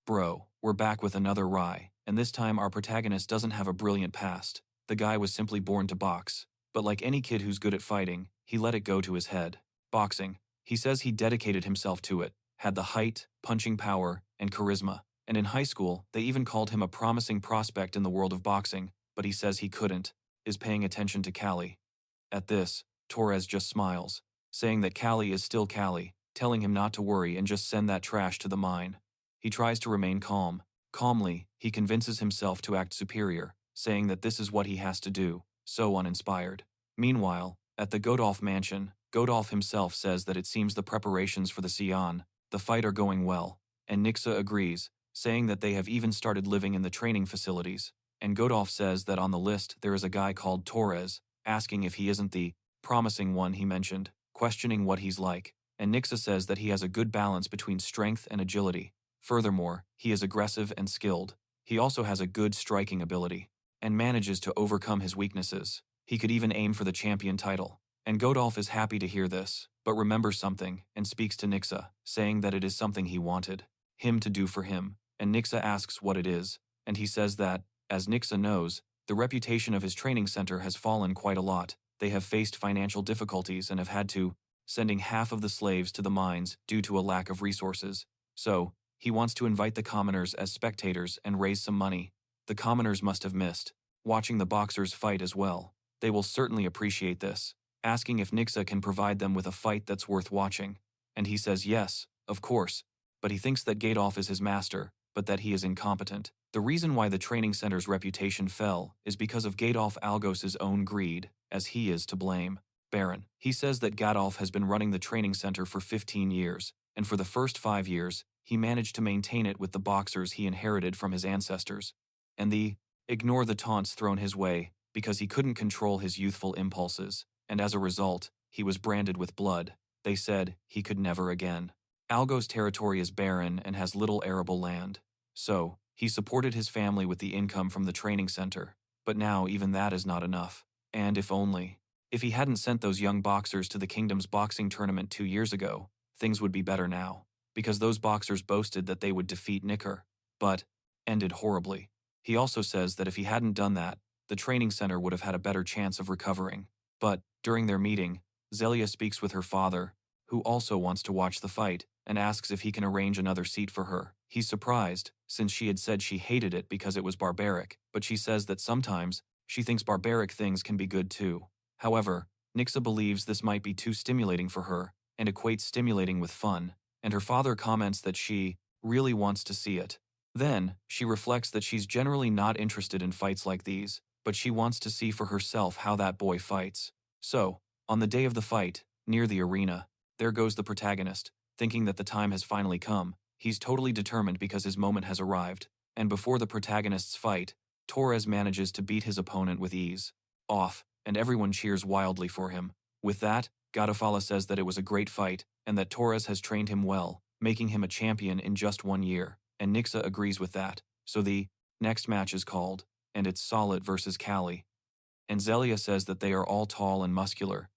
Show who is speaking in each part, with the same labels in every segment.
Speaker 1: Bro, we're back with another Rai, and this time our protagonist doesn't have a brilliant past. The guy was simply born to box. But like any kid who's good at fighting, he let it go to his head. Boxing. He says he dedicated himself to it, had the height, punching power, and charisma. And in high school, they even called him a promising prospect in the world of boxing, but he says he couldn't, is paying attention to Cali. At this, Torres just smiles, saying that Cali is still Cali, telling him not to worry and just send that trash to the mine. He tries to remain calm. Calmly, he convinces himself to act superior, saying that this is what he has to do, so uninspired. Meanwhile, at the Godolph mansion, Godolph himself says that it seems the preparations for the Sion, the fight, are going well, and Nixa agrees, saying that they have even started living in the training facilities. And Godolph says that on the list there is a guy called Torres, asking if he isn't the promising one he mentioned, questioning what he's like, and Nixa says that he has a good balance between strength and agility. Furthermore, he is aggressive and skilled. He also has a good striking ability, and manages to overcome his weaknesses. He could even aim for the champion title. And Godolph is happy to hear this, but remembers something, and speaks to Nixa, saying that it is something he wanted him to do for him, and Nixa asks what it is, and he says that, as Nixa knows, the reputation of his training center has fallen quite a lot. They have faced financial difficulties and have had to, sending half of the slaves to the mines due to a lack of resources. So, he wants to invite the commoners as spectators and raise some money. The commoners must have missed watching the boxers fight as well. They will certainly appreciate this, asking if Nixa can provide them with a fight that's worth watching. And he says yes, of course, but he thinks that Gadolf is his master, but that he is incompetent. The reason why the training center's reputation fell is because of Gadolf Algos's own greed, as he is to blame. Baron. He says that Gadolf has been running the training center for 15 years, and for the first 5 years, he managed to maintain it with the boxers he inherited from his ancestors. And ignore the taunts thrown his way, because he couldn't control his youthful impulses, and as a result, he was branded with blood. They said he could never again. Algo's territory is barren and has little arable land. So, he supported his family with the income from the training center, but now even that is not enough. And if he hadn't sent those young boxers to the kingdom's boxing tournament 2 years ago, things would be better now, because those boxers boasted that they would defeat Nicker, but ended horribly. He also says that if he hadn't done that, the training center would have had a better chance of recovering. But, during their meeting, Zelia speaks with her father, who also wants to watch the fight, and asks if he can arrange another seat for her. He's surprised, since she had said she hated it because it was barbaric, but she says that sometimes, she thinks barbaric things can be good too. However, Nixa believes this might be too stimulating for her, and equates stimulating with fun, and her father comments that she really wants to see it. Then, she reflects that she's generally not interested in fights like these, but she wants to see for herself how that boy fights. So, on the day of the fight, near the arena, there goes the protagonist, thinking that the time has finally come. He's totally determined because his moment has arrived, and before the protagonist's fight, Torres manages to beat his opponent with ease. And everyone cheers wildly for him. With that, Godofala says that it was a great fight, and that Torres has trained him well, making him a champion in just 1 year, and Nixa agrees with that. So the next match is called, and it's Solid versus Cali. And Zelia says that they are all tall and muscular,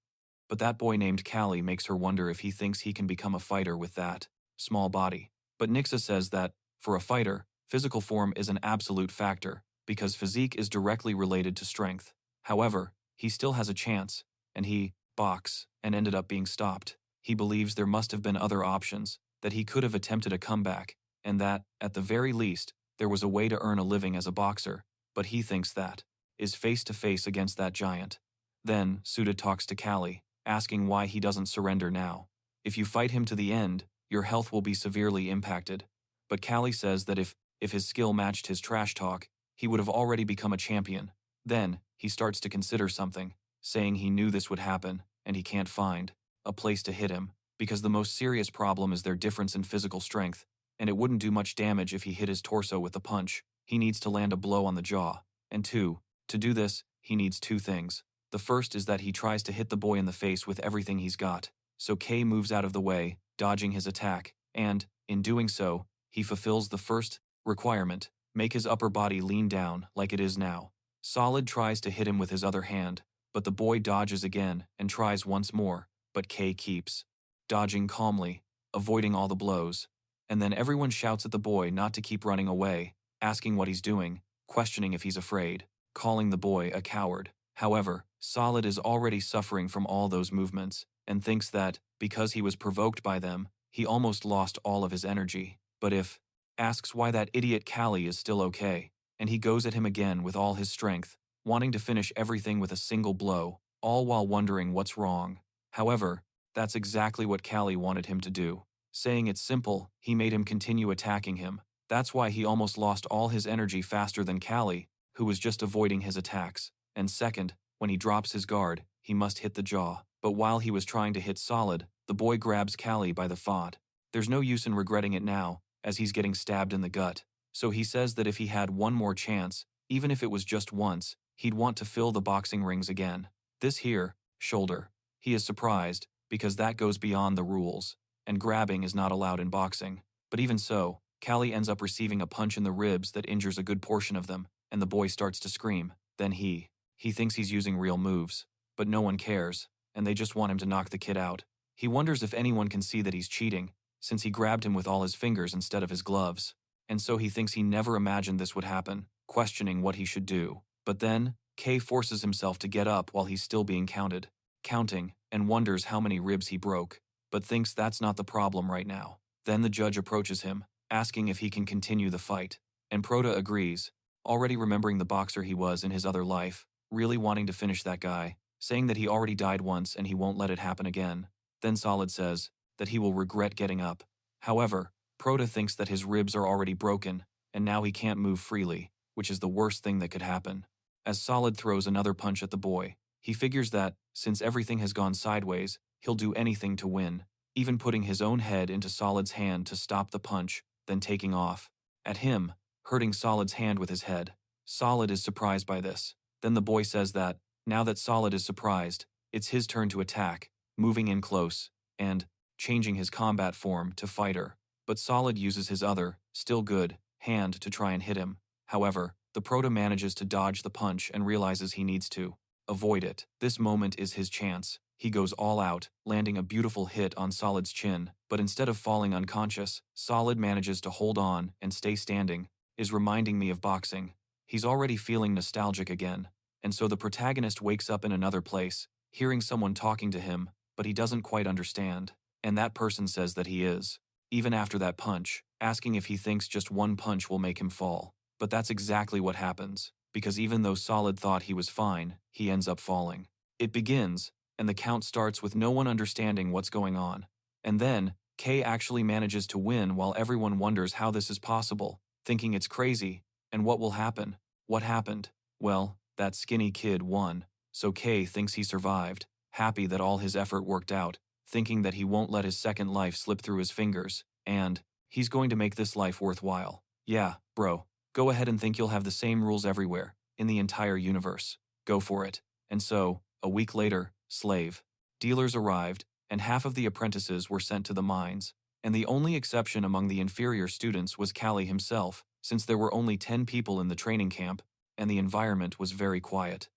Speaker 1: but that boy named Cali makes her wonder if he thinks he can become a fighter with that small body. But Nixa says that, for a fighter, physical form is an absolute factor, because physique is directly related to strength. However, he still has a chance, and he boxed and ended up being stopped. He believes there must have been other options, that he could have attempted a comeback, and that, at the very least, there was a way to earn a living as a boxer, but he thinks that is face-to-face against that giant. Then, Suda talks to Cali, asking why he doesn't surrender now. If you fight him to the end, your health will be severely impacted. But Cali says that if his skill matched his trash talk, he would have already become a champion. Then, he starts to consider something, saying he knew this would happen, and he can't find a place to hit him, because the most serious problem is their difference in physical strength, and it wouldn't do much damage if he hit his torso with the punch. He needs to land a blow on the jaw. And to do this, he needs 2 things. The first is that he tries to hit the boy in the face with everything he's got, so Kay moves out of the way, dodging his attack, and, in doing so, he fulfills the first requirement, make his upper body lean down like it is now. Solid tries to hit him with his other hand, but the boy dodges again and tries once more, but Kay keeps dodging calmly, avoiding all the blows. And then everyone shouts at the boy not to keep running away, asking what he's doing, questioning if he's afraid, calling the boy a coward. However, Solid is already suffering from all those movements, and thinks that, because he was provoked by them, he almost lost all of his energy. But if asks why that idiot Cali is still okay, and he goes at him again with all his strength, wanting to finish everything with a single blow, all while wondering what's wrong. However, that's exactly what Cali wanted him to do. Saying it's simple, he made him continue attacking him. That's why he almost lost all his energy faster than Cali, who was just avoiding his attacks. And second, when he drops his guard, he must hit the jaw. But while he was trying to hit Solid, the boy grabs Cali by the foot. There's no use in regretting it now, as he's getting stabbed in the gut. So he says that if he had one more chance, even if it was just once, he'd want to fill the boxing rings again. This here, shoulder. He is surprised, because that goes beyond the rules, and grabbing is not allowed in boxing. But even so, Cali ends up receiving a punch in the ribs that injures a good portion of them, and the boy starts to scream. Then he thinks he's using real moves, but no one cares, and they just want him to knock the kid out. He wonders if anyone can see that he's cheating, since he grabbed him with all his fingers instead of his gloves. And so he thinks he never imagined this would happen, questioning what he should do. But then, Kay forces himself to get up while he's still being counting, and wonders how many ribs he broke, but thinks that's not the problem right now. Then the judge approaches him, asking if he can continue the fight, and Prota agrees, already remembering the boxer he was in his other life, really wanting to finish that guy, saying that he already died once and he won't let it happen again. Then Solid says that he will regret getting up. However, Prota thinks that his ribs are already broken, and now he can't move freely, which is the worst thing that could happen. As Solid throws another punch at the boy, he figures that, since everything has gone sideways, he'll do anything to win, even putting his own head into Solid's hand to stop the punch, then taking off at him, hurting Solid's hand with his head. Solid is surprised by this. Then the boy says that, now that Solid is surprised, it's his turn to attack, moving in close, and changing his combat form to fighter. But Solid uses his other, still good, hand to try and hit him. However, the Prota manages to dodge the punch and realizes he needs to avoid it. This moment is his chance. He goes all out, landing a beautiful hit on Solid's chin, but instead of falling unconscious, Solid manages to hold on and stay standing, is reminding me of boxing. He's already feeling nostalgic again, and so the protagonist wakes up in another place, hearing someone talking to him, but he doesn't quite understand. And that person says that he is, even after that punch, asking if he thinks just one punch will make him fall. But that's exactly what happens, because even though Solid thought he was fine, he ends up falling. It begins, and the count starts with no one understanding what's going on. And then, Kay actually manages to win while everyone wonders how this is possible, thinking it's crazy, and what will happen. What happened? Well, that skinny kid won, so Kay thinks he survived, happy that all his effort worked out, thinking that he won't let his second life slip through his fingers, and he's going to make this life worthwhile. Yeah, bro. Go ahead and think you'll have the same rules everywhere, in the entire universe. Go for it. And so, a week later, slave dealers arrived, and half of the apprentices were sent to the mines, and the only exception among the inferior students was Cali himself, since there were only 10 people in the training camp, and the environment was very quiet.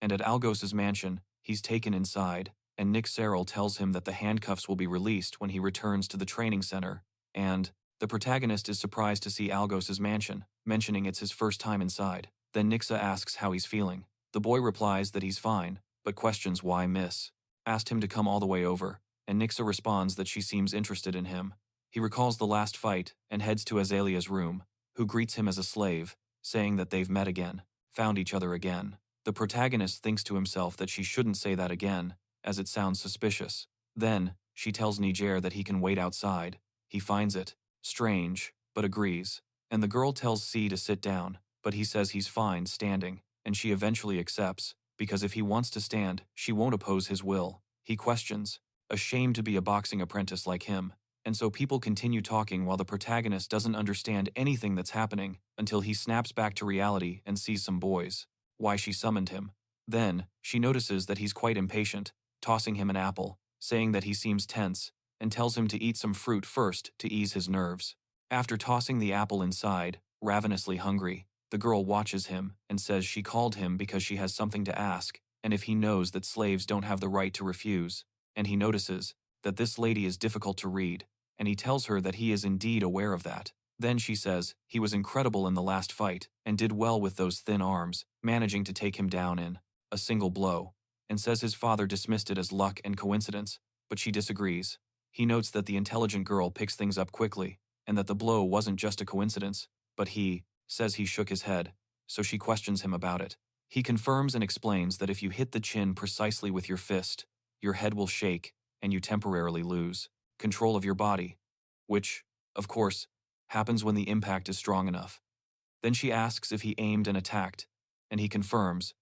Speaker 1: And at Algos's mansion, he's taken inside, and Nick Serrell tells him that the handcuffs will be released when he returns to the training center, and the protagonist is surprised to see Algos's mansion, mentioning it's his first time inside. Then Nixa asks how he's feeling. The boy replies that he's fine, but questions why Miss asked him to come all the way over, and Nixa responds that she seems interested in him. He recalls the last fight and heads to Azalea's room, who greets him as a slave, saying that they've met again, found each other again. The protagonist thinks to himself that she shouldn't say that again, as it sounds suspicious. Then, she tells Niger that he can wait outside. He finds it strange, but agrees. And the girl tells C to sit down, but he says he's fine standing, and she eventually accepts, because if he wants to stand, she won't oppose his will. He questions, ashamed to be a boxing apprentice like him, and so people continue talking while the protagonist doesn't understand anything that's happening until he snaps back to reality and sees some boys. Why she summoned him. Then, she notices that he's quite impatient, tossing him an apple, saying that he seems tense, and tells him to eat some fruit first to ease his nerves. After tossing the apple inside, ravenously hungry, the girl watches him and says she called him because she has something to ask, and if he knows that slaves don't have the right to refuse, and he notices that this lady is difficult to read, and he tells her that he is indeed aware of that. Then she says he was incredible in the last fight and did well with those thin arms, managing to take him down in a single blow, and says his father dismissed it as luck and coincidence, but she disagrees. He notes that the intelligent girl picks things up quickly, and that the blow wasn't just a coincidence, but he says he shook his head, so she questions him about it. He confirms and explains that if you hit the chin precisely with your fist, your head will shake and you temporarily lose control of your body, which, of course, happens when the impact is strong enough. Then she asks if he aimed and attacked, and he confirms,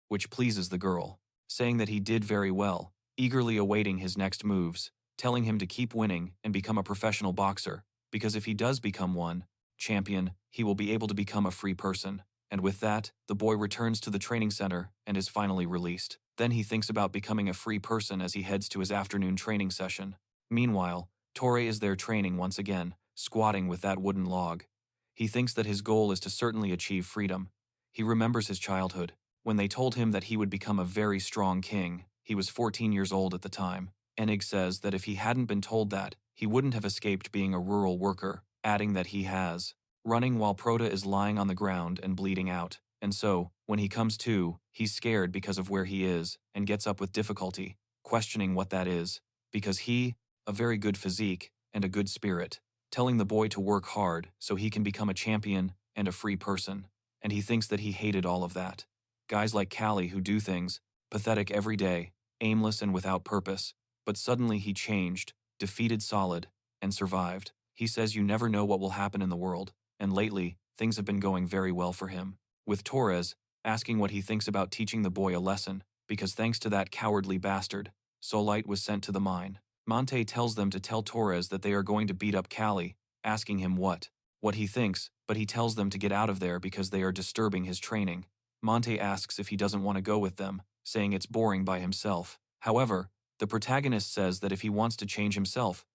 Speaker 1: which pleases the girl, saying that he did very well, eagerly awaiting his next moves, telling him to keep winning and become a professional boxer, because if he does become one champion, he will be able to become a free person. And with that, the boy returns to the training center and is finally released. Then he thinks about becoming a free person as he heads to his afternoon training session. Meanwhile, Torre is there training once again, squatting with that wooden log. He thinks that his goal is to certainly achieve freedom. He remembers his childhood, when they told him that he would become a very strong king. He was 14 years old at the time. Enig says that if he hadn't been told that, he wouldn't have escaped being a rural worker, adding that he has running while Prota is lying on the ground and bleeding out. And so, when he comes to, he's scared because of where he is and gets up with difficulty, questioning what that is, because he, a very good physique and a good spirit, telling the boy to work hard so he can become a champion and a free person. And he thinks that he hated all of that. Guys like Cali who do things, pathetic every day, aimless and without purpose, but suddenly he changed, defeated Solid, and survived. He says you never know what will happen in the world, and lately, things have been going very well for him. With Torres asking what he thinks about teaching the boy a lesson, because thanks to that cowardly bastard, Solite was sent to the mine. Monte tells them to tell Torres that they are going to beat up Cali, asking him what he thinks, but he tells them to get out of there because they are disturbing his training. Monte asks if he doesn't want to go with them, saying it's boring by himself. However, the protagonist says that if he wants to change himself,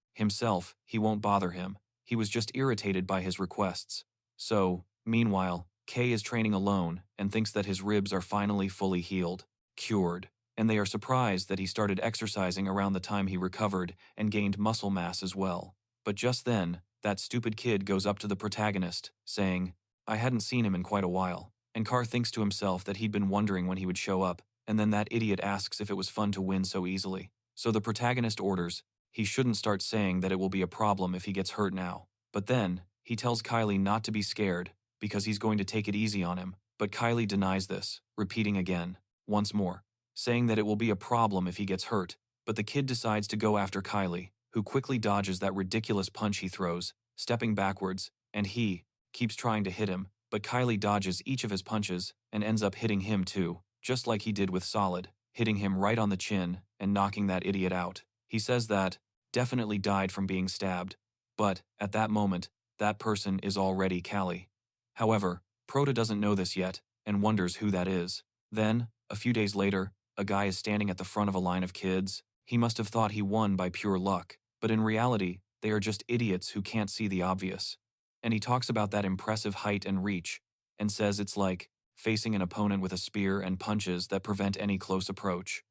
Speaker 1: he won't bother him. He was just irritated by his requests. So, meanwhile, Kay is training alone and thinks that his ribs are finally fully healed, cured, and they are surprised that he started exercising around the time he recovered and gained muscle mass as well. But just then, that stupid kid goes up to the protagonist, saying, I hadn't seen him in quite a while, and Carr thinks to himself that he'd been wondering when he would show up, and then that idiot asks if it was fun to win so easily. So the protagonist orders he shouldn't start saying that it will be a problem if he gets hurt now. But then, he tells Kylie not to be scared, because he's going to take it easy on him. But Kylie denies this, repeating again, once more, saying that it will be a problem if he gets hurt. But the kid decides to go after Kylie, who quickly dodges that ridiculous punch he throws, stepping backwards, and he keeps trying to hit him, but Kylie dodges each of his punches and ends up hitting him too, just like he did with Solid, hitting him right on the chin and knocking that idiot out. He says that definitely died from being stabbed, but at that moment, that person is already Cali. However, Prota doesn't know this yet and wonders who that is. Then, a few days later, a guy is standing at the front of a line of kids. He must have thought he won by pure luck, but in reality, they are just idiots who can't see the obvious. And he talks about that impressive height and reach, and says it's like facing an opponent with a spear and punches that prevent any close approach.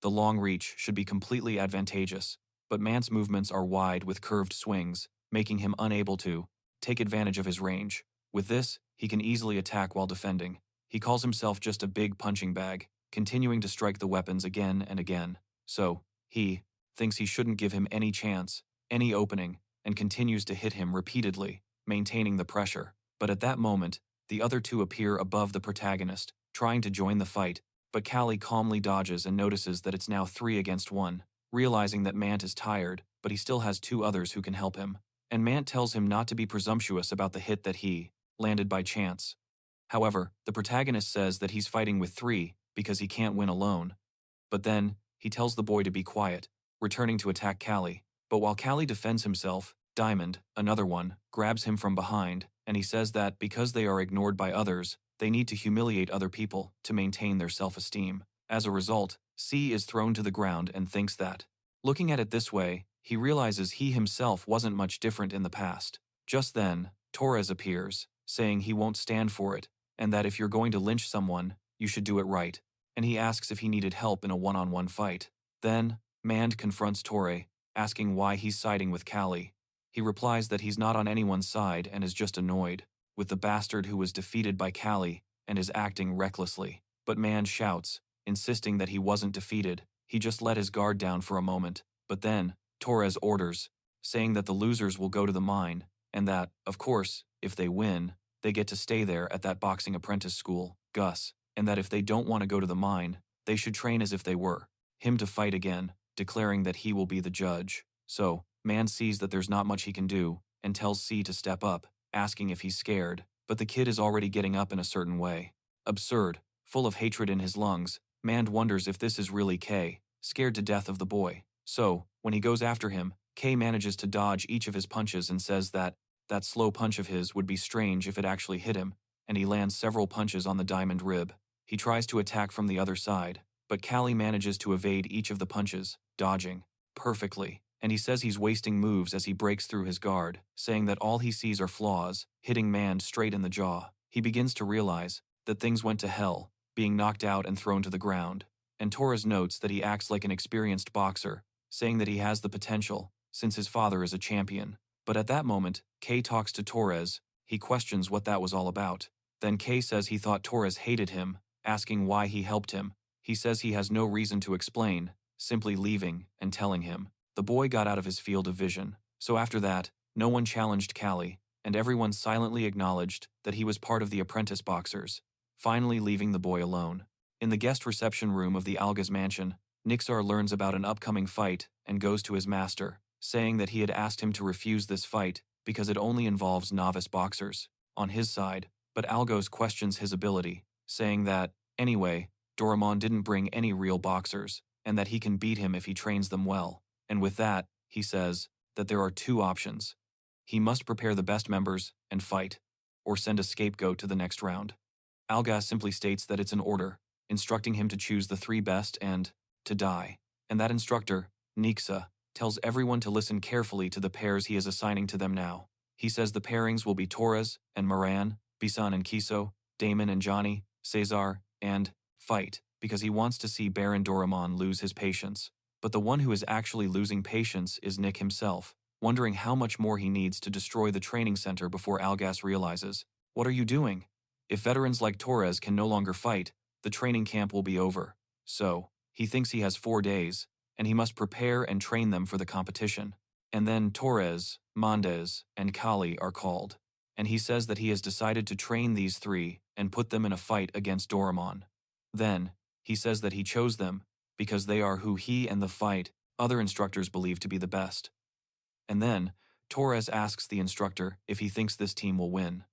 Speaker 1: The long reach should be completely advantageous, but Mant's movements are wide with curved swings, making him unable to take advantage of his range. With this, he can easily attack while defending. He calls himself just a big punching bag, continuing to strike the weapons again and again. So, he thinks he shouldn't give him any chance, any opening, and continues to hit him repeatedly, maintaining the pressure. But at that moment, the other two appear above the protagonist, trying to join the fight, but Cali calmly dodges and notices that it's now 3 against 1, realizing that Mant is tired, but he still has 2 others who can help him. And Mant tells him not to be presumptuous about the hit that he landed by chance. However, the protagonist says that he's fighting with 3 because he can't win alone. But then, he tells the boy to be quiet, returning to attack Cali. But while Cali defends himself, Diamond, another one, grabs him from behind, and he says that because they are ignored by others, they need to humiliate other people to maintain their self-esteem. As a result, C is thrown to the ground and thinks that, looking at it this way, he realizes he himself wasn't much different in the past. Just then, Torres appears, saying he won't stand for it, and that if you're going to lynch someone, you should do it right, and he asks if he needed help in a one-on-one fight. Then, Mand confronts Torre, asking why he's siding with Cali. He replies that he's not on anyone's side and is just annoyed with the bastard who was defeated by Cali and is acting recklessly. But Man shouts, insisting that he wasn't defeated, he just let his guard down for a moment. But then, Torres orders, saying that the losers will go to the mine, and that, of course, if they win, they get to stay there at that boxing apprentice school, Gus, and that if they don't want to go to the mine, they should train as if they were him to fight again, declaring that he will be the judge. So, Man sees that there's not much he can do, and tells C to step up, asking if he's scared, but the kid is already getting up in a certain way. Absurd, full of hatred in his lungs, Man wonders if this is really K, scared to death of the boy. So, when he goes after him, K manages to dodge each of his punches and says that that slow punch of his would be strange if it actually hit him, and he lands several punches on the diamond rib. He tries to attack from the other side, but Cali manages to evade each of the punches, dodging perfectly, and he says he's wasting moves as he breaks through his guard, saying that all he sees are flaws, hitting Man straight in the jaw. He begins to realize that things went to hell, being knocked out and thrown to the ground, and Torres notes that he acts like an experienced boxer, saying that he has the potential, since his father is a champion. But at that moment, Kay talks to Torres. He questions what that was all about. Then Kay says he thought Torres hated him, asking why he helped him. He says he has no reason to explain, simply leaving and telling him. The boy got out of his field of vision. So after that, no one challenged Cali, and everyone silently acknowledged that he was part of the apprentice boxers, finally leaving the boy alone. In the guest reception room of the Alga's mansion, Nixar learns about an upcoming fight and goes to his master, saying that he had asked him to refuse this fight because it only involves novice boxers on his side, but Algos questions his ability, saying that, anyway, Doraemon didn't bring any real boxers, and that he can beat him if he trains them well. And with that, he says that there are two options. He must prepare the best members and fight, or send a scapegoat to the next round. Alga simply states that it's an order, instructing him to choose the three best and to die. And that instructor, Nixa, tells everyone to listen carefully to the pairs he is assigning to them now. He says the pairings will be Torres and Moran, Bisan and Kiso, Damon and Johnny, Cesar, and fight, because he wants to see Baron Doraemon lose his patience. But the one who is actually losing patience is Nick himself, wondering how much more he needs to destroy the training center before Algas realizes, what are you doing? If veterans like Torres can no longer fight, the training camp will be over. So, he thinks he has 4 days, and he must prepare and train them for the competition. And then Torres, Mondes, and Kali are called, and he says that he has decided to train these three and put them in a fight against Doraemon. Then, he says that he chose them because they are who he and the fight other instructors believe to be the best. And then, Torres asks the instructor if he thinks this team will win.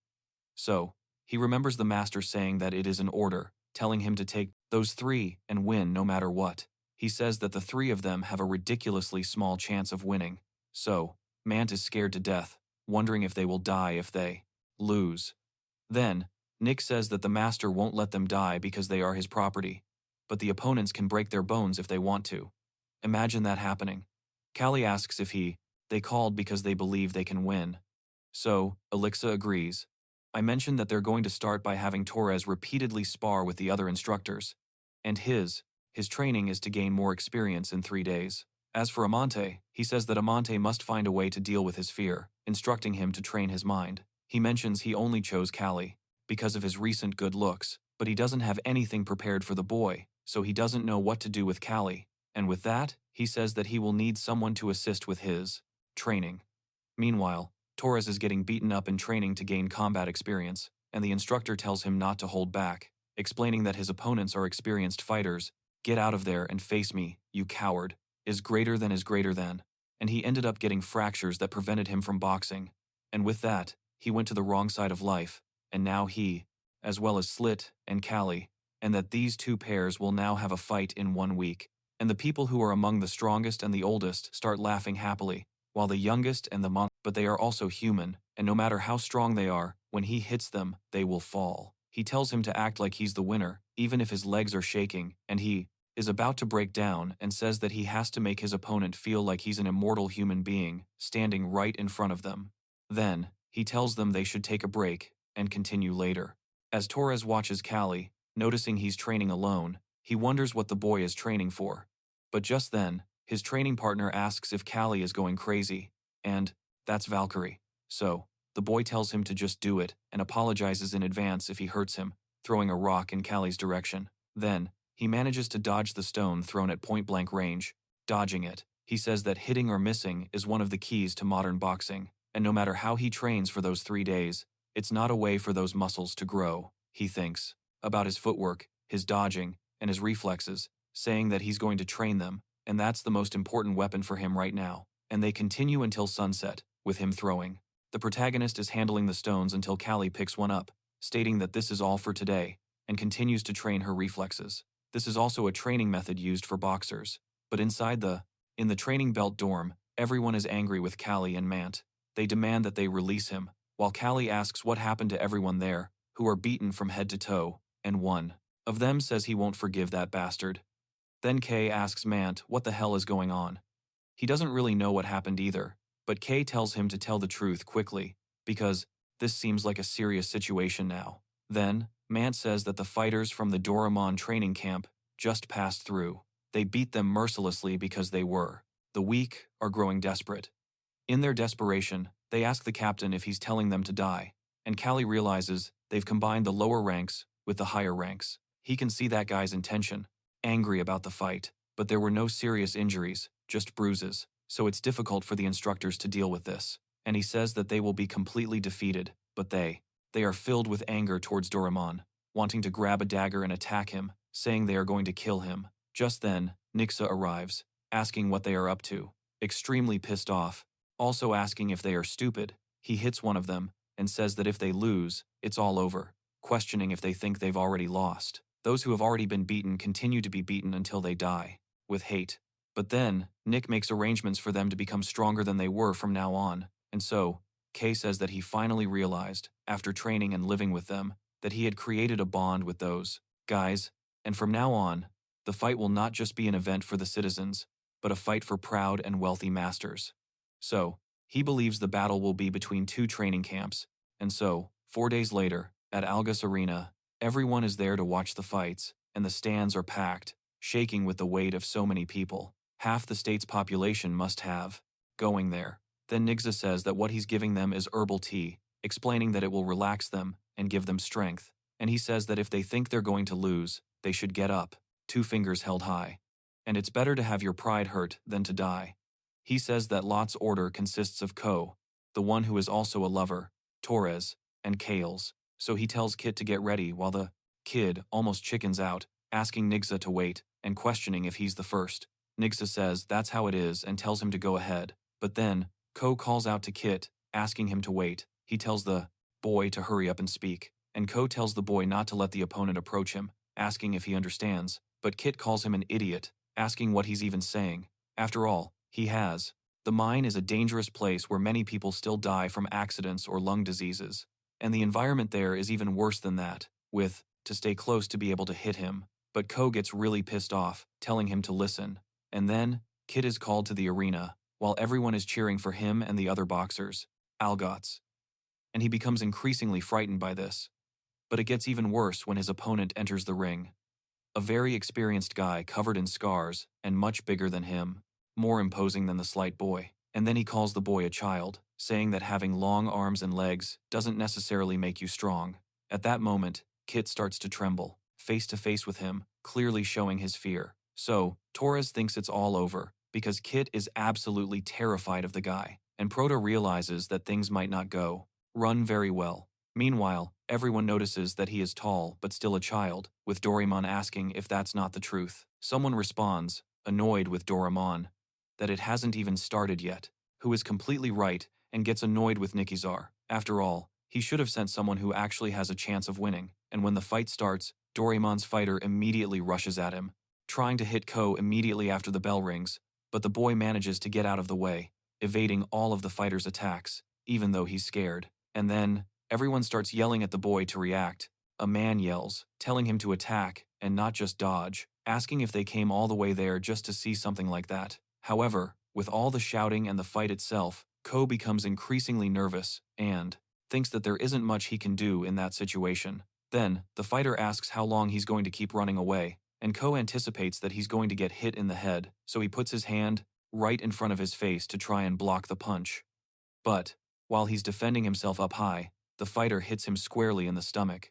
Speaker 1: So, he remembers the master saying that it is an order, telling him to take those three and win no matter what. He says that the three of them have a ridiculously small chance of winning. So, Mant is scared to death, wondering if they will die if they lose. Then, Nick says that the master won't let them die because they are his property, but the opponents can break their bones if they want to. Imagine that happening. Callie asks if they called because they believe they can win. So, Elixa agrees. I mentioned that they're going to start by having Torres repeatedly spar with the other instructors, and his training is to gain more experience in 3 days. As for Amante, he says that Amante must find a way to deal with his fear, instructing him to train his mind. He mentions he only chose Callie because of his recent good looks, but he doesn't have anything prepared for the boy, so he doesn't know what to do with Callie. And with that, he says that he will need someone to assist with his training. Meanwhile, Torres is getting beaten up in training to gain combat experience, and the instructor tells him not to hold back, explaining that his opponents are experienced fighters. Get out of there and face me, you coward, is greater than, and he ended up getting fractures that prevented him from boxing. And with that, he went to the wrong side of life, and now he, as well as Slit and Callie, and that these two pairs will now have a fight in 1 week. And the people who are among the strongest and the oldest start laughing happily, while the youngest and but they are also human, and no matter how strong they are, when he hits them, they will fall. He tells him to act like he's the winner, even if his legs are shaking, and he is about to break down and says that he has to make his opponent feel like he's an immortal human being, standing right in front of them. Then, he tells them they should take a break and continue later. As Torres watches Callie, noticing he's training alone, he wonders what the boy is training for. But just then, his training partner asks if Callie is going crazy, and That's Valkyrie. So, the boy tells him to just do it and apologizes in advance if he hurts him, throwing a rock in Cali's direction. Then, he manages to dodge the stone thrown at point-blank range. Dodging it, he says that hitting or missing is one of the keys to modern boxing, and no matter how he trains for those 3 days, it's not a way for those muscles to grow. He thinks about his footwork, his dodging, and his reflexes, saying that he's going to train them, and that's the most important weapon for him right now. And they continue until sunset, with him throwing. The protagonist is handling the stones until Cali picks one up, stating that this is all for today, and continues to train her reflexes. This is also a training method used for boxers. But in the training belt dorm, everyone is angry with Cali and Mant. They demand that they release him, while Cali asks what happened to everyone there, who are beaten from head to toe, and one of them says he won't forgive that bastard. Then Kay asks Mant what the hell is going on. He doesn't really know what happened either, but Kay tells him to tell the truth quickly, because this seems like a serious situation now. Then, Mant says that the fighters from the Doraemon training camp just passed through. They beat them mercilessly because the weak are growing desperate. In their desperation, they ask the captain if he's telling them to die, and Cali realizes they've combined the lower ranks with the higher ranks. He can see that guy's intention, angry about the fight, but there were no serious injuries, just bruises, so it's difficult for the instructors to deal with this. And he says that they will be completely defeated, but they are filled with anger towards Doraemon, wanting to grab a dagger and attack him, saying they are going to kill him. Just then, Nixa arrives, asking what they are up to, extremely pissed off, also asking if they are stupid. He hits one of them, and says that if they lose, it's all over, questioning if they think they've already lost. Those who have already been beaten continue to be beaten until they die, with hate. But then, Nick makes arrangements for them to become stronger than they were from now on, and so, Kay says that he finally realized, after training and living with them, that he had created a bond with those guys, and from now on, the fight will not just be an event for the citizens, but a fight for proud and wealthy masters. So, he believes the battle will be between 2 training camps, and so, 4 days later, at Algus Arena, everyone is there to watch the fights, and the stands are packed, shaking with the weight of so many people. Half the state's population must have going there. Then Nixa says that what he's giving them is herbal tea, explaining that it will relax them and give them strength, and he says that if they think they're going to lose, they should get up, 2 fingers held high. And it's better to have your pride hurt than to die. He says that Lot's order consists of Ko, the one who is also a lover, Torres, and Kales, so he tells Kit to get ready while the kid almost chickens out, asking Nixa to wait and questioning if he's the first. Nixa says that's how it is and tells him to go ahead, but then Ko calls out to Kit, asking him to wait. He tells the boy to hurry up and speak, and Ko tells the boy not to let the opponent approach him, asking if he understands, but Kit calls him an idiot, asking what he's even saying. After all, he has. The mine is a dangerous place where many people still die from accidents or lung diseases, and the environment there is even worse than that, with to stay close to be able to hit him. But Ko gets really pissed off, telling him to listen, and then Kit is called to the arena, while everyone is cheering for him and the other boxers, Algots. And he becomes increasingly frightened by this. But it gets even worse when his opponent enters the ring. A very experienced guy covered in scars and much bigger than him, more imposing than the slight boy. And then he calls the boy a child, saying that having long arms and legs doesn't necessarily make you strong. At that moment, Kit starts to tremble, face to face with him, clearly showing his fear. So, Torres thinks it's all over, because Kit is absolutely terrified of the guy, and Proto realizes that things might not run very well. Meanwhile, everyone notices that he is tall but still a child, with Doraemon asking if that's not the truth. Someone responds, annoyed with Doraemon, that it hasn't even started yet, who is completely right and gets annoyed with Nikizar. After all, he should have sent someone who actually has a chance of winning, and when the fight starts, Doraemon's fighter immediately rushes at him, trying to hit Ko immediately after the bell rings, but the boy manages to get out of the way, evading all of the fighter's attacks, even though he's scared. And then, everyone starts yelling at the boy to react. A man yells, telling him to attack, and not just dodge, asking if they came all the way there just to see something like that. However, with all the shouting and the fight itself, Ko becomes increasingly nervous, and thinks that there isn't much he can do in that situation. Then, the fighter asks how long he's going to keep running away, and Ko anticipates that he's going to get hit in the head, so he puts his hand right in front of his face to try and block the punch. But, while he's defending himself up high, the fighter hits him squarely in the stomach.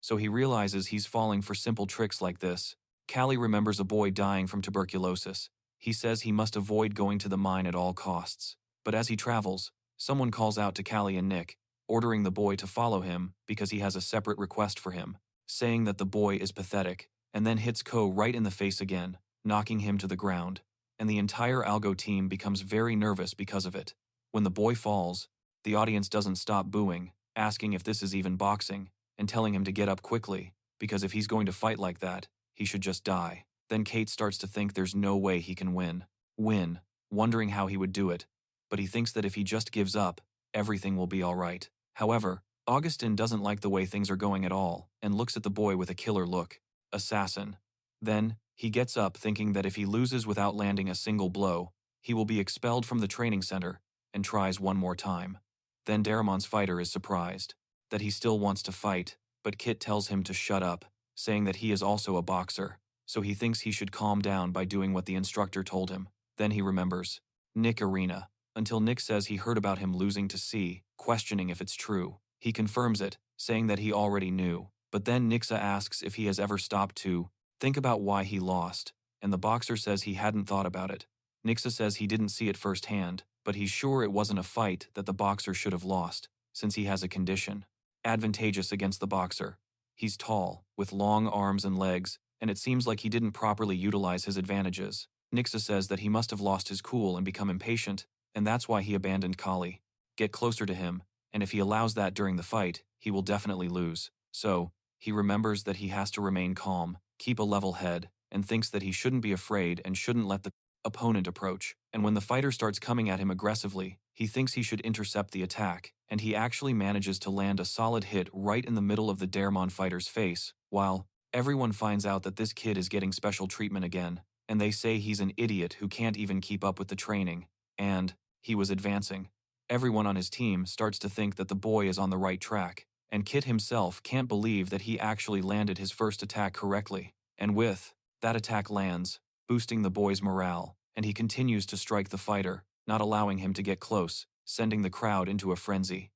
Speaker 1: So he realizes he's falling for simple tricks like this. Cali remembers a boy dying from tuberculosis. He says he must avoid going to the mine at all costs. But as he travels, someone calls out to Cali and Nick, ordering the boy to follow him because he has a separate request for him, saying that the boy is pathetic, and then hits Ko right in the face again, knocking him to the ground. And the entire Algo team becomes very nervous because of it. When the boy falls, the audience doesn't stop booing, asking if this is even boxing, and telling him to get up quickly, because if he's going to fight like that, he should just die. Then Kate starts to think there's no way he can win, wondering how he would do it, but he thinks that if he just gives up, everything will be alright. However, Augustin doesn't like the way things are going at all, and looks at the boy with a killer look. Assassin. Then, he gets up thinking that if he loses without landing a single blow, he will be expelled from the training center, and tries one more time. Then Daramon's fighter is surprised that he still wants to fight, but Kit tells him to shut up, saying that he is also a boxer, so he thinks he should calm down by doing what the instructor told him. Then he remembers Nick Arena, until Nick says he heard about him losing to C, questioning if it's true. He confirms it, saying that he already knew, but then Nixa asks if he has ever stopped to think about why he lost, and the boxer says he hadn't thought about it. Nixa says he didn't see it firsthand, but he's sure it wasn't a fight that the boxer should have lost, since he has a condition advantageous against the boxer. He's tall, with long arms and legs, and it seems like he didn't properly utilize his advantages. Nixa says that he must have lost his cool and become impatient, and that's why he abandoned Kali. Get closer to him, and if he allows that during the fight, he will definitely lose. So, he remembers that he has to remain calm, keep a level head, and thinks that he shouldn't be afraid and shouldn't let the opponent approach. And when the fighter starts coming at him aggressively, he thinks he should intercept the attack, and he actually manages to land a solid hit right in the middle of the Daramon fighter's face, while everyone finds out that this kid is getting special treatment again, and they say he's an idiot who can't even keep up with the training, and he was advancing. Everyone on his team starts to think that the boy is on the right track, and Kit himself can't believe that he actually landed his first attack correctly. And with that attack lands, boosting the boy's morale, and he continues to strike the fighter, not allowing him to get close, sending the crowd into a frenzy.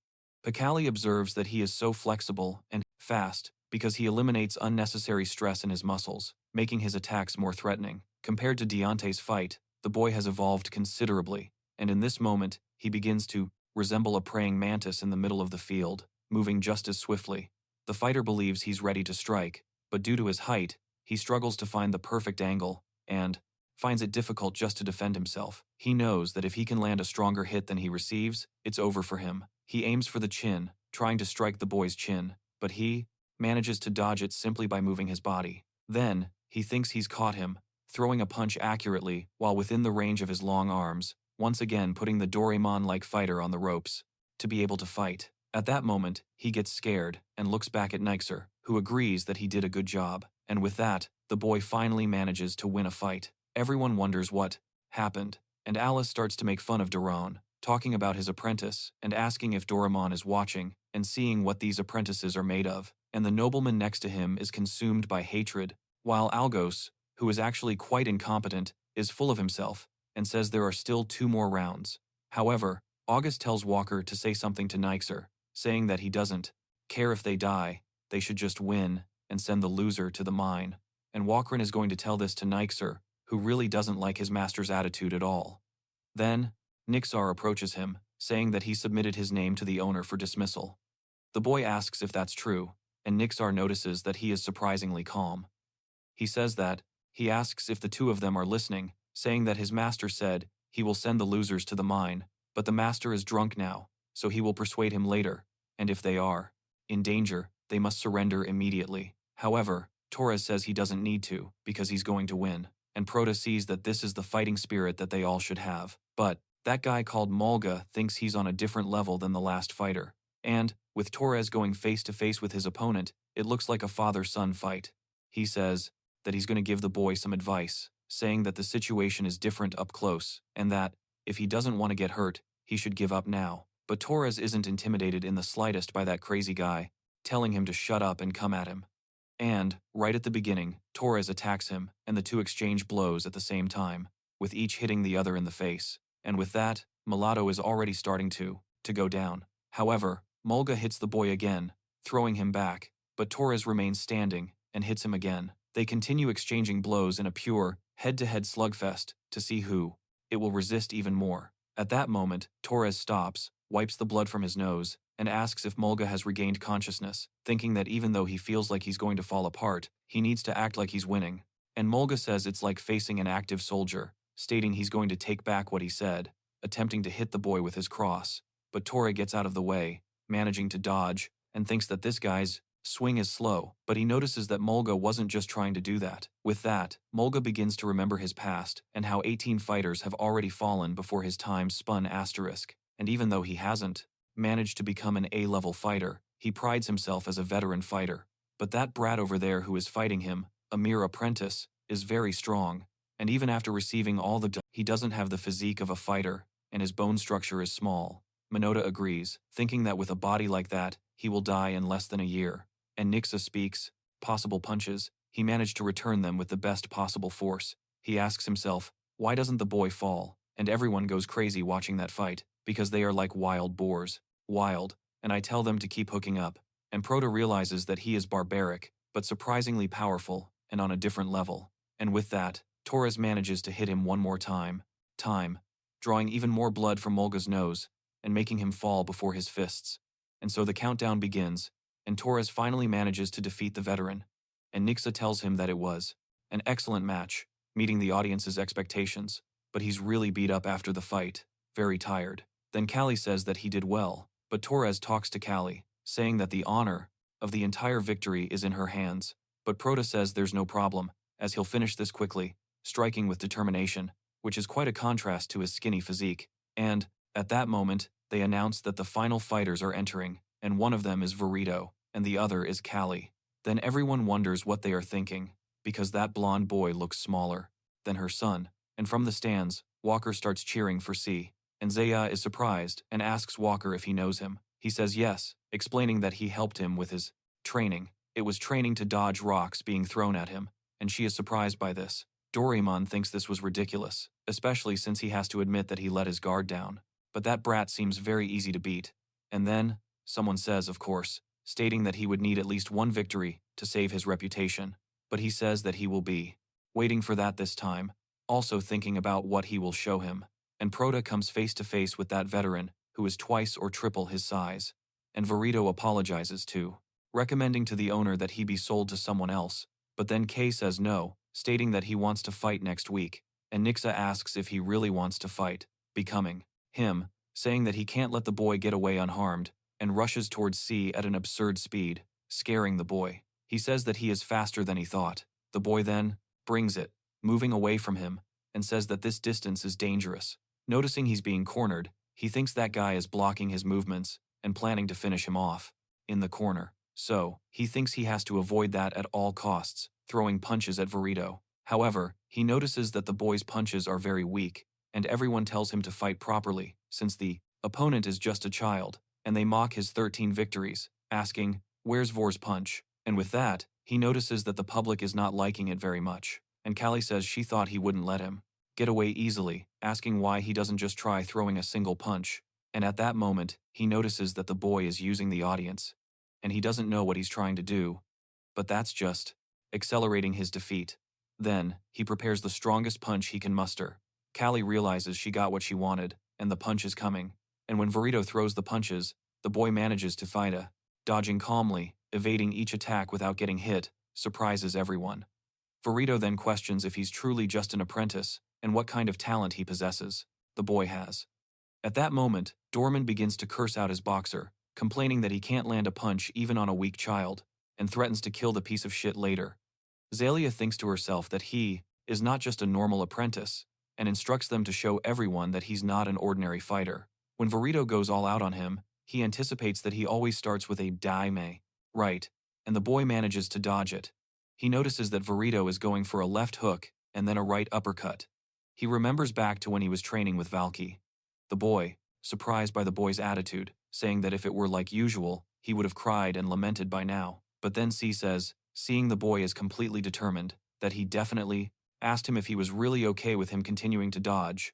Speaker 1: Pakali observes that he is so flexible and fast because he eliminates unnecessary stress in his muscles, making his attacks more threatening. Compared to Deontay's fight, the boy has evolved considerably, and in this moment, he begins to resemble a praying mantis in the middle of the field, moving just as swiftly. The fighter believes he's ready to strike, but due to his height, he struggles to find the perfect angle, and finds it difficult just to defend himself. He knows that if he can land a stronger hit than he receives, it's over for him. He aims for the chin, trying to strike the boy's chin, but he manages to dodge it simply by moving his body. Then, he thinks he's caught him, throwing a punch accurately while within the range of his long arms, once again putting the Doraemon-like fighter on the ropes to be able to fight. At that moment, he gets scared and looks back at Nixer, who agrees that he did a good job, and with that, the boy finally manages to win a fight. Everyone wonders what happened, and Alice starts to make fun of Doron, talking about his apprentice and asking if Doraemon is watching and seeing what these apprentices are made of, and the nobleman next to him is consumed by hatred, while Algos, who is actually quite incompetent, is full of himself and says there are still 2 more rounds. However, August tells Walker to say something to Nixer, saying that he doesn't care if they die, they should just win and send the loser to the mine, and Walkerin is going to tell this to Nixer, who really doesn't like his master's attitude at all. Then, Nixar approaches him, saying that he submitted his name to the owner for dismissal. The boy asks if that's true, and Nixar notices that he is surprisingly calm. He says that he asks if the 2 of them are listening, saying that his master said he will send the losers to the mine, but the master is drunk now, so he will persuade him later, and if they are in danger, they must surrender immediately. However, Torres says he doesn't need to, because he's going to win, and Prota sees that this is the fighting spirit that they all should have. But that guy called Mulga thinks he's on a different level than the last fighter, and, with Torres going face-to-face with his opponent, it looks like a father-son fight. He says that he's going to give the boy some advice, saying that the situation is different up close, and that, if he doesn't want to get hurt, he should give up now. But Torres isn't intimidated in the slightest by that crazy guy, telling him to shut up and come at him. And, right at the beginning, Torres attacks him, and the 2 exchange blows at the same time, with each hitting the other in the face. And with that, Mulatto is already starting to to go down. However, Mulga hits the boy again, throwing him back, but Torres remains standing and hits him again. They continue exchanging blows in a pure, head-to-head slugfest to see who it will resist even more. At that moment, Torres stops, wipes the blood from his nose, and asks if Mulga has regained consciousness, thinking that even though he feels like he's going to fall apart, he needs to act like he's winning. And Mulga says it's like facing an active soldier, stating he's going to take back what he said, attempting to hit the boy with his cross. But Torre gets out of the way, managing to dodge, and thinks that this guy's swing is slow, but he notices that Mulga wasn't just trying to do that. With that, Mulga begins to remember his past and how 18 fighters have already fallen before his time spun asterisk, and even though he hasn't managed to become an A-level fighter, he prides himself as a veteran fighter. But that brat over there who is fighting him, a mere apprentice, is very strong, and even after receiving all the he doesn't have the physique of a fighter, and his bone structure is small. Minota agrees, thinking that with a body like that, he will die in less than a year. And Nixa speaks, possible punches, he managed to return them with the best possible force. He asks himself, why doesn't the boy fall? And everyone goes crazy watching that fight, because they are like wild boars. Wild, and I tell them to keep hooking up. And Prota realizes that he is barbaric, but surprisingly powerful, and on a different level. And with that, Torres manages to hit him one more time, drawing even more blood from Mulga's nose, and making him fall before his fists. And so the countdown begins, and Torres finally manages to defeat the veteran, and Nixa tells him that it was an excellent match, meeting the audience's expectations, but he's really beat up after the fight, very tired. Then Cali says that he did well, but Torres talks to Cali, saying that the honor of the entire victory is in her hands, but Prota says there's no problem, as he'll finish this quickly, striking with determination, which is quite a contrast to his skinny physique. And, at that moment, they announce that the final fighters are entering, and one of them is Verito, and the other is Cali. Then everyone wonders what they are thinking, because that blonde boy looks smaller than her son, and from the stands, Walker starts cheering for C. And Zaya is surprised and asks Walker if he knows him. He says yes, explaining that he helped him with his training. It was training to dodge rocks being thrown at him, and she is surprised by this. Doraemon thinks this was ridiculous, especially since he has to admit that he let his guard down. But that brat seems very easy to beat. And then, someone says, of course, stating that he would need at least one victory to save his reputation. But he says that he will be waiting for that this time, also thinking about what he will show him. And Prota comes face to face with that veteran, who is twice or triple his size. And Verito apologizes too, recommending to the owner that he be sold to someone else. But then Kay says no, stating that he wants to fight next week. And Nixa asks if he really wants to fight, becoming him, saying that he can't let the boy get away unharmed, and rushes towards C at an absurd speed, scaring the boy. He says that he is faster than he thought. The boy then brings it, moving away from him, and says that this distance is dangerous. Noticing he's being cornered, he thinks that guy is blocking his movements and planning to finish him off in the corner. So, he thinks he has to avoid that at all costs, throwing punches at Verito. However, he notices that the boy's punches are very weak, and everyone tells him to fight properly, since the opponent is just a child, and they mock his 13 victories, asking, where's Vor's punch? And with that, he notices that the public is not liking it very much, and Callie says she thought he wouldn't let him get away easily, asking why he doesn't just try throwing a single punch. And at that moment, he notices that the boy is using the audience, and he doesn't know what he's trying to do, but that's just accelerating his defeat. Then, he prepares the strongest punch he can muster. Callie realizes she got what she wanted, and the punch is coming. And when Verito throws the punches, the boy manages to fight dodging calmly, evading each attack without getting hit, surprises everyone. Verito then questions if he's truly just an apprentice, and what kind of talent he possesses. The boy has. At that moment, Dorman begins to curse out his boxer, complaining that he can't land a punch even on a weak child, and threatens to kill the piece of shit later. Zalia thinks to herself that he is not just a normal apprentice, and instructs them to show everyone that he's not an ordinary fighter. When Verito goes all out on him, he anticipates that he always starts with a daime, right, and the boy manages to dodge it. He notices that Verito is going for a left hook and then a right uppercut. He remembers back to when he was training with Valky. The boy, surprised by the boy's attitude, saying that if it were like usual, he would have cried and lamented by now. But then C says, seeing the boy is completely determined, that he definitely asked him if he was really okay with him continuing to dodge.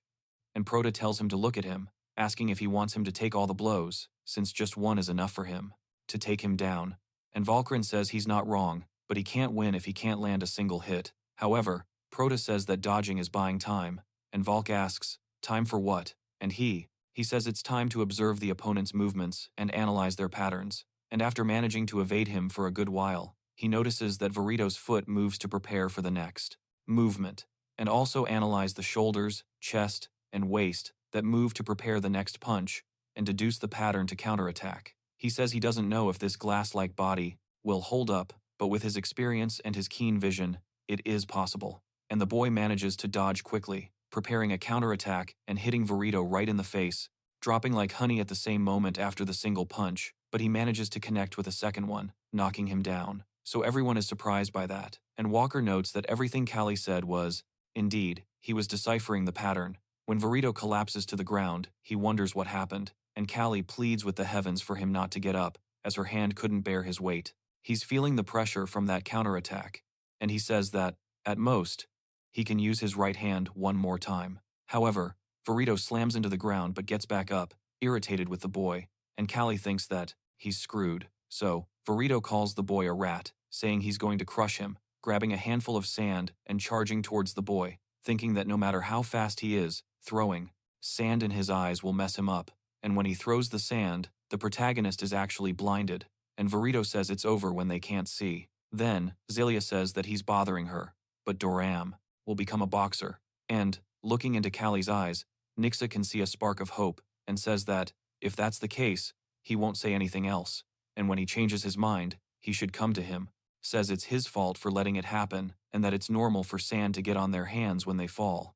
Speaker 1: And Prota tells him to look at him, asking if he wants him to take all the blows, since just one is enough for him to take him down. And Valkyrin says he's not wrong, but he can't win if he can't land a single hit. However, Prota says that dodging is buying time, and Valk asks, time for what? And he says it's time to observe the opponent's movements and analyze their patterns. And after managing to evade him for a good while, he notices that Varito's foot moves to prepare for the next movement, and also analyze the shoulders, chest, and waist that move to prepare the next punch, and deduce the pattern to counterattack. He says he doesn't know if this glass-like body will hold up, but with his experience and his keen vision, it is possible. And the boy manages to dodge quickly, preparing a counterattack and hitting Varito right in the face, dropping like honey at the same moment after the single punch, but he manages to connect with a second one, knocking him down. So everyone is surprised by that, and Walker notes that everything Cali said was, indeed, he was deciphering the pattern. When Varito collapses to the ground, he wonders what happened, and Cali pleads with the heavens for him not to get up, as her hand couldn't bear his weight. He's feeling the pressure from that counterattack, and he says that, at most, he can use his right hand one more time. However, Varito slams into the ground but gets back up, irritated with the boy, and Cali thinks that he's screwed. So, Varito calls the boy a rat, saying he's going to crush him, grabbing a handful of sand and charging towards the boy, thinking that no matter how fast he is, throwing sand in his eyes will mess him up. And when he throws the sand, the protagonist is actually blinded, and Varito says it's over when they can't see. Then, Zelia says that he's bothering her, but Doram will become a boxer. And, looking into Cali's eyes, Nixa can see a spark of hope, and says that, if that's the case, he won't say anything else, and when he changes his mind, he should come to him, says it's his fault for letting it happen, and that it's normal for sand to get on their hands when they fall.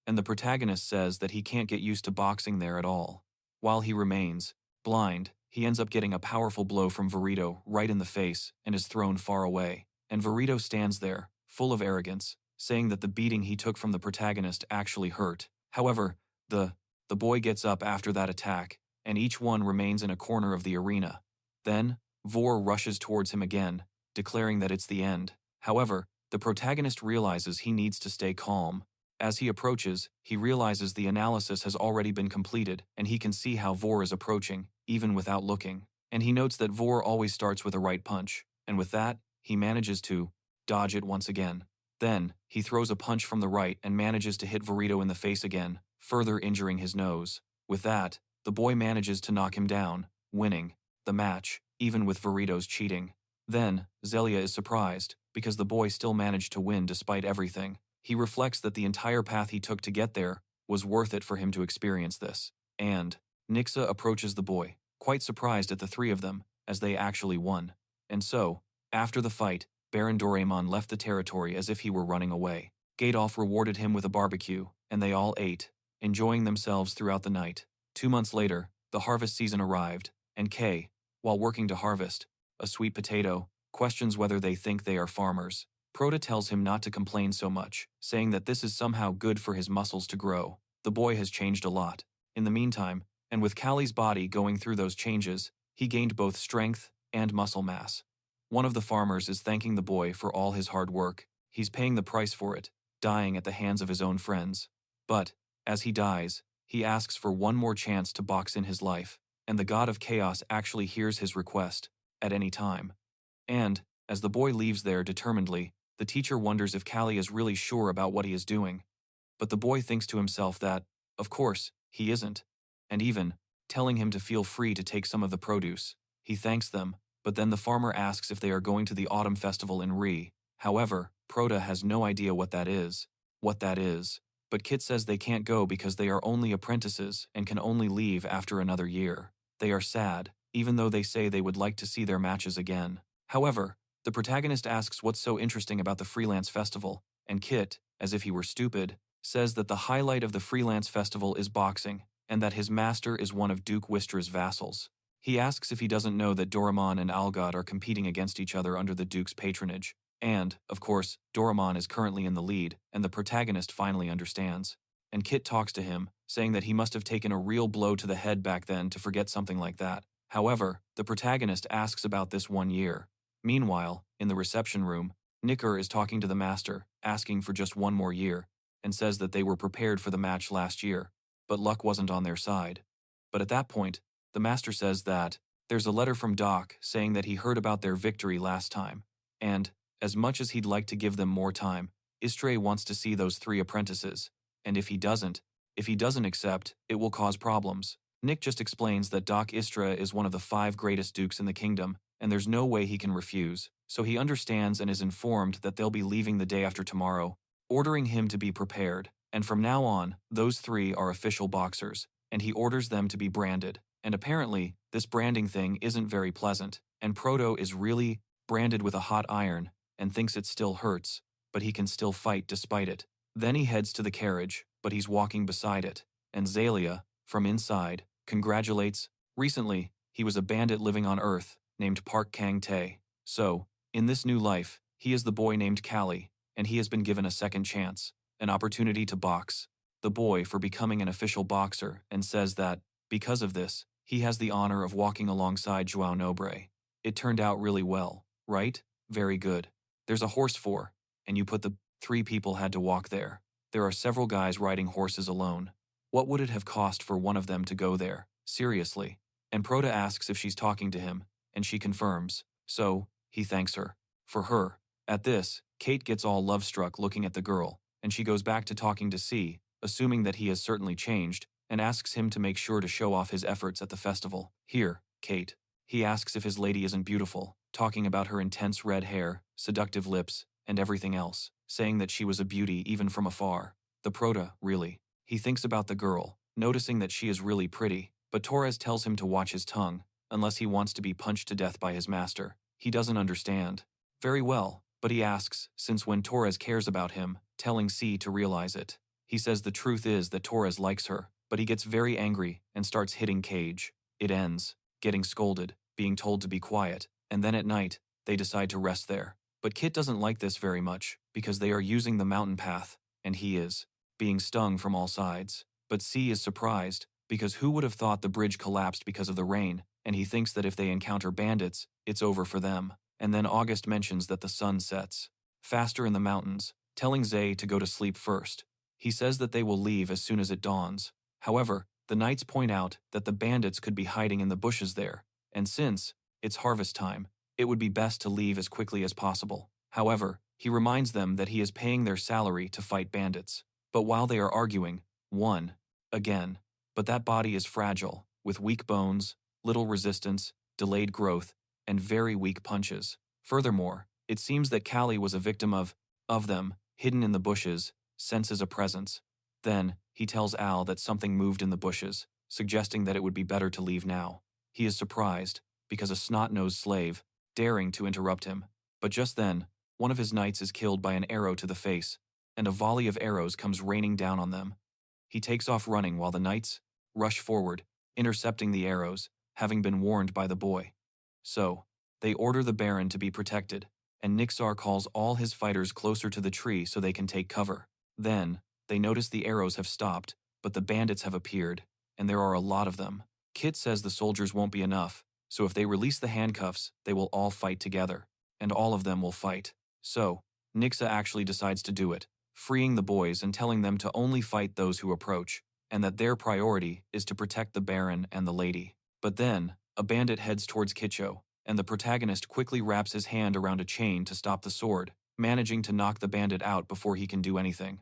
Speaker 1: And the protagonist says that he can't get used to boxing there at all. While he remains blind, he ends up getting a powerful blow from Varito right in the face and is thrown far away. And Varito stands there, full of arrogance, saying that the beating he took from the protagonist actually hurt. However, the boy gets up after that attack, and each one remains in a corner of the arena. Then, Vor rushes towards him again, declaring that it's the end. However, the protagonist realizes he needs to stay calm. As he approaches, he realizes the analysis has already been completed, and he can see how Vor is approaching, even without looking. And he notes that Vor always starts with a right punch, and with that, he manages to dodge it once again. Then, he throws a punch from the right and manages to hit Varito in the face again, further injuring his nose. With that, the boy manages to knock him down, winning the match, even with Varito's cheating. Then, Zelia is surprised, because the boy still managed to win despite everything. He reflects that the entire path he took to get there was worth it for him to experience this. And Nixa approaches the boy, quite surprised at the three of them, as they actually won. And so, after the fight, Baron Doraemon left the territory as if he were running away. Gadolf rewarded him with a barbecue, and they all ate, enjoying themselves throughout the night. 2 months later, the harvest season arrived, and Kay, while working to harvest a sweet potato, questions whether they think they are farmers. Prota tells him not to complain so much, saying that this is somehow good for his muscles to grow. The boy has changed a lot. In the meantime, and with Cali's body going through those changes, he gained both strength and muscle mass. One of the farmers is thanking the boy for all his hard work. He's paying the price for it, dying at the hands of his own friends. But, as he dies, he asks for one more chance to box in his life, and the god of chaos actually hears his request, at any time. And, as the boy leaves there determinedly, the teacher wonders if Cali is really sure about what he is doing. But the boy thinks to himself that, of course, he isn't, and even, telling him to feel free to take some of the produce. He thanks them, but then the farmer asks if they are going to the autumn festival in Re. However, Prota has no idea what that is. But Kit says they can't go because they are only apprentices and can only leave after another year. They are sad, even though they say they would like to see their matches again. However, the protagonist asks what's so interesting about the freelance festival, and Kit, as if he were stupid, says that the highlight of the freelance festival is boxing, and that his master is one of Duke Wistra's vassals. He asks if he doesn't know that Doraemon and Algod are competing against each other under the Duke's patronage. And, of course, Doraemon is currently in the lead, and the protagonist finally understands. And Kit talks to him, saying that he must have taken a real blow to the head back then to forget something like that. However, the protagonist asks about this 1 year. Meanwhile, in the reception room, Nicker is talking to the master, asking for just 1 more year, and says that they were prepared for the match last year, but luck wasn't on their side. But at that point, the master says that there's a letter from Doc saying that he heard about their victory last time, and, as much as he'd like to give them more time, Istre wants to see those 3 apprentices, and if he doesn't accept, it will cause problems. Nick just explains that Doc Istra is one of the 5 greatest dukes in the kingdom, and there's no way he can refuse, so he understands and is informed that they'll be leaving the day after tomorrow, ordering him to be prepared, and from now on, those 3 are official boxers, and he orders them to be branded, and apparently, this branding thing isn't very pleasant, and Proto is really branded with a hot iron, and thinks it still hurts, but he can still fight despite it. Then he heads to the carriage, but he's walking beside it, and Zalia, from inside, congratulates. Recently, he was a bandit living on Earth, named Park Kang Tae. So, in this new life, he is the boy named Cali, and he has been given a second chance, an opportunity to box. The boy for becoming an official boxer, and says that, because of this, he has the honor of walking alongside João Nobre. It turned out really well, right? Very good. There's a horse for, and you put the 3 people had to walk there. There are several guys riding horses alone. What would it have cost for one of them to go there? Seriously. And Proto asks if she's talking to him, and she confirms. So, he thanks her. For her. At this, Kate gets all love-struck looking at the girl, and she goes back to talking to C, assuming that he has certainly changed, and asks him to make sure to show off his efforts at the festival. Here, Kate. He asks if his lady isn't beautiful, talking about her intense red hair, seductive lips, and everything else, saying that she was a beauty even from afar. The Proto, really. He thinks about the girl, noticing that she is really pretty, but Torres tells him to watch his tongue, unless he wants to be punched to death by his master. He doesn't understand. Very well, but he asks, since when Torres cares about him, telling C to realize it. He says the truth is that Torres likes her, but he gets very angry and starts hitting Cage. It ends, getting scolded, being told to be quiet, and then at night, they decide to rest there. But Kit doesn't like this very much, because they are using the mountain path, and he is being stung from all sides. But C is surprised, because who would have thought the bridge collapsed because of the rain, and he thinks that if they encounter bandits, it's over for them. And then August mentions that the sun sets faster in the mountains, telling Zay to go to sleep first. He says that they will leave as soon as it dawns. However, the knights point out that the bandits could be hiding in the bushes there, and since it's harvest time, it would be best to leave as quickly as possible. However, he reminds them that he is paying their salary to fight bandits. But while they are arguing, one, again, but that body is fragile, with weak bones, little resistance, delayed growth, and very weak punches. Furthermore, it seems that Cali was a victim of them, hidden in the bushes, senses a presence. Then, he tells Al that something moved in the bushes, suggesting that it would be better to leave now. He is surprised, because a snot-nosed slave, daring to interrupt him. But just then, one of his knights is killed by an arrow to the face, and a volley of arrows comes raining down on them. He takes off running while the knights rush forward, intercepting the arrows, having been warned by the boy. So, they order the Baron to be protected, and Nixar calls all his fighters closer to the tree so they can take cover. Then, they notice the arrows have stopped, but the bandits have appeared, and there are a lot of them. Kit says the soldiers won't be enough, so if they release the handcuffs, they will all fight together, and all of them will fight. So, Nixa actually decides to do it, freeing the boys and telling them to only fight those who approach, and that their priority is to protect the Baron and the lady. But then, a bandit heads towards Kicho, and the protagonist quickly wraps his hand around a chain to stop the sword, managing to knock the bandit out before he can do anything.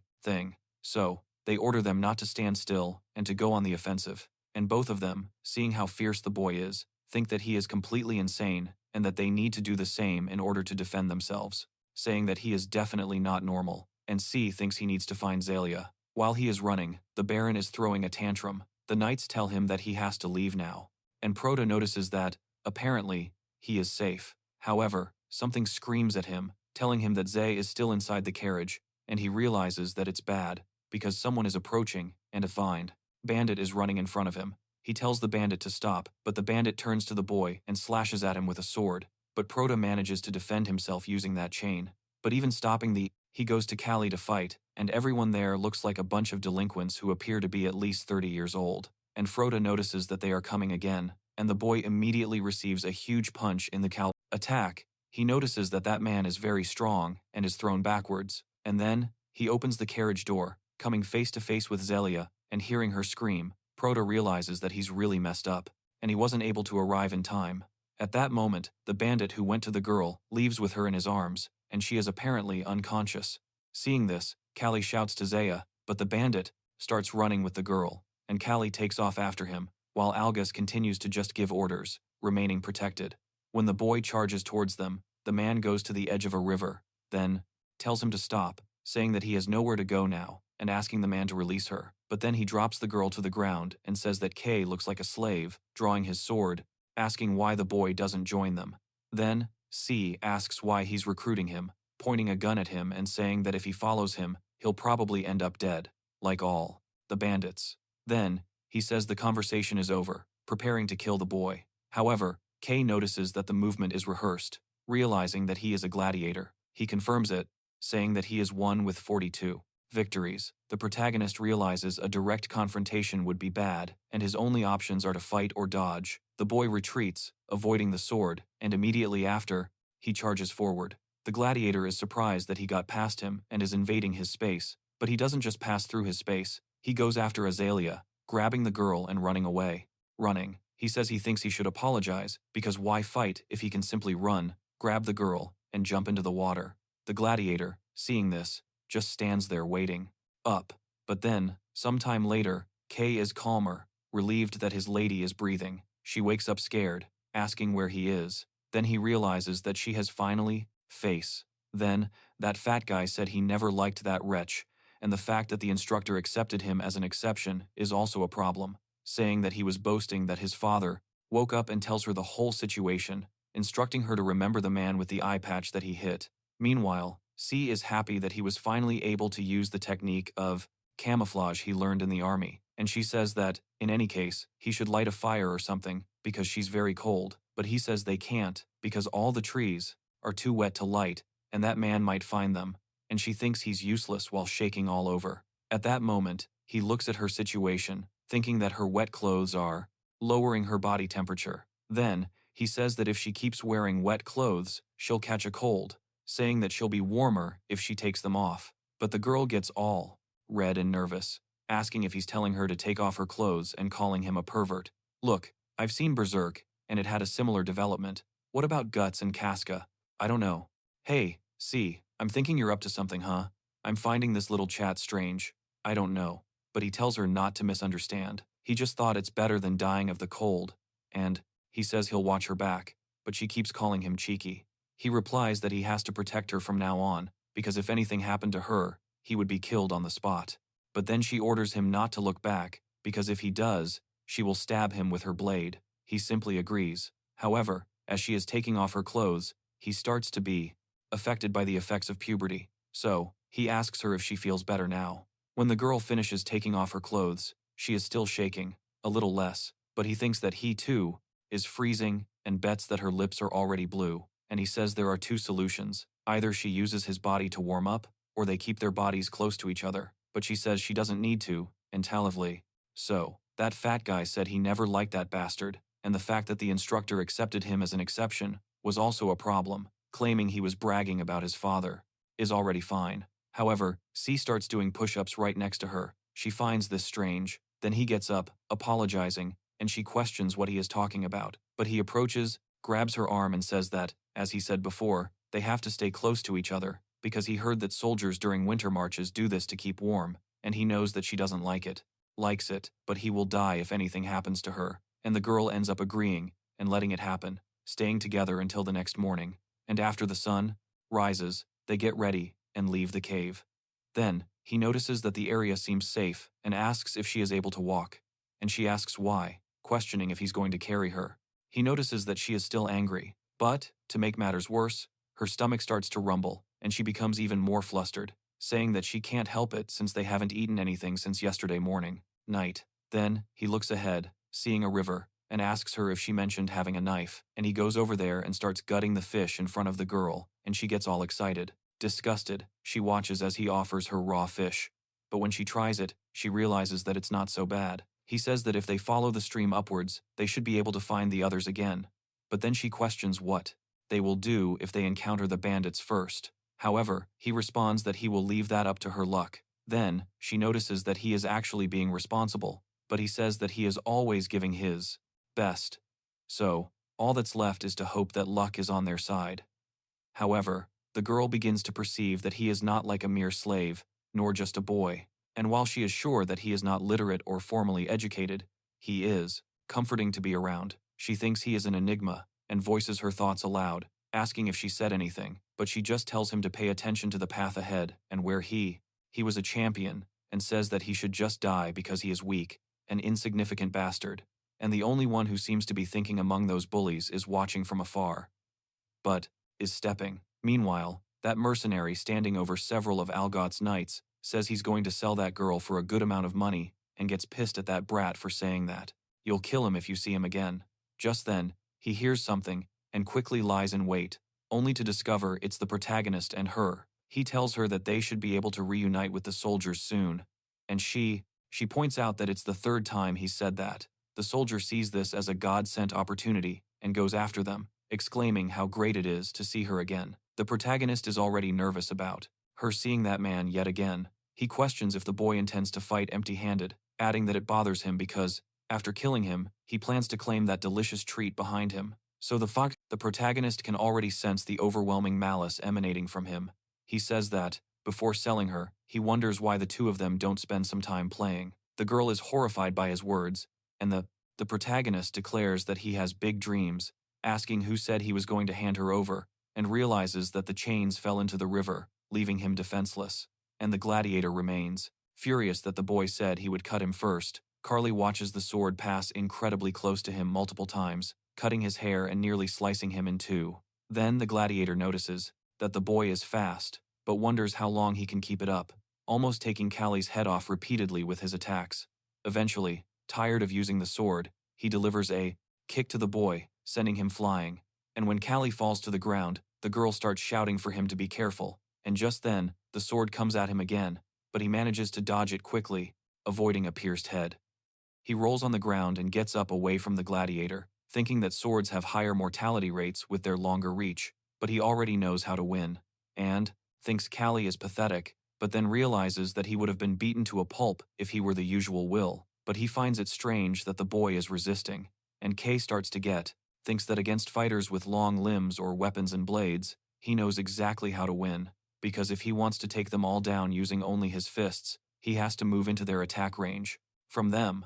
Speaker 1: So, they order them not to stand still and to go on the offensive, and both of them, seeing how fierce the boy is, think that he is completely insane and that they need to do the same in order to defend themselves, saying that he is definitely not normal, and C thinks he needs to find Zalia. While he is running, the Baron is throwing a tantrum. The knights tell him that he has to leave now, and Proto notices that, apparently, he is safe. However, something screams at him, telling him that Zay is still inside the carriage, and he realizes that it's bad, because someone is approaching, and a find bandit is running in front of him. He tells the bandit to stop, but the bandit turns to the boy and slashes at him with a sword, but Proto manages to defend himself using that chain. But even stopping he goes to Cali to fight, and everyone there looks like a bunch of delinquents who appear to be at least 30 years old. And Froda notices that they are coming again, and the boy immediately receives a huge punch in the Cal attack. He notices that that man is very strong and is thrown backwards, and then he opens the carriage door, coming face to face with Zelia and hearing her scream, Proto realizes that he's really messed up, and he wasn't able to arrive in time. At that moment, the bandit who went to the girl leaves with her in his arms, and she is apparently unconscious. Seeing this, Cali shouts to Zaya, but the bandit starts running with the girl, and Cali takes off after him, while Algus continues to just give orders, remaining protected. When the boy charges towards them, the man goes to the edge of a river, then tells him to stop, saying that he has nowhere to go now, and asking the man to release her. But then he drops the girl to the ground and says that K looks like a slave, drawing his sword, asking why the boy doesn't join them. Then, C asks why he's recruiting him, pointing a gun at him and saying that if he follows him, he'll probably end up dead, like all the bandits. Then, he says the conversation is over, preparing to kill the boy. However, K notices that the movement is rehearsed, realizing that he is a gladiator. He confirms it, saying that he is one with 42 victories. The protagonist realizes a direct confrontation would be bad, and his only options are to fight or dodge. The boy retreats, avoiding the sword, and immediately after, he charges forward. The gladiator is surprised that he got past him and is invading his space, but he doesn't just pass through his space. He goes after Azalea, grabbing the girl and running away. Running, he says he thinks he should apologize, because why fight if he can simply run, grab the girl, and jump into the water. The gladiator, seeing this, just stands there waiting. Up. But then, sometime later, K is calmer, relieved that his lady is breathing. She wakes up scared, asking where he is. Then he realizes that she has finally face. Then, that fat guy said he never liked that wretch, and the fact that the instructor accepted him as an exception is also a problem, saying that he was boasting that his father woke up and tells her the whole situation, instructing her to remember the man with the eye patch that he hit. Meanwhile, C is happy that he was finally able to use the technique of camouflage he learned in the army, and she says that, in any case, he should light a fire or something, because she's very cold, but he says they can't, because all the trees are too wet to light, and that man might find them, and she thinks he's useless while shaking all over. At that moment, he looks at her situation, thinking that her wet clothes are lowering her body temperature. Then, he says that if she keeps wearing wet clothes, she'll catch a cold, saying that she'll be warmer if she takes them off. But the girl gets all red and nervous, asking if he's telling her to take off her clothes and calling him a pervert. Look, I've seen Berserk, and it had a similar development. What about Guts and Casca? I don't know. Hey, C, I'm thinking you're up to something, huh? I'm finding this little chat strange. I don't know. But he tells her not to misunderstand. He just thought it's better than dying of the cold. And he says he'll watch her back, but she keeps calling him cheeky. He replies that he has to protect her from now on, because if anything happened to her, he would be killed on the spot. But then she orders him not to look back, because if he does, she will stab him with her blade. He simply agrees. However, as she is taking off her clothes, he starts to be affected by the effects of puberty. So, he asks her if she feels better now. When the girl finishes taking off her clothes, she is still shaking, a little less, but he thinks that he too is freezing and bets that her lips are already blue. And he says there are two solutions. Either she uses his body to warm up, or they keep their bodies close to each other. But she says she doesn't need to, entirely. So, that fat guy said he never liked that bastard, and the fact that the instructor accepted him as an exception was also a problem, claiming he was bragging about his father is already fine. However, C starts doing push-ups right next to her. She finds this strange. Then he gets up, apologizing, and she questions what he is talking about. But he approaches, grabs her arm and says that, as he said before, they have to stay close to each other, because he heard that soldiers during winter marches do this to keep warm, and he knows that she doesn't likes it, but he will die if anything happens to her. And the girl ends up agreeing, and letting it happen, staying together until the next morning. And after the sun rises, they get ready and leave the cave. Then, he notices that the area seems safe, and asks if she is able to walk. And she asks why, questioning if he's going to carry her. He notices that she is still angry, but, to make matters worse, her stomach starts to rumble, and she becomes even more flustered, saying that she can't help it since they haven't eaten anything since yesterday night. Then, he looks ahead, seeing a river, and asks her if she mentioned having a knife, and he goes over there and starts gutting the fish in front of the girl, and she gets all excited. Disgusted, she watches as he offers her raw fish. But when she tries it, she realizes that it's not so bad. He says that if they follow the stream upwards, they should be able to find the others again. But then she questions what they will do if they encounter the bandits first. However, he responds that he will leave that up to her luck. Then, she notices that he is actually being responsible, but he says that he is always giving his best. So, all that's left is to hope that luck is on their side. However, the girl begins to perceive that he is not like a mere slave, nor just a boy, and while she is sure that he is not literate or formally educated, he is comforting to be around. She thinks he is an enigma, and voices her thoughts aloud, asking if she said anything, but she just tells him to pay attention to the path ahead and where he was a champion, and says that he should just die because he is weak, an insignificant bastard, and the only one who seems to be thinking among those bullies is watching from afar. But is stepping. Meanwhile, that mercenary standing over several of Algott's knights says he's going to sell that girl for a good amount of money and gets pissed at that brat for saying that. You'll kill him if you see him again. Just then, he hears something and quickly lies in wait, only to discover it's the protagonist and her. He tells her that they should be able to reunite with the soldiers soon, and she points out that it's the third time he said that. The soldier sees this as a God-sent opportunity and goes after them, exclaiming how great it is to see her again. The protagonist is already nervous about her seeing that man yet again. He questions if the boy intends to fight empty-handed, adding that it bothers him because, after killing him, he plans to claim that delicious treat behind him. So the protagonist can already sense the overwhelming malice emanating from him. He says that, before selling her, he wonders why the two of them don't spend some time playing. The girl is horrified by his words, and the protagonist declares that he has big dreams, asking who said he was going to hand her over, and realizes that the chains fell into the river, leaving him defenseless. And the gladiator remains. Furious that the boy said he would cut him first, Carly watches the sword pass incredibly close to him multiple times, cutting his hair and nearly slicing him in two. Then the gladiator notices that the boy is fast, but wonders how long he can keep it up, almost taking Cali's head off repeatedly with his attacks. Eventually, tired of using the sword, he delivers a kick to the boy, sending him flying. And when Cali falls to the ground, the girl starts shouting for him to be careful, and just then, the sword comes at him again, but he manages to dodge it quickly, avoiding a pierced head. He rolls on the ground and gets up away from the gladiator, thinking that swords have higher mortality rates with their longer reach, but he already knows how to win, and thinks Cali is pathetic, but then realizes that he would have been beaten to a pulp if he were the usual Will, but he finds it strange that the boy is resisting, and Kay starts to thinks that against fighters with long limbs or weapons and blades, he knows exactly how to win, because if he wants to take them all down using only his fists, he has to move into their attack range from them.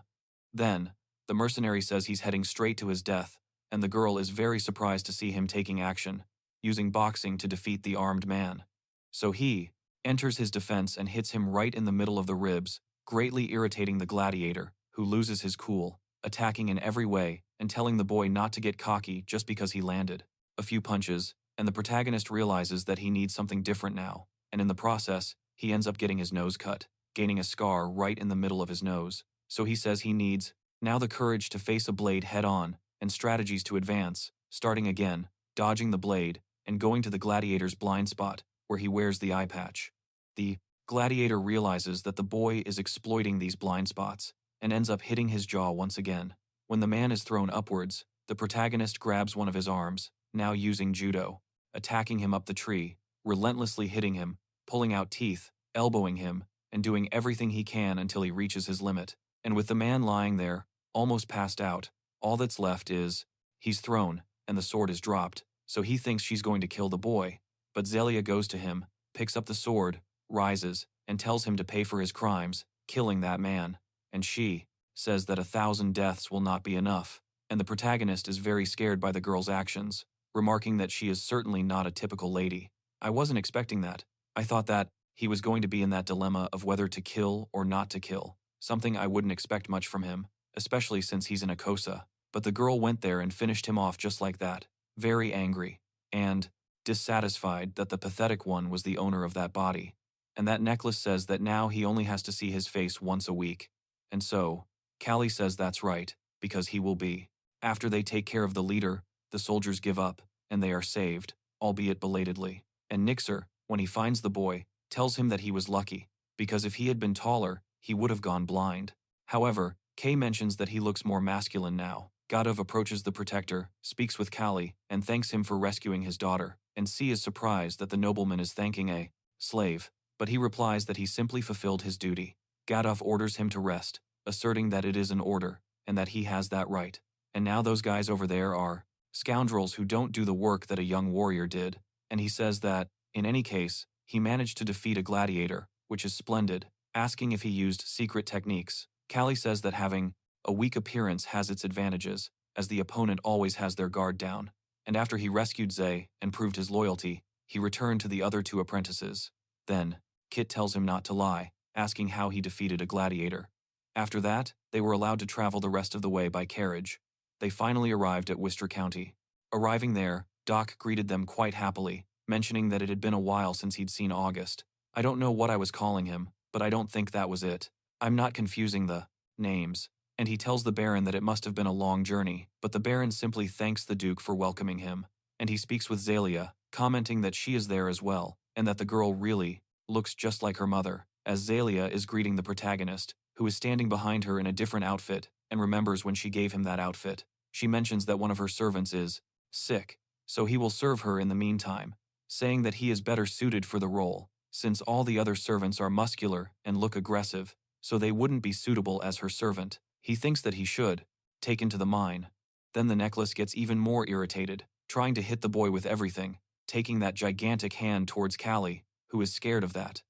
Speaker 1: Then, the mercenary says he's heading straight to his death, and the girl is very surprised to see him taking action, using boxing to defeat the armed man. So he enters his defense and hits him right in the middle of the ribs, greatly irritating the gladiator, who loses his cool, attacking in every way and telling the boy not to get cocky just because he landed a few punches, and the protagonist realizes that he needs something different now, and in the process, he ends up getting his nose cut, gaining a scar right in the middle of his nose. So he says he needs now the courage to face a blade head-on and strategies to advance, starting again, dodging the blade, and going to the gladiator's blind spot, where he wears the eye patch. The gladiator realizes that the boy is exploiting these blind spots, and ends up hitting his jaw once again. When the man is thrown upwards, the protagonist grabs one of his arms, now using judo, attacking him up the tree, relentlessly hitting him, pulling out teeth, elbowing him, and doing everything he can until he reaches his limit. And with the man lying there, almost passed out, all that's left is, he's thrown, and the sword is dropped, so he thinks she's going to kill the boy, but Zelia goes to him, picks up the sword, rises, and tells him to pay for his crimes, killing that man, and she says that 1,000 deaths will not be enough, and the protagonist is very scared by the girl's actions, remarking that she is certainly not a typical lady. I wasn't expecting that. I thought that he was going to be in that dilemma of whether to kill or not to kill, something I wouldn't expect much from him, especially since he's in a Kosa. But the girl went there and finished him off just like that, very angry, and dissatisfied that the pathetic one was the owner of that body. And that necklace says that now he only has to see his face once a week. And so, Cali says that's right, because he will be. After they take care of the leader, the soldiers give up, and they are saved, albeit belatedly. And Nixer, when he finds the boy, tells him that he was lucky, because if he had been taller, he would have gone blind. However, Kay mentions that he looks more masculine now. Gadov approaches the protector, speaks with Cali, and thanks him for rescuing his daughter, and C is surprised that the nobleman is thanking a slave, but he replies that he simply fulfilled his duty. Gadov orders him to rest, asserting that it is an order, and that he has that right. And now those guys over there are scoundrels who don't do the work that a young warrior did, and he says that, in any case, he managed to defeat a gladiator, which is splendid, asking if he used secret techniques. Cali says that having a weak appearance has its advantages, as the opponent always has their guard down. And after he rescued Zay and proved his loyalty, he returned to the other two apprentices. Then, Kit tells him not to lie, asking how he defeated a gladiator. After that, they were allowed to travel the rest of the way by carriage. They finally arrived at Worcester County. Arriving there, Doc greeted them quite happily, mentioning that it had been a while since he'd seen August. I don't know what I was calling him, but I don't think that was it. I'm not confusing the names. And he tells the Baron that it must have been a long journey, but the Baron simply thanks the Duke for welcoming him. And he speaks with Zalia, commenting that she is there as well, and that the girl really looks just like her mother, as Zalia is greeting the protagonist, who is standing behind her in a different outfit, and remembers when she gave him that outfit. She mentions that one of her servants is sick, so he will serve her in the meantime, saying that he is better suited for the role, since all the other servants are muscular and look aggressive, so they wouldn't be suitable as her servant. He thinks that he should take into the mine. Then the necklace gets even more irritated, trying to hit the boy with everything, taking that gigantic hand towards Cali, who is scared of that.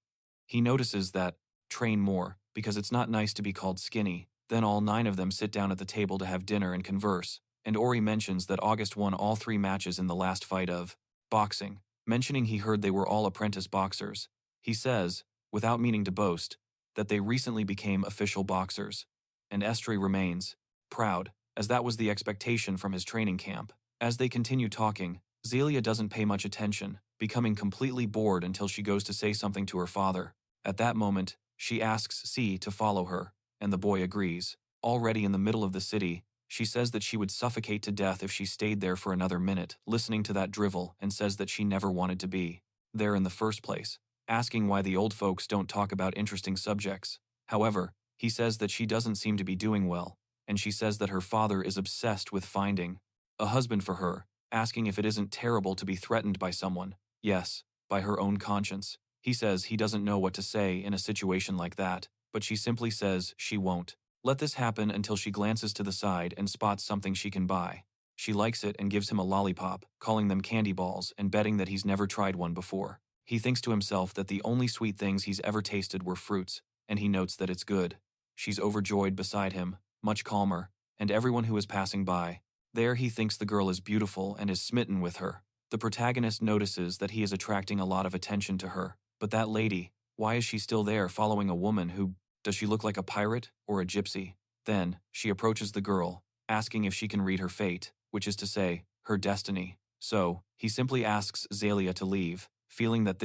Speaker 1: He notices that, train more, because it's not nice to be called skinny. Then all 9 of them sit down at the table to have dinner and converse, and Ori mentions that August won all 3 matches in the last fight of boxing, mentioning he heard they were all apprentice boxers. He says, without meaning to boast, that they recently became official boxers. And Estri remains proud, as that was the expectation from his training camp. As they continue talking, Zelia doesn't pay much attention, becoming completely bored until she goes to say something to her father. At that moment, she asks C to follow her, and the boy agrees. Already in the middle of the city, she says that she would suffocate to death if she stayed there for another minute, listening to that drivel, and says that she never wanted to be there in the first place, asking why the old folks don't talk about interesting subjects. However, he says that she doesn't seem to be doing well, and she says that her father is obsessed with finding a husband for her, asking if it isn't terrible to be threatened by someone. Yes, by her own conscience. He says he doesn't know what to say in a situation like that, but she simply says she won't let this happen until she glances to the side and spots something she can buy. She likes it and gives him a lollipop, calling them candy balls and betting that he's never tried one before. He thinks to himself that the only sweet things he's ever tasted were fruits, and he notes that it's good. She's overjoyed beside him, much calmer, and everyone who is passing by. There he thinks the girl is beautiful and is smitten with her. The protagonist notices that he is attracting a lot of attention to her. But that lady, why is she still there following a woman who, does she look like a pirate or a gypsy? Then, she approaches the girl, asking if she can read her fate, which is to say, her destiny. So, he simply asks Zalia to leave, feeling that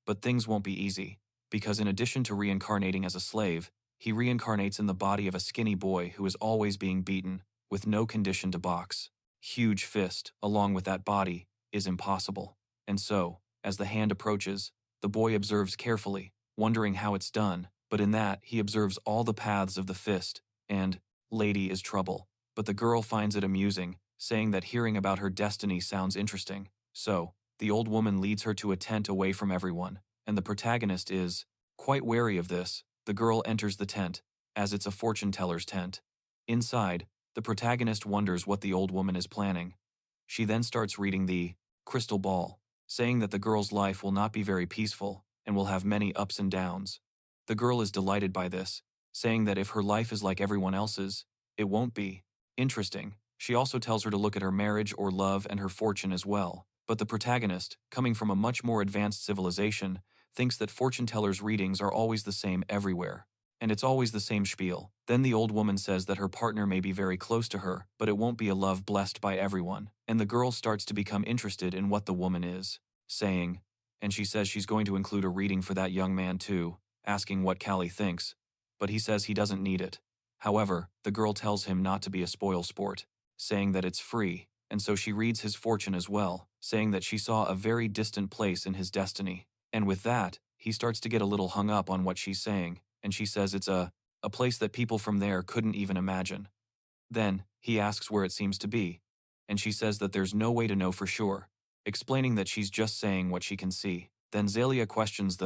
Speaker 1: but things won't be easy, because in addition to reincarnating as a slave, he reincarnates in the body of a skinny boy who is always being beaten, with no condition to box. Huge fist, along with that body, is impossible. And so, as the hand approaches, the boy observes carefully, wondering how it's done, but in that he observes all the paths of the fist, and lady is trouble. But the girl finds it amusing, saying that hearing about her destiny sounds interesting. So, the old woman leads her to a tent away from everyone, and the protagonist is quite wary of this. The girl enters the tent, as it's a fortune teller's tent. Inside, the protagonist wonders what the old woman is planning. She then starts reading the crystal ball, saying that the girl's life will not be very peaceful and will have many ups and downs. The girl is delighted by this, saying that if her life is like everyone else's, it won't be. Interesting. She also tells her to look at her marriage or love and her fortune as well. But the protagonist, coming from a much more advanced civilization, thinks that fortune tellers' readings are always the same everywhere. And it's always the same spiel. Then the old woman says that her partner may be very close to her, but it won't be a love blessed by everyone. And the girl starts to become interested in what the woman is saying, and she says she's going to include a reading for that young man too, asking what Cali thinks, but he says he doesn't need it. However, the girl tells him not to be a spoil sport, saying that it's free, and so she reads his fortune as well, saying that she saw a very distant place in his destiny. And with that, he starts to get a little hung up on what she's saying, and she says it's a place that people from there couldn't even imagine. Then, he asks where it seems to be, and she says that there's no way to know for sure, explaining that she's just saying what she can see. Then Zalia questions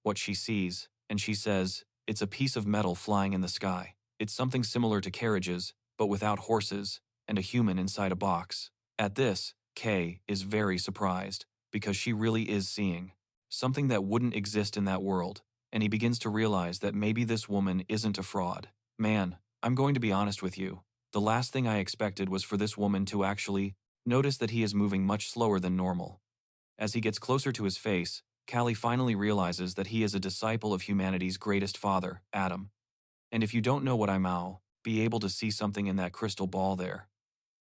Speaker 1: what she sees, and she says It's a piece of metal flying in the sky. It's something similar to carriages, but without horses, and a human inside a box. At this, Kay is very surprised, because she really is seeing something that wouldn't exist in that world, and he begins to realize that maybe this woman isn't a fraud. Man, I'm going to be honest with you. The last thing I expected was for this woman to actually notice that he is moving much slower than normal. As he gets closer to his face, Cali finally realizes that he is a disciple of humanity's greatest father, Adam. And if you don't know what I'll be able to see something in that crystal ball there.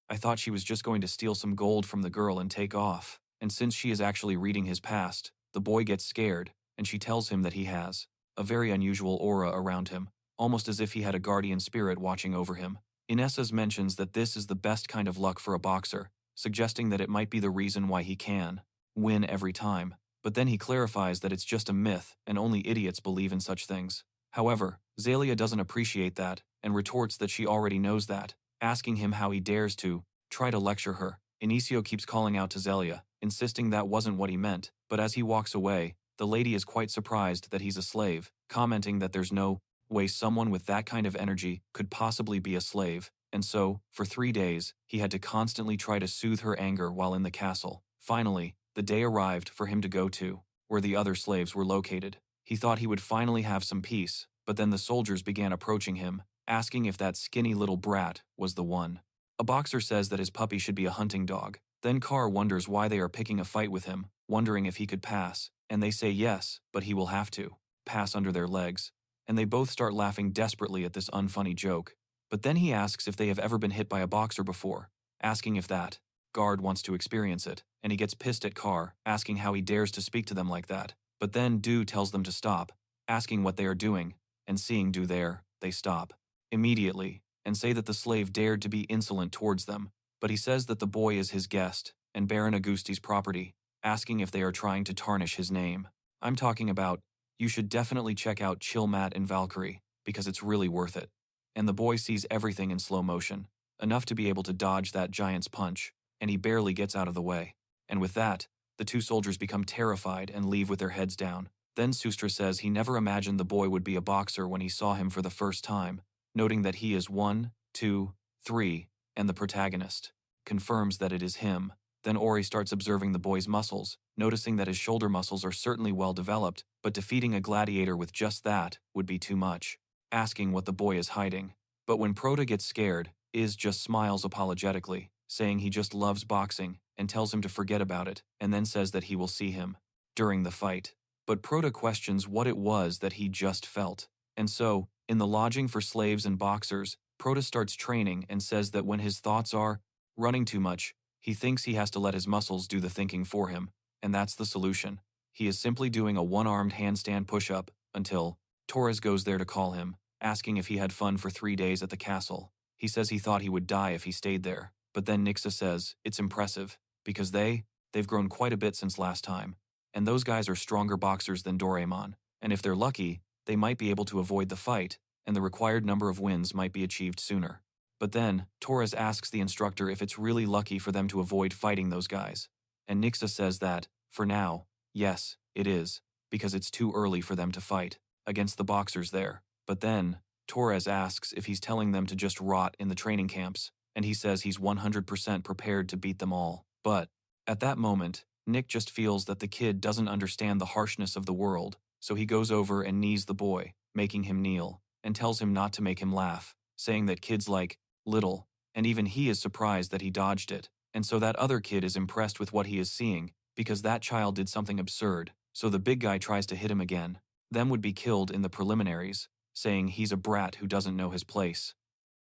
Speaker 1: I thought she was just going to steal some gold from the girl and take off. And since she is actually reading his past, the boy gets scared, and she tells him that he has a very unusual aura around him, almost as if he had a guardian spirit watching over him. Inessa mentions that this is the best kind of luck for a boxer, suggesting that it might be the reason why he can win every time. But then he clarifies that it's just a myth and only idiots believe in such things. However, Zalia doesn't appreciate that and retorts that she already knows that, asking him how he dares to try to lecture her. Inicio keeps calling out to Zelia, insisting that wasn't what he meant, but as he walks away, the lady is quite surprised that he's a slave, commenting that there's no way someone with that kind of energy could possibly be a slave, and so, for 3 days, he had to constantly try to soothe her anger while in the castle. Finally, the day arrived for him to go to where the other slaves were located. He thought he would finally have some peace, but then the soldiers began approaching him, asking if that skinny little brat was the one. A boxer says that his puppy should be a hunting dog. Then Carr wonders why they are picking a fight with him, wondering if he could pass, and they say yes, but he will have to pass under their legs. And they both start laughing desperately at this unfunny joke. But then he asks if they have ever been hit by a boxer before, asking if that guard wants to experience it, and he gets pissed at Carr, asking how he dares to speak to them like that. But then Du tells them to stop, asking what they are doing, and seeing Du there, they stop immediately, and say that the slave dared to be insolent towards them, but he says that the boy is his guest, and Baron Augusti's property, asking if they are trying to tarnish his name. I'm talking about, you should definitely check out Chill Matt and Valkyrie, because it's really worth it. And the boy sees everything in slow motion, enough to be able to dodge that giant's punch, and he barely gets out of the way. And with that, the two soldiers become terrified and leave with their heads down. Then Sustra says he never imagined the boy would be a boxer when he saw him for the first time, noting that he is 1, 2, 3, and the protagonist confirms that it is him. Then Ori starts observing the boy's muscles, noticing that his shoulder muscles are certainly well developed, but defeating a gladiator with just that would be too much, asking what the boy is hiding. But when Prota gets scared, Iz just smiles apologetically, saying he just loves boxing, and tells him to forget about it, and then says that he will see him during the fight. But Prota questions what it was that he just felt. And so, in the lodging for slaves and boxers, Prota starts training and says that when his thoughts are running too much, he thinks he has to let his muscles do the thinking for him, and that's the solution. He is simply doing a one-armed handstand push-up until Torres goes there to call him, asking if he had fun for 3 days at the castle. He says he thought he would die if he stayed there, but then Nixa says it's impressive, because they've grown quite a bit since last time, and those guys are stronger boxers than Doraemon, and if they're lucky, they might be able to avoid the fight, and the required number of wins might be achieved sooner. But then, Torres asks the instructor if it's really lucky for them to avoid fighting those guys, and Nixa says that, for now, yes, it is, because it's too early for them to fight against the boxers there. But then, Torres asks if he's telling them to just rot in the training camps, and he says he's 100% prepared to beat them all. But, at that moment, Nick just feels that the kid doesn't understand the harshness of the world, so he goes over and knees the boy, making him kneel, and tells him not to make him laugh, saying that kids like little, and even he is surprised that he dodged it, and so that other kid is impressed with what he is seeing, because that child did something absurd, so the big guy tries to hit him again. Them would be killed in the preliminaries, saying he's a brat who doesn't know his place.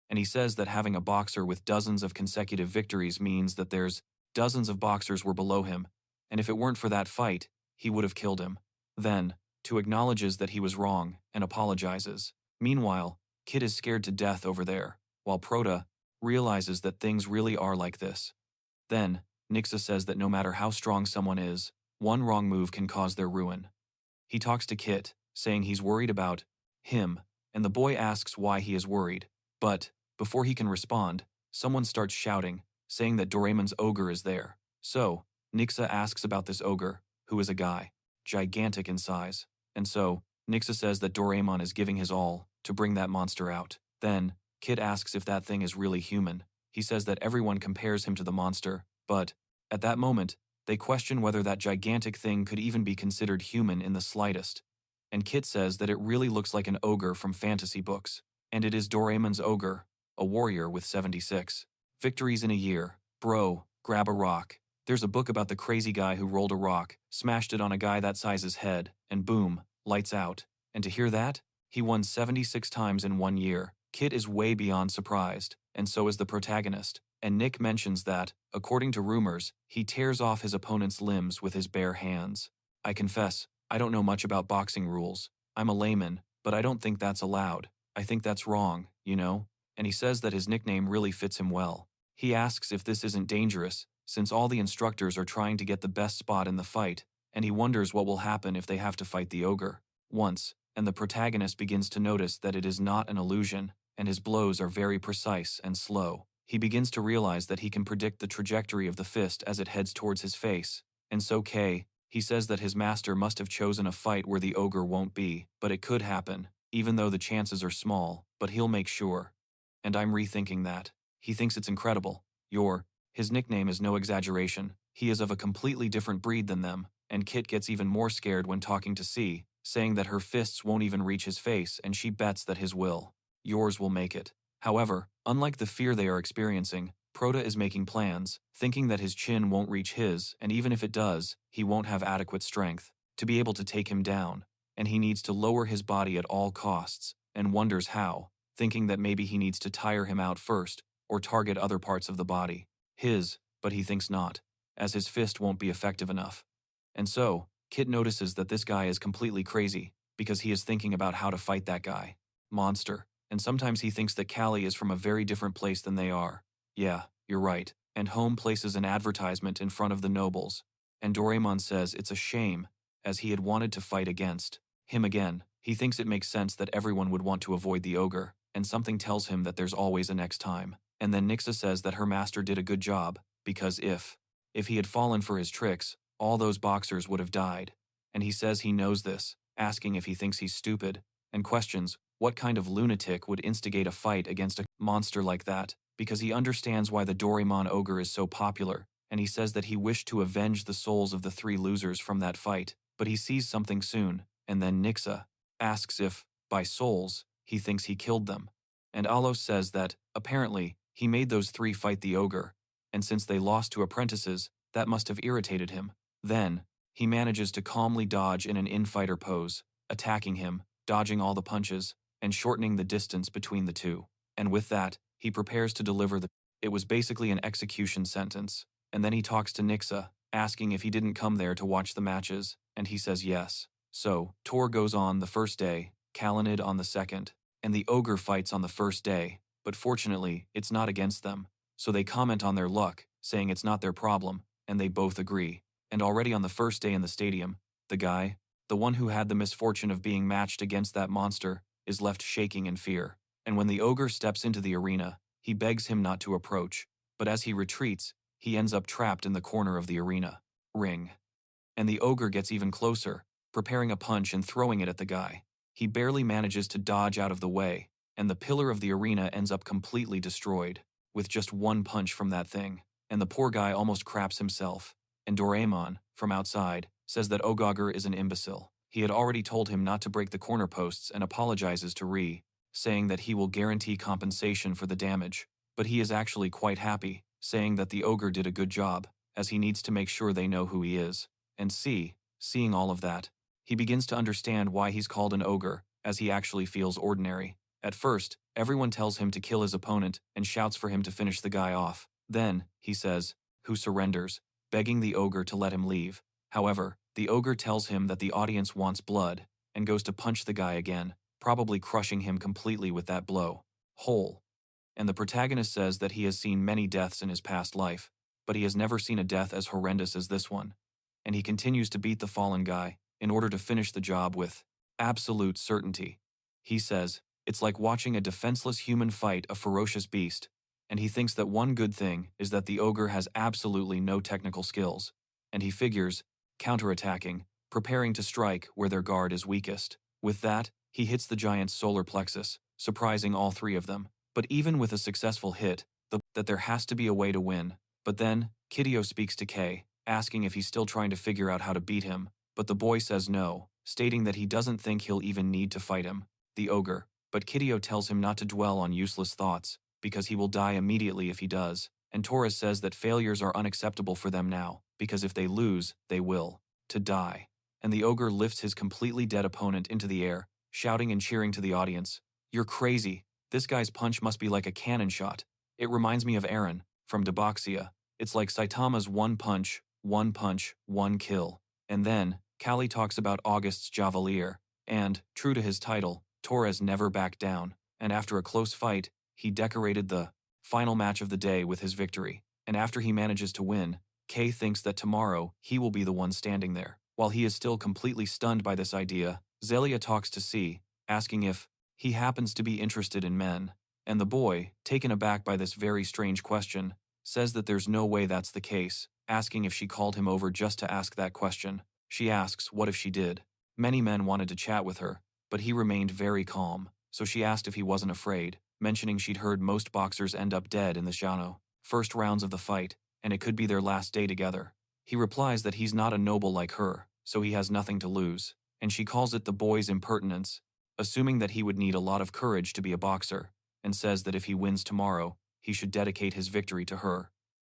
Speaker 1: And he says that having a boxer with dozens of consecutive victories means that there's dozens of boxers were below him, and if it weren't for that fight, he would have killed him. Then, Tu acknowledges that he was wrong and apologizes. Meanwhile, Kid is scared to death over there, while Prota realizes that things really are like this. Then, Nixa says that no matter how strong someone is, one wrong move can cause their ruin. He talks to Kit, saying he's worried about him, and the boy asks why he is worried. But, before he can respond, someone starts shouting, saying that Doraemon's ogre is there. So, Nixa asks about this ogre, who is a guy, gigantic in size. And so, Nixa says that Doraemon is giving his all to bring that monster out. Then, Kid asks if that thing is really human. He says that everyone compares him to the monster, but, at that moment, they question whether that gigantic thing could even be considered human in the slightest. And Kit says that it really looks like an ogre from fantasy books. And it is Doraemon's ogre, a warrior with 76 victories in a year. Bro, grab a rock. There's a book about the crazy guy who rolled a rock, smashed it on a guy that size's head, and boom, lights out. And to hear that? He won 76 times in 1 year. Kit is way beyond surprised, and so is the protagonist. And Nick mentions that, according to rumors, he tears off his opponent's limbs with his bare hands. I confess, I don't know much about boxing rules. I'm a layman, but I don't think that's allowed. I think that's wrong, you know? And he says that his nickname really fits him well. He asks if this isn't dangerous, since all the instructors are trying to get the best spot in the fight, and he wonders what will happen if they have to fight the ogre. Once, and the protagonist begins to notice that it is not an illusion, and his blows are very precise and slow. He begins to realize that he can predict the trajectory of the fist as it heads towards his face. And so he says that his master must have chosen a fight where the ogre won't be, but it could happen, even though the chances are small, but he'll make sure. And I'm rethinking that. He thinks it's incredible. His nickname is no exaggeration. He is of a completely different breed than them, and Kit gets even more scared when talking to C, saying that her fists won't even reach his face and she bets that his will. Yours will make it. However, unlike the fear they are experiencing, Prota is making plans, thinking that his chin won't reach his, and even if it does, he won't have adequate strength to be able to take him down, and he needs to lower his body at all costs, and wonders how, thinking that maybe he needs to tire him out first, or target other parts of the body. But he thinks not, as his fist won't be effective enough. And so, Kit notices that this guy is completely crazy, because he is thinking about how to fight that guy. Monster. And sometimes he thinks that Cali is from a very different place than they are. Yeah, you're right. And Home places an advertisement in front of the nobles. And Doraemon says it's a shame, as he had wanted to fight against him again. He thinks it makes sense that everyone would want to avoid the ogre, and something tells him that there's always a next time. And then Nixa says that her master did a good job, because if he had fallen for his tricks, all those boxers would have died. And he says he knows this, asking if he thinks he's stupid, and questions what kind of lunatic would instigate a fight against a monster like that, because he understands why the Doraemon ogre is so popular, and he says that he wished to avenge the souls of the 3 losers from that fight, but he sees something soon, and then Nixa asks if, by souls, he thinks he killed them. And Alos says that, apparently, he made those 3 fight the ogre, and since they lost to apprentices, that must have irritated him. Then, he manages to calmly dodge in an infighter pose, attacking him, dodging all the punches, and shortening the distance between the two. And with that, he prepares to deliver it was basically an execution sentence. And then he talks to Nixa, asking if he didn't come there to watch the matches, and he says yes. So, Tor goes on the first day, Cali.The on the second, and the ogre fights on the first day, but fortunately, it's not against them. So they comment on their luck, saying it's not their problem, and they both agree. And already on the first day in the stadium, the one who had the misfortune of being matched against that monster, is left shaking in fear. And when the ogre steps into the arena, he begs him not to approach, but as he retreats, he ends up trapped in the corner of the arena ring. And the ogre gets even closer, preparing a punch and throwing it at the guy. He barely manages to dodge out of the way, and the pillar of the arena ends up completely destroyed, with just one punch from that thing, and the poor guy almost craps himself. And Doraemon, from outside, says that Ogogger is an imbecile. He had already told him not to break the corner posts and apologizes to saying that he will guarantee compensation for the damage, but he is actually quite happy, saying that the ogre did a good job, as he needs to make sure they know who he is. And seeing all of that, he begins to understand why he's called an ogre, as he actually feels ordinary. At first, everyone tells him to kill his opponent and shouts for him to finish the guy off. Then, he says, who surrenders, begging the ogre to let him leave. However, the ogre tells him that the audience wants blood, and goes to punch the guy again, probably crushing him completely with that blow. Whole. And the protagonist says that he has seen many deaths in his past life, but he has never seen a death as horrendous as this one. And he continues to beat the fallen guy, in order to finish the job with absolute certainty. He says, it's like watching a defenseless human fight a ferocious beast, and he thinks that one good thing is that the ogre has absolutely no technical skills, and he figures, counterattacking, preparing to strike where their guard is weakest. With that, he hits the giant's solar plexus, surprising all three of them. But even with a successful hit, that there has to be a way to win. But then, Kideo speaks to Kay, asking if he's still trying to figure out how to beat him, but the boy says no, stating that he doesn't think he'll even need to fight him, the ogre. But Kideo tells him not to dwell on useless thoughts, because he will die immediately if he does, and Torres says that failures are unacceptable for them now, because if they lose, they will to die. And the ogre lifts his completely dead opponent into the air, shouting and cheering to the audience, "You're crazy. This guy's punch must be like a cannon shot. It reminds me of Eren, from Diboxia. It's like Saitama's one punch, one kill." And then, Cali talks about August's Javelier, and, true to his title, Torres never backed down, and after a close fight, he decorated the final match of the day with his victory. And after he manages to win, Kay thinks that tomorrow he will be the one standing there. While he is still completely stunned by this idea, Zelia talks to C, asking if he happens to be interested in men. And the boy, taken aback by this very strange question, says that there's no way that's the case, asking if she called him over just to ask that question. She asks what if she did. Many men wanted to chat with her, but he remained very calm, so she asked if he wasn't afraid, mentioning she'd heard most boxers end up dead in the Xiano first rounds of the fight, and it could be their last day together. He replies that he's not a noble like her, so he has nothing to lose, and she calls it the boy's impertinence, assuming that he would need a lot of courage to be a boxer, and says that if he wins tomorrow, he should dedicate his victory to her.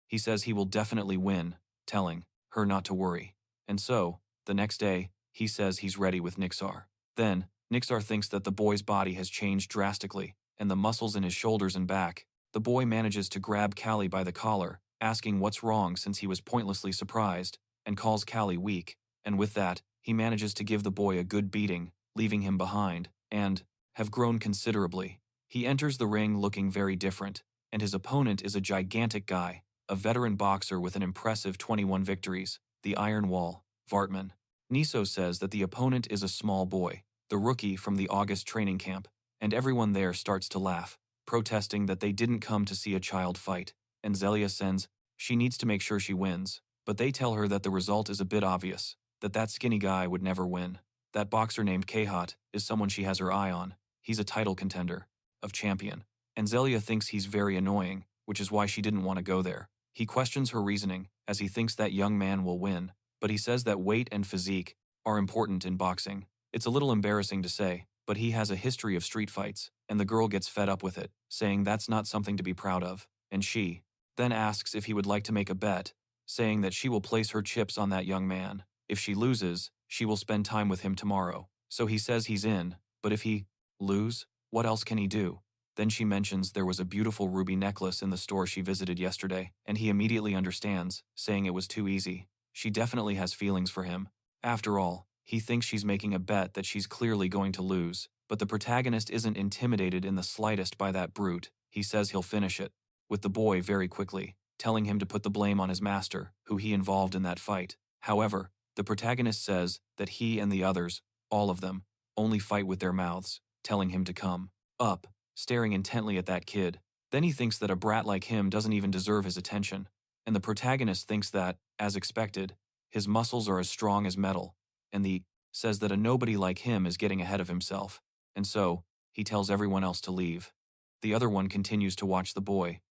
Speaker 1: He says he will definitely win, telling her not to worry. And so, the next day, he says he's ready with Nixar. Then, Nixar thinks that the boy's body has changed drastically, and the muscles in his shoulders and back. The boy manages to grab Cali by the collar, asking what's wrong since he was pointlessly surprised, and calls Cali weak. And with that, he manages to give the boy a good beating, leaving him behind, and have grown considerably. He enters the ring looking very different, and his opponent is a gigantic guy, a veteran boxer with an impressive 21 victories, the Iron Wall, Vartman. Niso says that the opponent is a small boy, the rookie from the August training camp, and everyone there starts to laugh, protesting that they didn't come to see a child fight, and Zelia says she needs to make sure she wins, but they tell her that the result is a bit obvious, that skinny guy would never win. That boxer named Kayhot is someone she has her eye on. He's a title contender, of champion, and Zelia thinks he's very annoying, which is why she didn't want to go there. He questions her reasoning, as he thinks that young man will win, but he says that weight and physique are important in boxing. It's a little embarrassing to say, but he has a history of street fights, and the girl gets fed up with it, saying that's not something to be proud of, and she then asks if he would like to make a bet, saying that she will place her chips on that young man. If she loses, she will spend time with him tomorrow. So he says he's in, but if he lose, what else can he do? Then she mentions there was a beautiful ruby necklace in the store she visited yesterday, and he immediately understands, saying it was too easy. She definitely has feelings for him. After all, he thinks she's making a bet that she's clearly going to lose, but the protagonist isn't intimidated in the slightest by that brute. He says he'll finish it, with the boy very quickly, telling him to put the blame on his master, who he involved in that fight. However, the protagonist says that he and the others, all of them, only fight with their mouths, telling him to come up, staring intently at that kid. Then he thinks that a brat like him doesn't even deserve his attention, and the protagonist thinks that, as expected, his muscles are as strong as metal, and the says that a nobody like him is getting ahead of himself, and so, he tells everyone else to leave. The other one continues to watch the boy,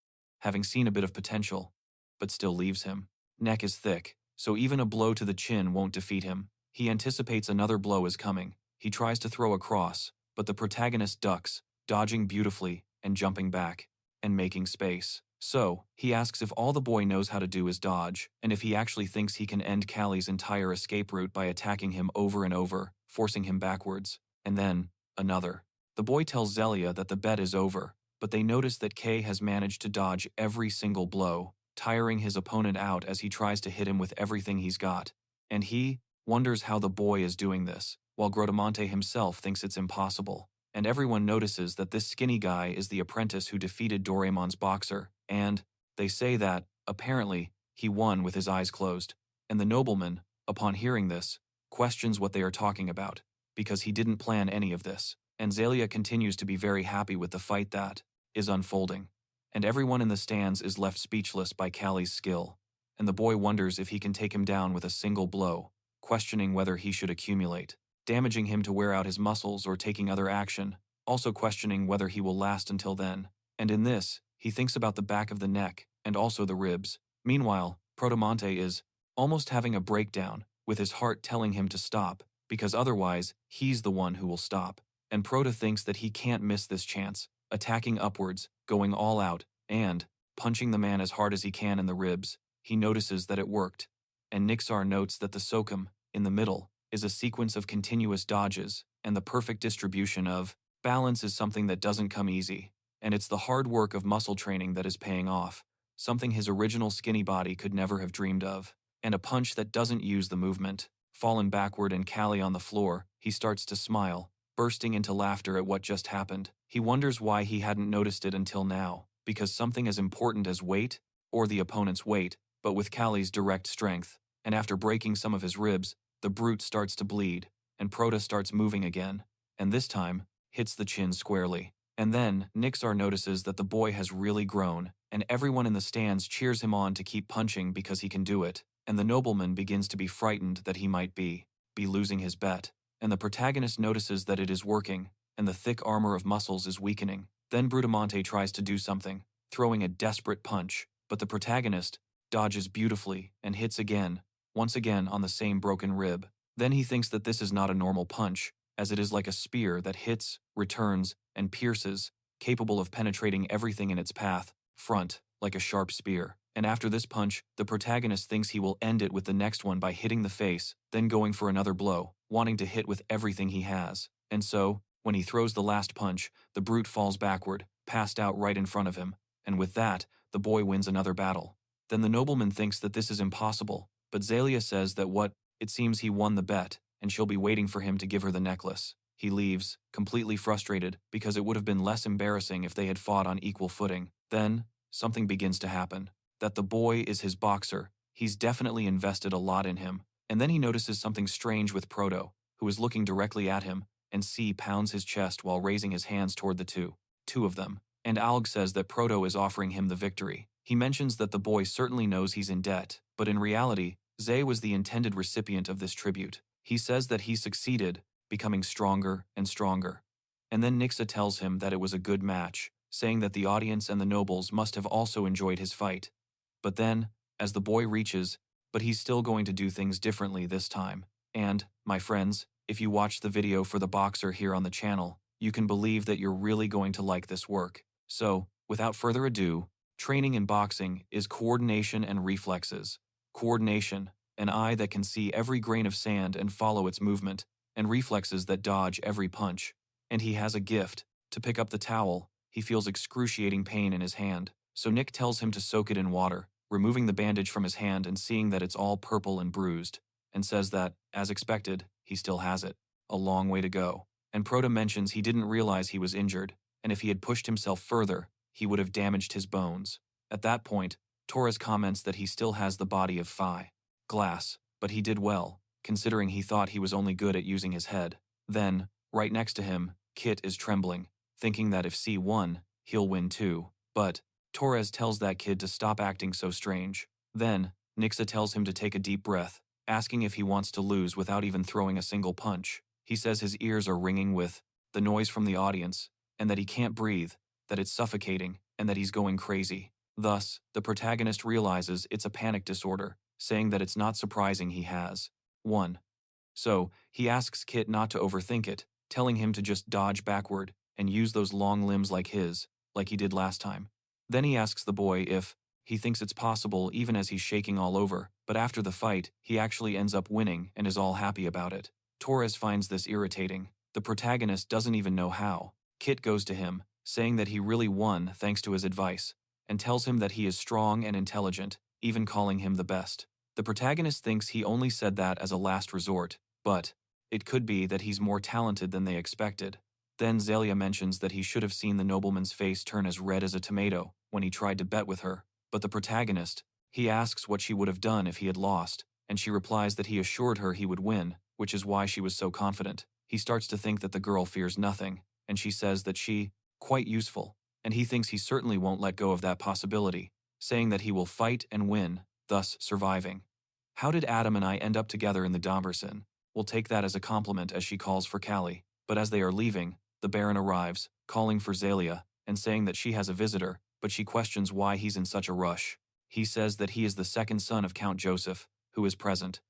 Speaker 1: having seen a bit of potential, but still leaves him. Neck is thick, so even a blow to the chin won't defeat him. He anticipates another blow is coming. He tries to throw a cross, but the protagonist ducks, dodging beautifully and jumping back, and making space. So, he asks if all the boy knows how to do is dodge, and if he actually thinks he can end Cali's entire escape route by attacking him over and over, forcing him backwards, and then, another. The boy tells Zelia that the bet is over, but they notice that Kay has managed to dodge every single blow, tiring his opponent out as he tries to hit him with everything he's got. And he wonders how the boy is doing this, while Grotamonte himself thinks it's impossible. And everyone notices that this skinny guy is the apprentice who defeated Doraemon's boxer, and they say that, apparently, he won with his eyes closed. And the nobleman, upon hearing this, questions what they are talking about, because he didn't plan any of this. And Zelia continues to be very happy with the fight that is unfolding. And everyone in the stands is left speechless by Cali's skill, and the boy wonders if he can take him down with a single blow, questioning whether he should accumulate. damaging him to wear out his muscles or taking other action, also questioning whether he will last until then. And in this, he thinks about the back of the neck and also the ribs. Meanwhile, Protamonte is almost having a breakdown, with his heart telling him to stop, because otherwise, he's the one who will stop. And Prota thinks that he can't miss this chance, attacking upwards, going all out, and punching the man as hard as he can in the ribs. He notices that it worked. And Nixar notes that the Sokum, in the middle, is a sequence of continuous dodges, and the perfect distribution of balance is something that doesn't come easy. And it's the hard work of muscle training that is paying off, something his original skinny body could never have dreamed of. And a punch that doesn't use the movement. Fallen backward and Cali on the floor, he starts to smile, bursting into laughter at what just happened. He wonders why he hadn't noticed it until now, because something as important as weight, or the opponent's weight, but with Cali's direct strength. And after breaking some of his ribs, the brute starts to bleed, and Prota starts moving again, and this time, hits the chin squarely. And then, Nixar notices that the boy has really grown, and everyone in the stands cheers him on to keep punching because he can do it, and the nobleman begins to be frightened that he might be losing his bet. And the protagonist notices that it is working, and the thick armor of muscles is weakening. Then Brutamonte tries to do something, throwing a desperate punch, but the protagonist dodges beautifully and hits again, once again on the same broken rib. Then he thinks that this is not a normal punch, as it is like a spear that hits, returns, and pierces, capable of penetrating everything in its path, front, like a sharp spear. And after this punch, the protagonist thinks he will end it with the next one by hitting the face, then going for another blow, wanting to hit with everything he has. And so, when he throws the last punch, the brute falls backward, passed out right in front of him, and with that, the boy wins another battle. Then the nobleman thinks that this is impossible, but Zalia says that it seems he won the bet, and she'll be waiting for him to give her the necklace. He leaves, completely frustrated, because it would have been less embarrassing if they had fought on equal footing. Then, something begins to happen. That the boy is his boxer, he's definitely invested a lot in him. And then he notices something strange with Proto, who is looking directly at him, and C pounds his chest while raising his hands toward the two of them. And Alg says that Proto is offering him the victory. He mentions that the boy certainly knows he's in debt, but in reality, Zay was the intended recipient of this tribute. He says that he succeeded, becoming stronger and stronger. And then Nixa tells him that it was a good match, saying that the audience and the nobles must have also enjoyed his fight. But then, as the boy reaches, but he's still going to do things differently this time. And, my friends, if you watch the video for the boxer here on the channel, you can believe that you're really going to like this work. So, without further ado, training in boxing is coordination and reflexes. Coordination, an eye that can see every grain of sand and follow its movement, and reflexes that dodge every punch. And he has a gift. To pick up the towel, he feels excruciating pain in his hand. So Nick tells him to soak it in water, removing the bandage from his hand and seeing that it's all purple and bruised, and says that, as expected, he still has it. A long way to go. And Prota mentions he didn't realize he was injured, and if he had pushed himself further, he would have damaged his bones. At that point, Torres comments that he still has the body of Phi Glass, but he did well, considering he thought he was only good at using his head. Then, right next to him, Kit is trembling, thinking that if C won, he'll win too. But Torres tells that kid to stop acting so strange. Then, Nixa tells him to take a deep breath, asking if he wants to lose without even throwing a single punch. He says his ears are ringing with the noise from the audience, and that he can't breathe, that it's suffocating, and that he's going crazy. Thus, the protagonist realizes it's a panic disorder, saying that it's not surprising he has one. So, he asks Kit not to overthink it, telling him to just dodge backward and use those long limbs like he did last time. Then he asks the boy if he thinks it's possible even as he's shaking all over, but after the fight, he actually ends up winning and is all happy about it. Torres finds this irritating. The protagonist doesn't even know how. Kit goes to him, saying that he really won thanks to his advice, and tells him that he is strong and intelligent, even calling him the best. The protagonist thinks he only said that as a last resort, but it could be that he's more talented than they expected. Then Zelia mentions that he should have seen the nobleman's face turn as red as a tomato when he tried to bet with her, but the protagonist, he asks what she would have done if he had lost, and she replies that he assured her he would win, which is why she was so confident. He starts to think that the girl fears nothing, and she says that she, quite useful, and he thinks he certainly won't let go of that possibility, saying that he will fight and win, thus surviving. How did Adam and I end up together in the Domberson? will take that as a compliment as she calls for Cali. But as they are leaving, the Baron arrives, calling for Zalia, and saying that she has a visitor, but she questions why he's in such a rush. He says that he is the second son of Count Joseph, who is present.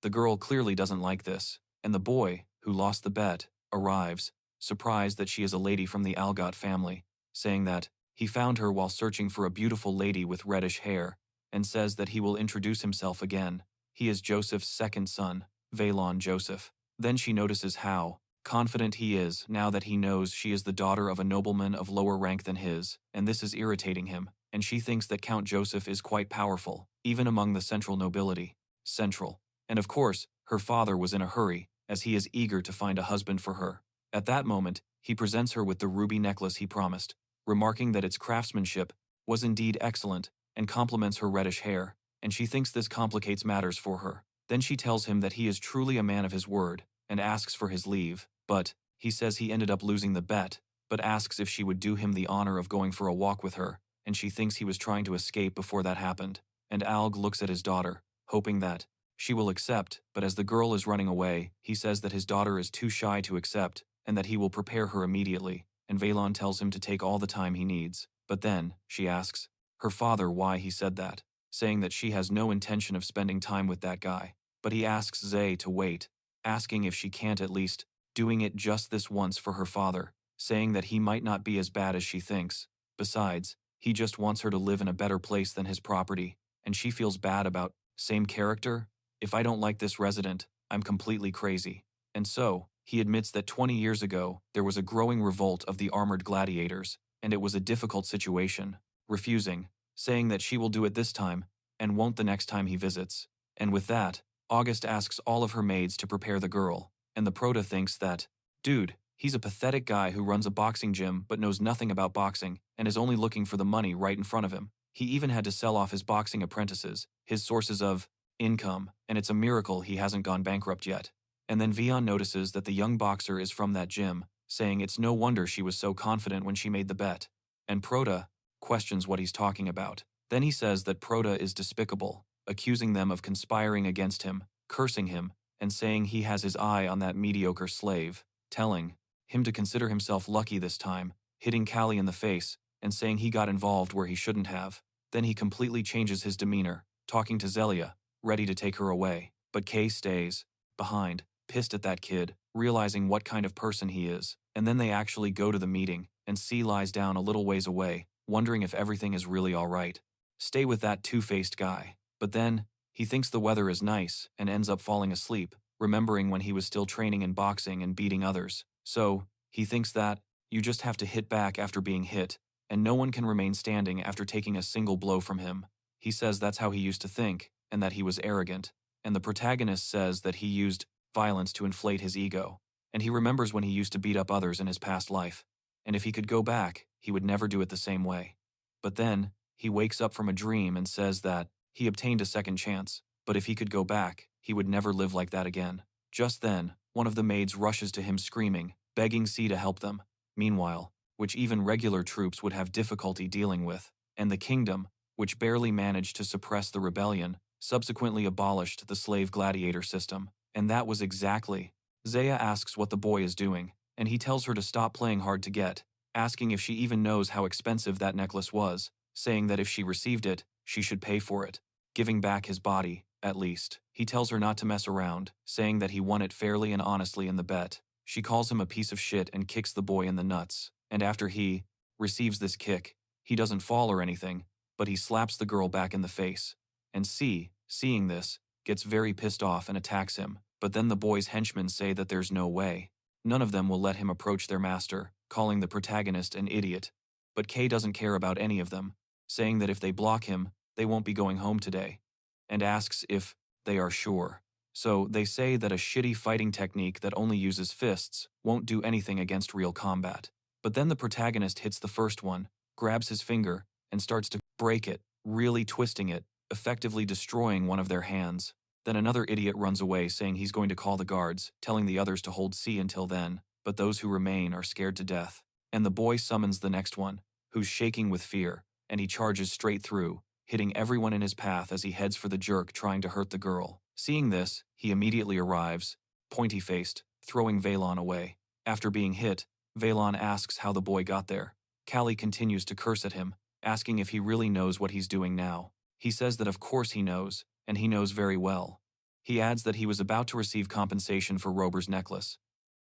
Speaker 1: The girl clearly doesn't like this, and the boy, who lost the bet, arrives, surprised that she is a lady from the Algot family, saying that he found her while searching for a beautiful lady with reddish hair, and says that he will introduce himself again. He is Joseph's second son, Valon Joseph. Then she notices how confident he is now that he knows she is the daughter of a nobleman of lower rank than his, and this is irritating him, and she thinks that Count Joseph is quite powerful, even among the central nobility. Central. And of course, her father was in a hurry, as he is eager to find a husband for her. At that moment, he presents her with the ruby necklace he promised, remarking that its craftsmanship was indeed excellent, and compliments her reddish hair, and she thinks this complicates matters for her. Then she tells him that he is truly a man of his word, and asks for his leave, but he says he ended up losing the bet, but asks if she would do him the honor of going for a walk with her, and she thinks he was trying to escape before that happened. And Alg looks at his daughter, hoping that she will accept, but as the girl is running away, he says that his daughter is too shy to accept, and that he will prepare her immediately, and Valon tells him to take all the time he needs. But then, she asks her father why he said that, saying that she has no intention of spending time with that guy. But he asks Zay to wait, asking if she can't at least doing it just this once for her father, saying that he might not be as bad as she thinks. Besides, he just wants her to live in a better place than his property, and she feels bad about same character. If I don't like this resident, I'm completely crazy. And so, he admits that 20 years ago, there was a growing revolt of the armored gladiators, and it was a difficult situation, refusing, saying that she will do it this time, and won't the next time he visits. And with that, August asks all of her maids to prepare the girl, and the Prota thinks that, dude, he's a pathetic guy who runs a boxing gym but knows nothing about boxing, and is only looking for the money right in front of him. He even had to sell off his boxing apprentices, his sources of income, and it's a miracle he hasn't gone bankrupt yet. And then Vion notices that the young boxer is from that gym, saying it's no wonder she was so confident when she made the bet. And Prota questions what he's talking about. Then he says that Prota is despicable, accusing them of conspiring against him, cursing him, and saying he has his eye on that mediocre slave, telling him to consider himself lucky this time, hitting Cali in the face, and saying he got involved where he shouldn't have. Then he completely changes his demeanor, talking to Zelia, ready to take her away. But Kay stays behind, pissed at that kid, realizing what kind of person he is. And then they actually go to the meeting, and C lies down a little ways away, wondering if everything is really alright. Stay with that two-faced guy. But then, he thinks the weather is nice, and ends up falling asleep, remembering when he was still training in boxing and beating others. So, he thinks that you just have to hit back after being hit, and no one can remain standing after taking a single blow from him. He says that's how he used to think, and that he was arrogant. And the protagonist says that he used violence to inflate his ego, and he remembers when he used to beat up others in his past life, and if he could go back, he would never do it the same way. But then, he wakes up from a dream and says that he obtained a second chance, but if he could go back, he would never live like that again. Just then, one of the maids rushes to him screaming, begging C to help them. Meanwhile, which even regular troops would have difficulty dealing with, and the kingdom, which barely managed to suppress the rebellion, subsequently abolished the slave gladiator system. And that was exactly. Zaya asks what the boy is doing, and he tells her to stop playing hard to get, asking if she even knows how expensive that necklace was, saying that if she received it, she should pay for it, giving back his body, at least. He tells her not to mess around, saying that he won it fairly and honestly in the bet. She calls him a piece of shit and kicks the boy in the nuts, and after he receives this kick, he doesn't fall or anything, but he slaps the girl back in the face. And C, seeing this, gets very pissed off and attacks him, but then the boy's henchmen say that there's no way. None of them will let him approach their master, calling the protagonist an idiot. But Kay doesn't care about any of them, saying that if they block him, they won't be going home today, and asks if they are sure. So they say that a shitty fighting technique that only uses fists won't do anything against real combat. But then the protagonist hits the first one, grabs his finger, and starts to break it, really twisting it, effectively destroying one of their hands. Then another idiot runs away saying he's going to call the guards, telling the others to hold C until then, but those who remain are scared to death. And the boy summons the next one, who's shaking with fear, and he charges straight through, hitting everyone in his path as he heads for the jerk trying to hurt the girl. Seeing this, he immediately arrives, pointy-faced, throwing Veilon away. After being hit, Veilon asks how the boy got there. Cali continues to curse at him, asking if he really knows what he's doing now. He says that of course he knows, and he knows very well. He adds that he was about to receive compensation for Rober's necklace.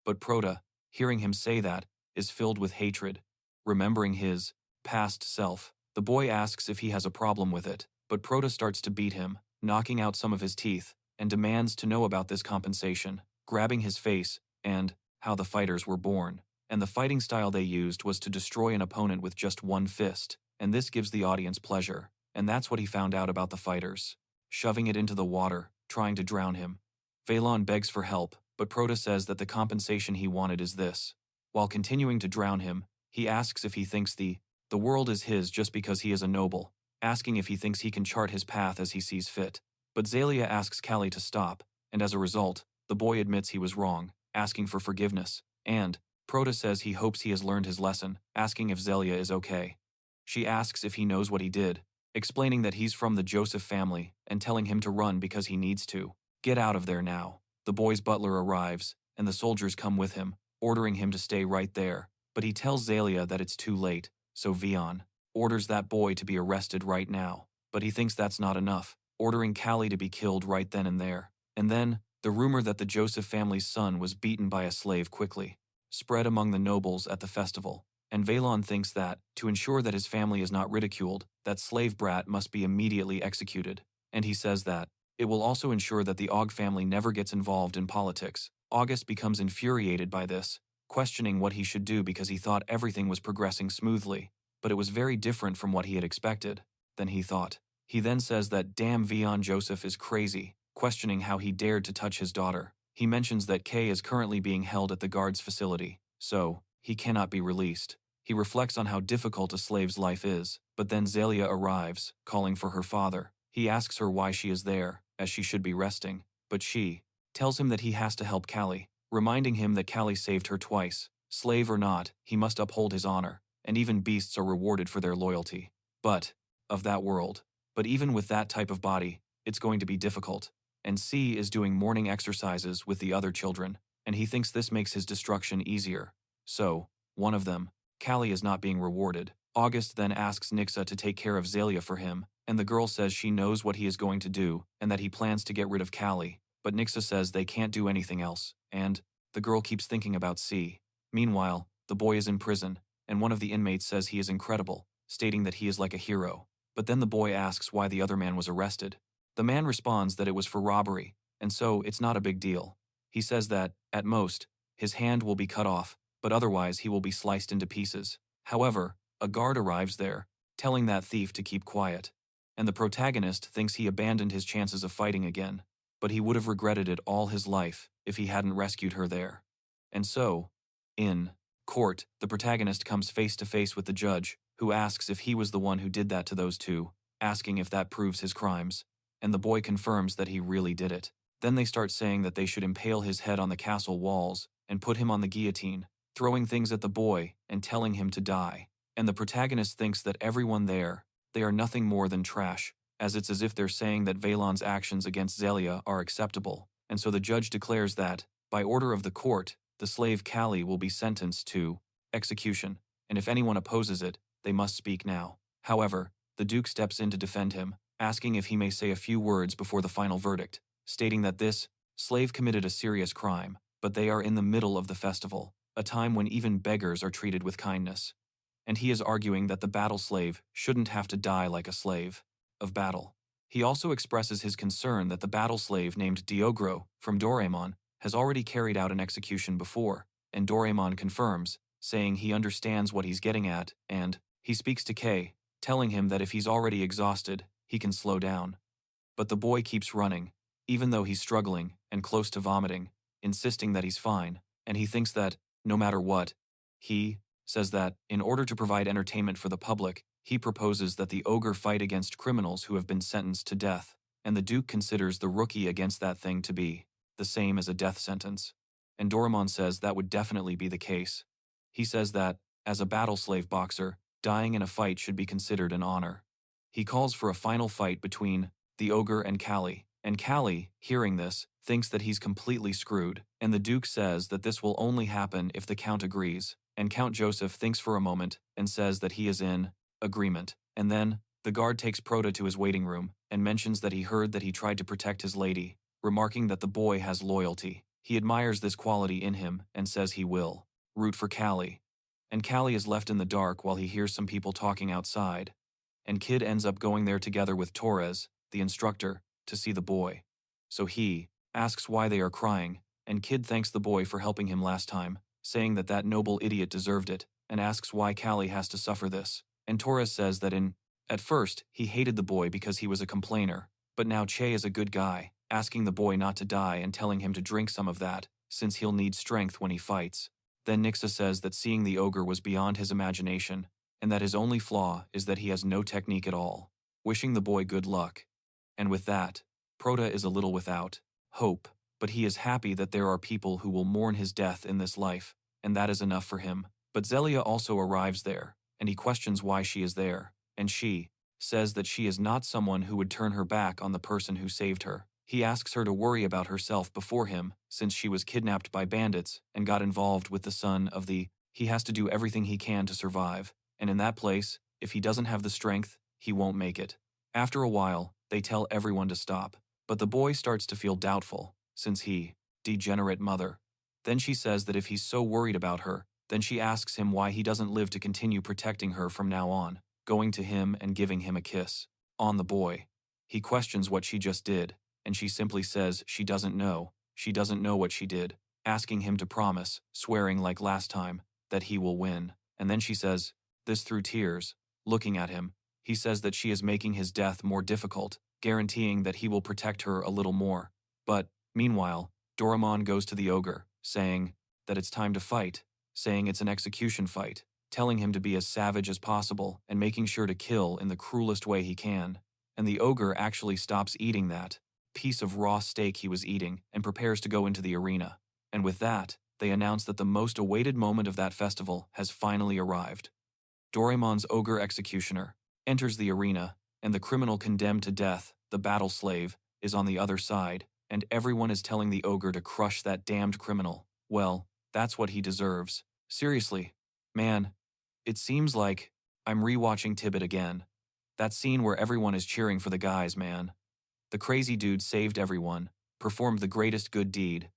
Speaker 1: But Prota, hearing him say that, is filled with hatred. Remembering his past self, the boy asks if he has a problem with it, but Prota starts to beat him, knocking out some of his teeth, and demands to know about this compensation, grabbing his face, and how the fighters were born. And the fighting style they used was to destroy an opponent with just one fist, and this gives the audience pleasure. And that's what he found out about the fighters. Shoving it into the water, trying to drown him. Veilon begs for help, but Prota says that the compensation he wanted is this. While continuing to drown him, he asks if he thinks the world is his just because he is a noble, asking if he thinks he can chart his path as he sees fit. But Zalia asks Cali to stop, and as a result, the boy admits he was wrong, asking for forgiveness, and Prota says he hopes he has learned his lesson, asking if Zalia is okay. She asks if he knows what he did, explaining that he's from the Joseph family and telling him to run because he needs to. Get out of there now. The boy's butler arrives, and the soldiers come with him, ordering him to stay right there, but he tells Zalia that it's too late, so Vion orders that boy to be arrested right now. But he thinks that's not enough, ordering Cali to be killed right then and there. And then, the rumor that the Joseph family's son was beaten by a slave quickly spread among the nobles at the festival, and Veilon thinks that, to ensure that his family is not ridiculed, that slave brat must be immediately executed. And he says that it will also ensure that the Og family never gets involved in politics. August becomes infuriated by this, questioning what he should do because he thought everything was progressing smoothly, but it was very different from what he had expected than he thought. He then says that damn Vion Joseph is crazy, questioning how he dared to touch his daughter. He mentions that Kay is currently being held at the guards facility, so he cannot be released. He reflects on how difficult a slave's life is, but then Zalia arrives, calling for her father. He asks her why she is there, as she should be resting, but she tells him that he has to help Cali, reminding him that Cali saved her twice. Slave or not, he must uphold his honor, and even beasts are rewarded for their loyalty. But even with that type of body, it's going to be difficult. And C is doing morning exercises with the other children, and he thinks this makes his destruction easier. So, one of them, Cali, is not being rewarded. August then asks Nixa to take care of Zalia for him, and the girl says she knows what he is going to do, and that he plans to get rid of Cali, but Nixa says they can't do anything else, and the girl keeps thinking about C. Meanwhile, the boy is in prison, and one of the inmates says he is incredible, stating that he is like a hero. But then the boy asks why the other man was arrested. The man responds that it was for robbery, and so it's not a big deal. He says that, at most, his hand will be cut off, but otherwise he will be sliced into pieces. However, a guard arrives there, telling that thief to keep quiet. And the protagonist thinks he abandoned his chances of fighting again, but he would have regretted it all his life if he hadn't rescued her there. And so, in court, the protagonist comes face to face with the judge, who asks if he was the one who did that to those two, asking if that proves his crimes. And the boy confirms that he really did it. Then they start saying that they should impale his head on the castle walls and put him on the guillotine, throwing things at the boy and telling him to die. And the protagonist thinks that everyone there, they are nothing more than trash, as it's as if they're saying that Veilon's actions against Zalia are acceptable. And so the judge declares that, by order of the court, the slave Cali will be sentenced to execution, and if anyone opposes it, they must speak now. However, the Duke steps in to defend him, asking if he may say a few words before the final verdict, stating that this slave committed a serious crime, but they are in the middle of the festival, a time when even beggars are treated with kindness. And he is arguing that the battle slave shouldn't have to die like a slave of battle. He also expresses his concern that the battle slave named Diogro from Doraemon has already carried out an execution before, and Doraemon confirms, saying he understands what he's getting at, and he speaks to Kay, telling him that if he's already exhausted, he can slow down. But the boy keeps running, even though he's struggling and close to vomiting, insisting that he's fine, and he thinks that, no matter what, he says that, in order to provide entertainment for the public, he proposes that the ogre fight against criminals who have been sentenced to death, and the Duke considers the rookie against that thing to be the same as a death sentence. And Doraemon says that would definitely be the case. He says that, as a battle slave boxer, dying in a fight should be considered an honor. He calls for a final fight between the ogre and Cali, And Cali, hearing this, thinks that he's completely screwed, and the Duke says that this will only happen if the Count agrees, and Count Joseph thinks for a moment and says that he is in agreement. And then, the guard takes Proto to his waiting room and mentions that he heard that he tried to protect his lady, remarking that the boy has loyalty. He admires this quality in him and says he will root for Cali. And Cali is left in the dark while he hears some people talking outside, and Kid ends up going there together with Torres, the instructor, to see the boy. So he asks why they are crying, and Kid thanks the boy for helping him last time, saying that that noble idiot deserved it, and asks why Cali has to suffer this. And Torres says that at first, he hated the boy because he was a complainer, but now Che is a good guy, asking the boy not to die and telling him to drink some of that, since he'll need strength when he fights. Then Nixa says that seeing the ogre was beyond his imagination, and that his only flaw is that he has no technique at all, wishing the boy good luck. And with that, Prota is a little without hope, but he is happy that there are people who will mourn his death in this life, and that is enough for him. But Zelia also arrives there, and he questions why she is there, and she says that she is not someone who would turn her back on the person who saved her. He asks her to worry about herself before him, since she was kidnapped by bandits and got involved with the son of the. He has to do everything he can to survive, and in that place, if he doesn't have the strength, he won't make it. After a while, they tell everyone to stop, but the boy starts to feel doubtful, since he, degenerate mother. Then she says that if he's so worried about her, then she asks him why he doesn't live to continue protecting her from now on, going to him and giving him a kiss on the boy. He questions what she just did, and she simply says she doesn't know what she did, asking him to promise, swearing like last time, that he will win. And then she says this through tears, looking at him. He says that she is making his death more difficult, guaranteeing that he will protect her a little more. But, meanwhile, Doraemon goes to the ogre, saying that it's time to fight, saying it's an execution fight, telling him to be as savage as possible and making sure to kill in the cruelest way he can. And the ogre actually stops eating that piece of raw steak he was eating and prepares to go into the arena. And with that, they announce that the most awaited moment of that festival has finally arrived. Doraemon's ogre executioner enters the arena, and the criminal condemned to death, the battle slave, is on the other side, and everyone is telling the ogre to crush that damned criminal. Well, that's what he deserves. Seriously, man, it seems like I'm rewatching Tibbet again. That scene where everyone is cheering for the guys, man. The crazy dude saved everyone, performed the greatest good deed,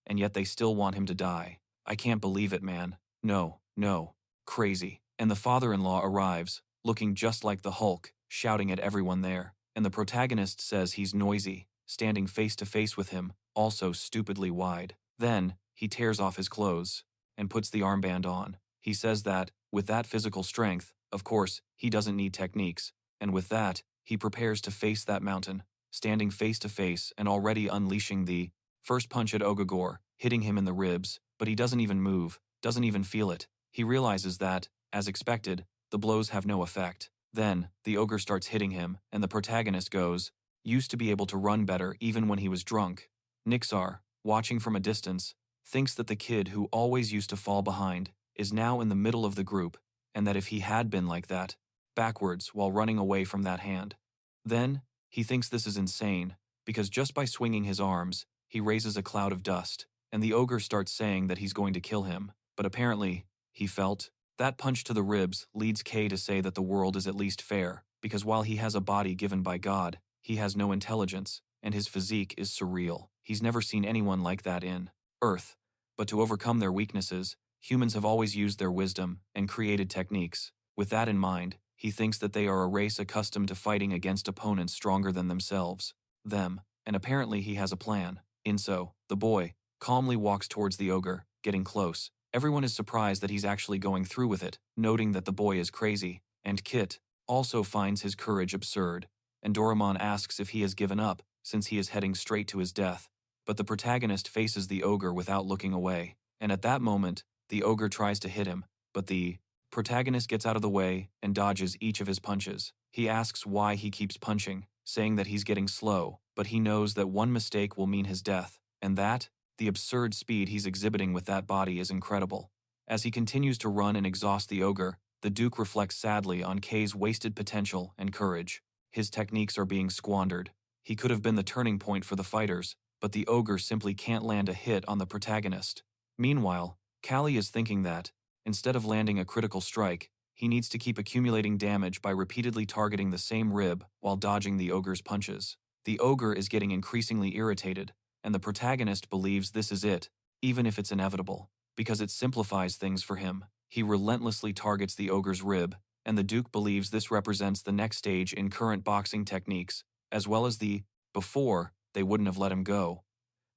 Speaker 1: and yet they still want him to die. I can't believe it, man. No, crazy. And the father-in-law arrives, looking just like the Hulk, shouting at everyone there, and the protagonist says he's noisy, standing face to face with him, also stupidly wide. Then, he tears off his clothes and puts the armband on. He says that, with that physical strength, of course, he doesn't need techniques, and with that, he prepares to face that mountain, standing face to face and already unleashing the first punch at Ogagor, hitting him in the ribs, but he doesn't even move, doesn't even feel it. He realizes that, as expected, the blows have no effect. Then, the ogre starts hitting him, and the protagonist goes, used to be able to run better even when he was drunk. Nixar, watching from a distance, thinks that the kid who always used to fall behind is now in the middle of the group, and that if he had been like that, backwards while running away from that hand. Then, he thinks this is insane, because just by swinging his arms, he raises a cloud of dust, and the ogre starts saying that he's going to kill him, but apparently, he felt. That punch to the ribs leads Kay to say that the world is at least fair, because while he has a body given by God, he has no intelligence, and his physique is surreal. He's never seen anyone like that in Earth. But to overcome their weaknesses, humans have always used their wisdom and created techniques. With that in mind, he thinks that they are a race accustomed to fighting against opponents stronger than themselves. And apparently he has a plan. Inso, the boy, calmly walks towards the ogre, getting close. Everyone is surprised that he's actually going through with it, noting that the boy is crazy, and Kit also finds his courage absurd, and Doraemon asks if he has given up, since he is heading straight to his death. But the protagonist faces the ogre without looking away, and at that moment, the ogre tries to hit him, but the protagonist gets out of the way and dodges each of his punches. He asks why he keeps punching, saying that he's getting slow, but he knows that one mistake will mean his death, and that, the absurd speed he's exhibiting with that body is incredible. As he continues to run and exhaust the ogre, the Duke reflects sadly on Kay's wasted potential and courage. His techniques are being squandered, He could have been the turning point for the fighters, but the ogre simply can't land a hit on the protagonist. Meanwhile, Cali is thinking that, instead of landing a critical strike, he needs to keep accumulating damage by repeatedly targeting the same rib while dodging the ogre's punches. The ogre is getting increasingly irritated, and the protagonist believes this is it, even if it's inevitable, because it simplifies things for him. He relentlessly targets the ogre's rib, and the Duke believes this represents the next stage in current boxing techniques, as well as the before they wouldn't have let him go.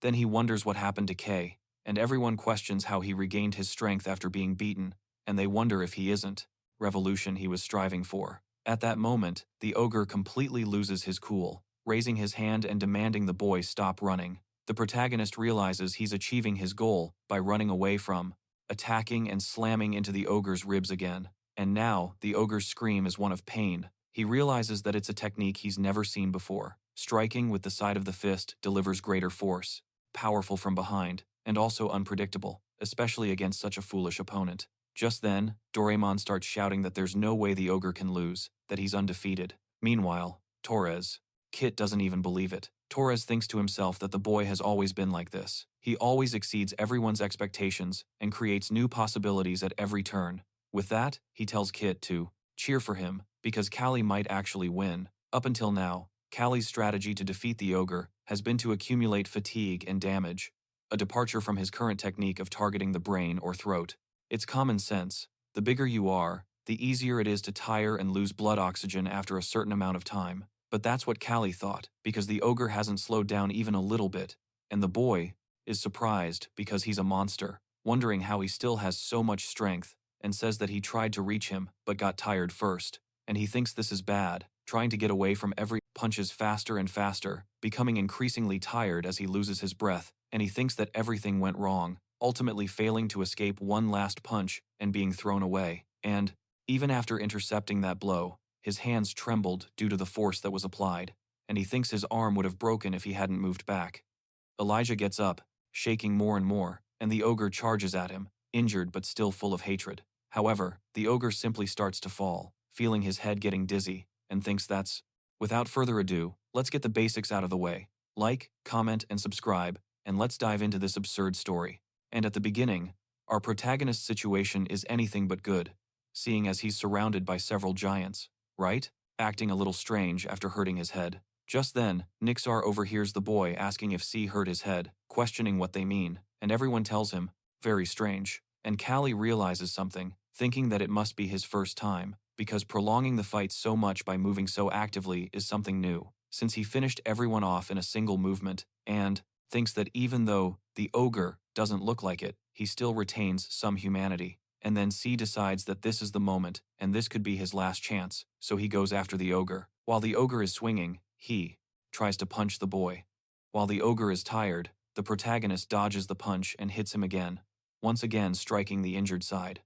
Speaker 1: Then he wonders what happened to Kay, and everyone questions how he regained his strength after being beaten, and they wonder if he isn't revolution he was striving for. At that moment, the ogre completely loses his cool, raising his hand and demanding the boy stop running. The protagonist realizes he's achieving his goal by running away from, attacking and slamming into the ogre's ribs again. And now, the ogre's scream is one of pain. He realizes that it's a technique he's never seen before. Striking with the side of the fist delivers greater force, powerful from behind, and also unpredictable, especially against such a foolish opponent. Just then, Doraemon starts shouting that there's no way the ogre can lose, that he's undefeated. Meanwhile, Kit doesn't even believe it. Torres thinks to himself that the boy has always been like this. He always exceeds everyone's expectations and creates new possibilities at every turn. With that, he tells Kit to cheer for him, because Cali might actually win. Up until now, Cali's strategy to defeat the ogre has been to accumulate fatigue and damage, a departure from his current technique of targeting the brain or throat. It's common sense. The bigger you are, the easier it is to tire and lose blood oxygen after a certain amount of time. But that's what Cali thought, because the ogre hasn't slowed down even a little bit, and the boy is surprised because he's a monster, wondering how he still has so much strength, and says that he tried to reach him but got tired first, and he thinks this is bad, trying to get away from every punches faster and faster, becoming increasingly tired as he loses his breath, and he thinks that everything went wrong, ultimately failing to escape one last punch and being thrown away. And, even after intercepting that blow, his hands trembled due to the force that was applied, and he thinks his arm would have broken if he hadn't moved back. Elijah gets up, shaking more and more, and the ogre charges at him, injured but still full of hatred. However, the ogre simply starts to fall, feeling his head getting dizzy, and thinks that's. Without further ado, let's get the basics out of the way. Like, comment, and subscribe, and let's dive into this absurd story. And at the beginning, our protagonist's situation is anything but good, seeing as he's surrounded by several giants. Right? Acting a little strange after hurting his head. Just then, Nixar overhears the boy asking if C hurt his head, questioning what they mean, and everyone tells him, very strange. And Cali realizes something, thinking that it must be his first time, because prolonging the fight so much by moving so actively is something new, since he finished everyone off in a single movement, and thinks that even though the ogre doesn't look like it, he still retains some humanity. And then C decides that this is the moment, and this could be his last chance, so he goes after the ogre. While the ogre is swinging, he tries to punch the boy. While the ogre is tired, the protagonist dodges the punch and hits him again, once again striking the injured side.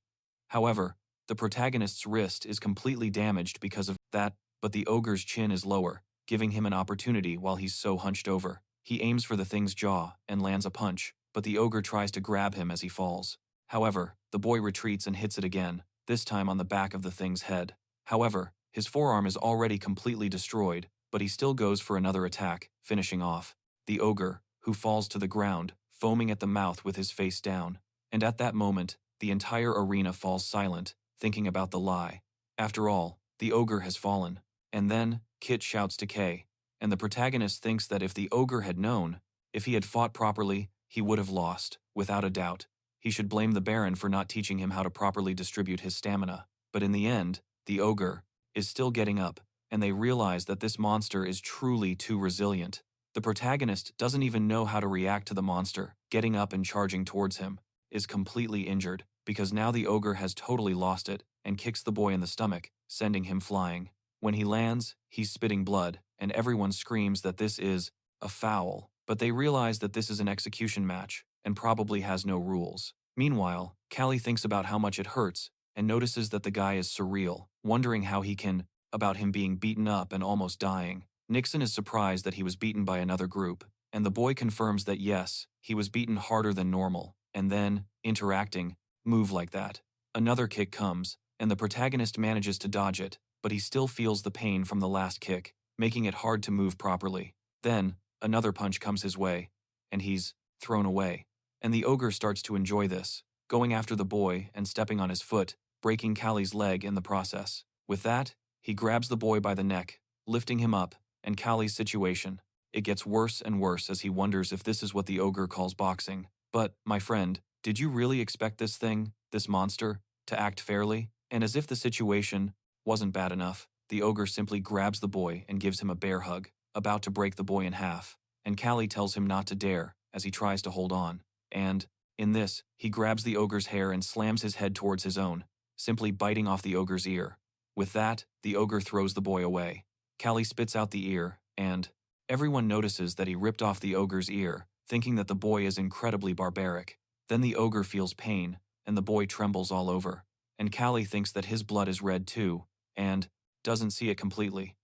Speaker 1: However, the protagonist's wrist is completely damaged because of that, but the ogre's chin is lower, giving him an opportunity while he's so hunched over. He aims for the thing's jaw and lands a punch, but the ogre tries to grab him as he falls. However, the boy retreats and hits it again, this time on the back of the thing's head. However, his forearm is already completely destroyed, but he still goes for another attack, finishing off the ogre, who falls to the ground, foaming at the mouth with his face down. And at that moment, the entire arena falls silent, thinking about the lie. After all, the ogre has fallen. And then, Kit shouts to Kay, and the protagonist thinks that if the ogre had known, if he had fought properly, he would have lost, without a doubt. He should blame the Baron for not teaching him how to properly distribute his stamina. But in the end, the ogre is still getting up, and they realize that this monster is truly too resilient. The protagonist doesn't even know how to react to the monster, getting up and charging towards him, is completely injured, because now the ogre has totally lost it, and kicks the boy in the stomach, sending him flying. When he lands, he's spitting blood, and everyone screams that this is a foul. But they realize that this is an execution match, and probably has no rules. Meanwhile, Cali thinks about how much it hurts, and notices that the guy is surreal, wondering how he can, about him being beaten up and almost dying. Nixon is surprised that he was beaten by another group, and the boy confirms that yes, he was beaten harder than normal, and then, interacting, move like that. Another kick comes, and the protagonist manages to dodge it, but he still feels the pain from the last kick, making it hard to move properly. Then, another punch comes his way, and he's thrown away. And the ogre starts to enjoy this, going after the boy and stepping on his foot, breaking Cali's leg in the process. With that, he grabs the boy by the neck, lifting him up, and Cali's situation. It gets worse and worse as he wonders if this is what the ogre calls boxing. But, my friend, did you really expect this thing, this monster, to act fairly? And as if the situation wasn't bad enough, the ogre simply grabs the boy and gives him a bear hug, about to break the boy in half. And Cali tells him not to dare, as he tries to hold on. And, in this, he grabs the ogre's hair and slams his head towards his own, simply biting off the ogre's ear. With that, the ogre throws the boy away. Cali spits out the ear, and everyone notices that he ripped off the ogre's ear, thinking that the boy is incredibly barbaric. Then the ogre feels pain, and the boy trembles all over. And Cali thinks that his blood is red too, and doesn't see it completely.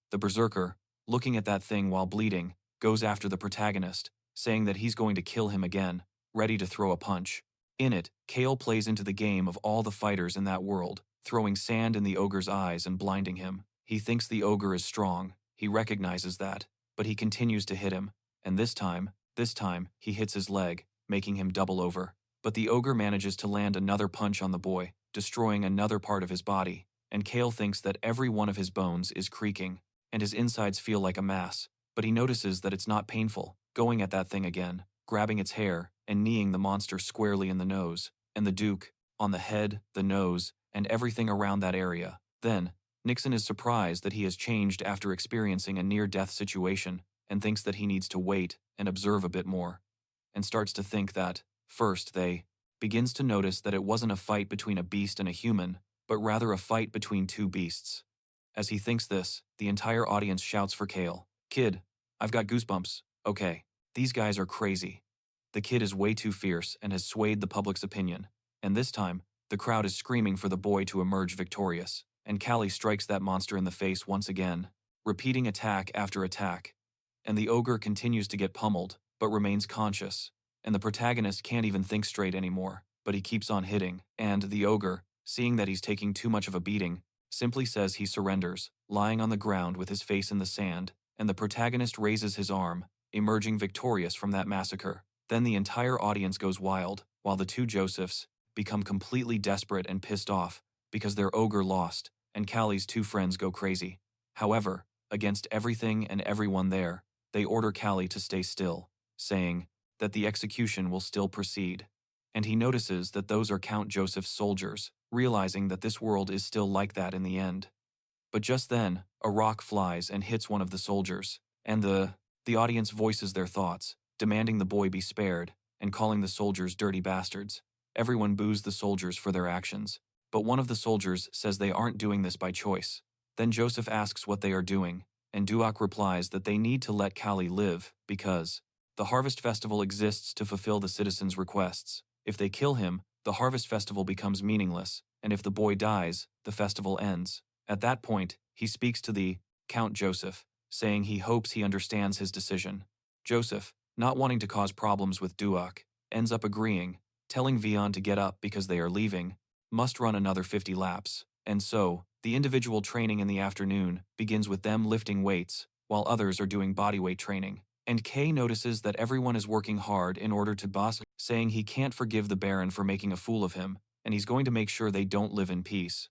Speaker 1: The berserker, looking at that thing while bleeding, goes after the protagonist, saying that he's going to kill him again, ready to throw a punch. In it, Kale plays into the game of all the fighters in that world, throwing sand in the ogre's eyes and blinding him. He thinks the ogre is strong, he recognizes that, but he continues to hit him, and this time, he hits his leg, making him double over. But the ogre manages to land another punch on the boy, destroying another part of his body, and Kale thinks that every one of his bones is creaking, and his insides feel like a mass, but he notices that it's not painful, going at that thing again, grabbing its hair, and kneeing the monster squarely in the nose, and the Duke, on the head, the nose, and everything around that area. Then, Nixon is surprised that he has changed after experiencing a near-death situation, and thinks that he needs to wait and observe a bit more, and starts to think that, first begins to notice that it wasn't a fight between a beast and a human, but rather a fight between two beasts. As he thinks this, the entire audience shouts for Kale. Kid, I've got goosebumps. Okay, these guys are crazy. The kid is way too fierce and has swayed the public's opinion. And this time, the crowd is screaming for the boy to emerge victorious. And Cali strikes that monster in the face once again, repeating attack after attack. And the ogre continues to get pummeled, but remains conscious. And the protagonist can't even think straight anymore, but he keeps on hitting. And the ogre, seeing that he's taking too much of a beating, simply says he surrenders, lying on the ground with his face in the sand, and the protagonist raises his arm, emerging victorious from that massacre. Then the entire audience goes wild, while the two Josephs become completely desperate and pissed off, because their ogre lost, and Cali's two friends go crazy. However, against everything and everyone there, they order Cali to stay still, saying that the execution will still proceed. And he notices that those are Count Joseph's soldiers, realizing that this world is still like that in the end. But just then, a rock flies and hits one of the soldiers, and the audience voices their thoughts, demanding the boy be spared, and calling the soldiers dirty bastards. Everyone boos the soldiers for their actions, but one of the soldiers says they aren't doing this by choice. Then Joseph asks what they are doing, and Duak replies that they need to let Cali live, because the Harvest Festival exists to fulfill the citizens' requests. If they kill him, the Harvest Festival becomes meaningless, and if the boy dies, the festival ends. At that point, he speaks to the Count Joseph, saying he hopes he understands his decision. Joseph, not wanting to cause problems with Duak, ends up agreeing, telling Vion to get up because they are leaving, must run another 50 laps. And so, the individual training in the afternoon begins with them lifting weights, while others are doing bodyweight training. And Kay notices that everyone is working hard in order to boss, saying he can't forgive the Baron for making a fool of him, and he's going to make sure they don't live in peace.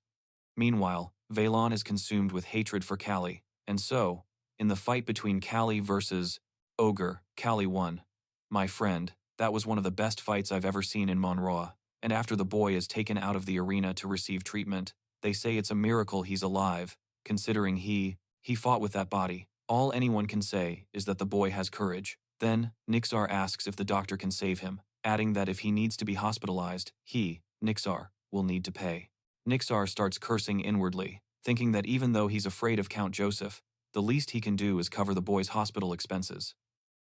Speaker 1: Meanwhile, Veilon is consumed with hatred for Cali, and so, in the fight between Cali versus Ogre, Cali won. My friend, that was one of the best fights I've ever seen in Manhwa, and after the boy is taken out of the arena to receive treatment, they say it's a miracle he's alive, considering he fought with that body. All anyone can say is that the boy has courage. Then, Nixar asks if the doctor can save him, adding that if he needs to be hospitalized, he, Nixar, will need to pay. Nixar starts cursing inwardly, thinking that even though he's afraid of Count Joseph, the least he can do is cover the boy's hospital expenses.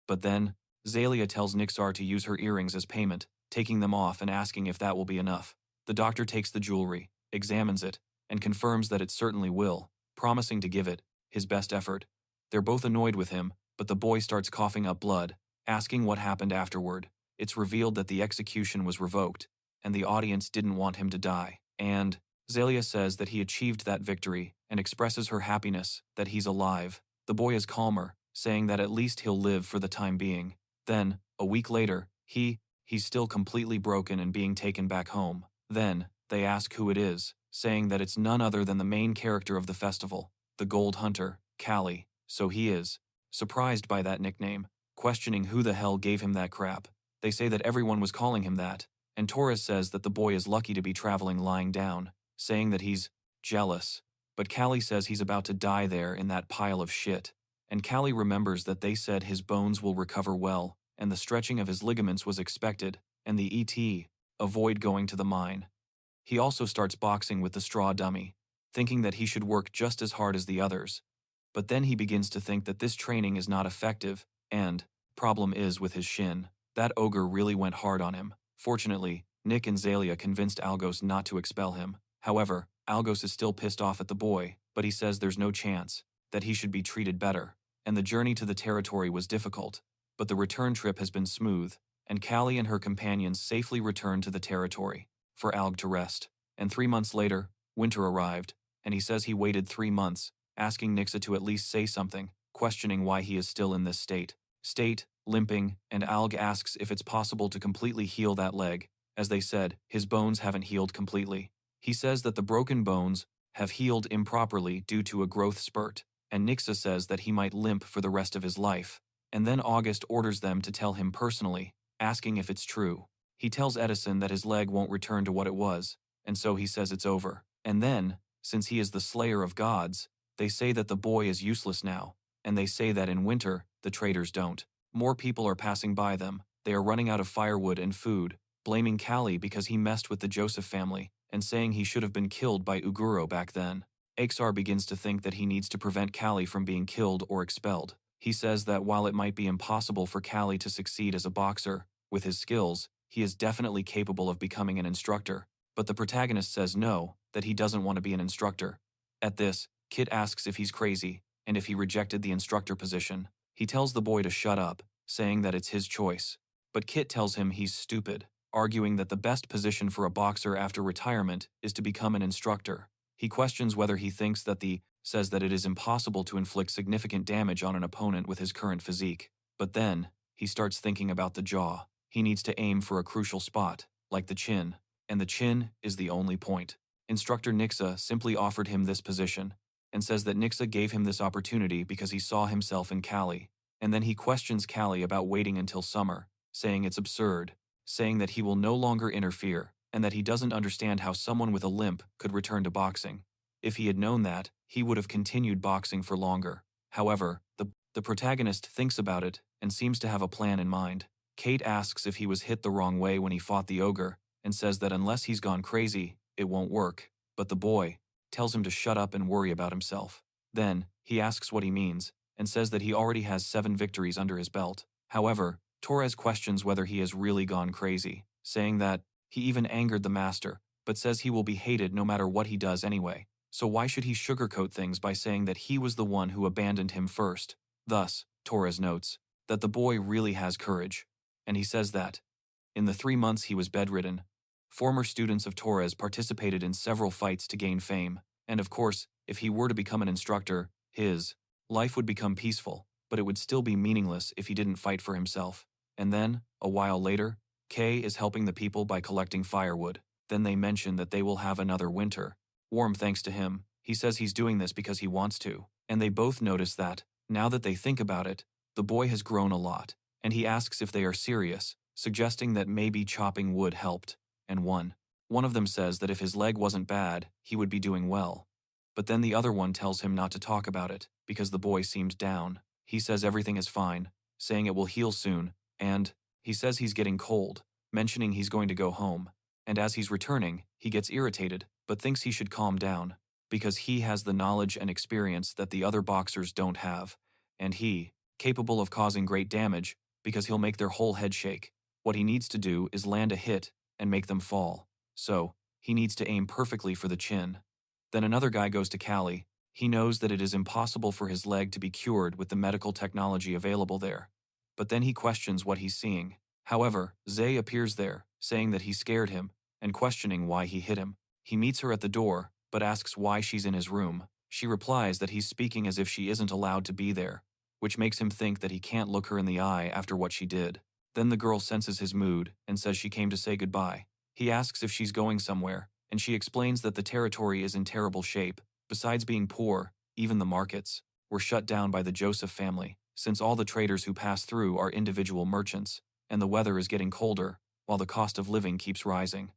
Speaker 1: But then, Zalia tells Nixar to use her earrings as payment, taking them off and asking if that will be enough. The doctor takes the jewelry, examines it, and confirms that it certainly will, promising to give it his best effort. They're both annoyed with him, but the boy starts coughing up blood, asking what happened afterward. It's revealed that the execution was revoked, and the audience didn't want him to die. And Zalia says that he achieved that victory and expresses her happiness that he's alive. The boy is calmer, saying that at least he'll live for the time being. Then, a week later, he's still completely broken and being taken back home. Then, they ask who it is, saying that it's none other than the main character of the festival, the Gold Hunter, Cali. So he is surprised by that nickname, questioning who the hell gave him that crap. They say that everyone was calling him that, and Torres says that the boy is lucky to be traveling lying down, saying that he's jealous. But Cali says he's about to die there in that pile of shit. And Cali remembers that they said his bones will recover well, and the stretching of his ligaments was expected, and the ET avoid going to the mine. He also starts boxing with the straw dummy, thinking that he should work just as hard as the others. But then he begins to think that this training is not effective, and problem is with his shin. That ogre really went hard on him. Fortunately, Nick and Zalia convinced Algos not to expel him. However, Algos is still pissed off at the boy, but he says there's no chance, that he should be treated better. And the journey to the territory was difficult, but the return trip has been smooth, and Cali and her companions safely returned to the territory for Alg to rest. And 3 months later, winter arrived, and he says he waited 3 months, asking Nixa to at least say something, questioning why he is still in this state, limping, and Alg asks if it's possible to completely heal that leg. As they said, his bones haven't healed completely. He says that the broken bones have healed improperly due to a growth spurt, and Nixa says that he might limp for the rest of his life. And then August orders them to tell him personally, asking if it's true. He tells Edison that his leg won't return to what it was, and so he says it's over. And then, since he is the slayer of gods, they say that the boy is useless now, and they say that in winter, the traders don't. More people are passing by them. They are running out of firewood and food, blaming Cali because he messed with the Joseph family, and saying he should have been killed by Uguro back then. Axar begins to think that he needs to prevent Cali from being killed or expelled. He says that while it might be impossible for Cali to succeed as a boxer, with his skills, he is definitely capable of becoming an instructor. But the protagonist says no, that he doesn't want to be an instructor. At this, Kit asks if he's crazy, and if he rejected the instructor position. He tells the boy to shut up, saying that it's his choice. But Kit tells him he's stupid, arguing that the best position for a boxer after retirement is to become an instructor. He questions whether he thinks that says that it is impossible to inflict significant damage on an opponent with his current physique. But then, he starts thinking about the jaw. He needs to aim for a crucial spot, like the chin, and the chin is the only point. Instructor Nixa simply offered him this position, and says that Nixa gave him this opportunity because he saw himself in Cali. And then he questions Cali about waiting until summer, saying it's absurd, saying that he will no longer interfere, and that he doesn't understand how someone with a limp could return to boxing. If he had known that, he would have continued boxing for longer. However, the protagonist thinks about it and seems to have a plan in mind. Kate asks if he was hit the wrong way when he fought the ogre, and says that unless he's gone crazy, it won't work. But the boy tells him to shut up and worry about himself. Then, he asks what he means, and says that he already has 7 victories under his belt. However, Torres questions whether he has really gone crazy, saying that he even angered the master, but says he will be hated no matter what he does anyway. So why should he sugarcoat things by saying that he was the one who abandoned him first? Thus, Torres notes that the boy really has courage, and he says that, in the 3 months he was bedridden, former students of Torres participated in several fights to gain fame, and of course, if he were to become an instructor, his life would become peaceful, but it would still be meaningless if he didn't fight for himself. And then, a while later, Kay is helping the people by collecting firewood. Then they mention that they will have another winter. Warm thanks to him. He says he's doing this because he wants to, and they both notice that, now that they think about it, the boy has grown a lot, and he asks if they are serious, suggesting that maybe chopping wood helped, and one of them says that if his leg wasn't bad, he would be doing well. But then the other one tells him not to talk about it, because the boy seemed down. He says everything is fine, saying it will heal soon, and he says he's getting cold, mentioning he's going to go home. And as he's returning, he gets irritated, but thinks he should calm down, because he has the knowledge and experience that the other boxers don't have, and he, capable of causing great damage, because he'll make their whole head shake. What he needs to do is land a hit and make them fall. So, he needs to aim perfectly for the chin. Then another guy goes to Cali. He knows that it is impossible for his leg to be cured with the medical technology available there. But then he questions what he's seeing. However, Zay appears there, saying that he scared him, and questioning why he hit him. He meets her at the door, but asks why she's in his room. She replies that he's speaking as if she isn't allowed to be there, which makes him think that he can't look her in the eye after what she did. Then the girl senses his mood and says she came to say goodbye. He asks if she's going somewhere, and she explains that the territory is in terrible shape. Besides being poor, even the markets were shut down by the Joseph family, since all the traders who pass through are individual merchants, and the weather is getting colder, while the cost of living keeps rising.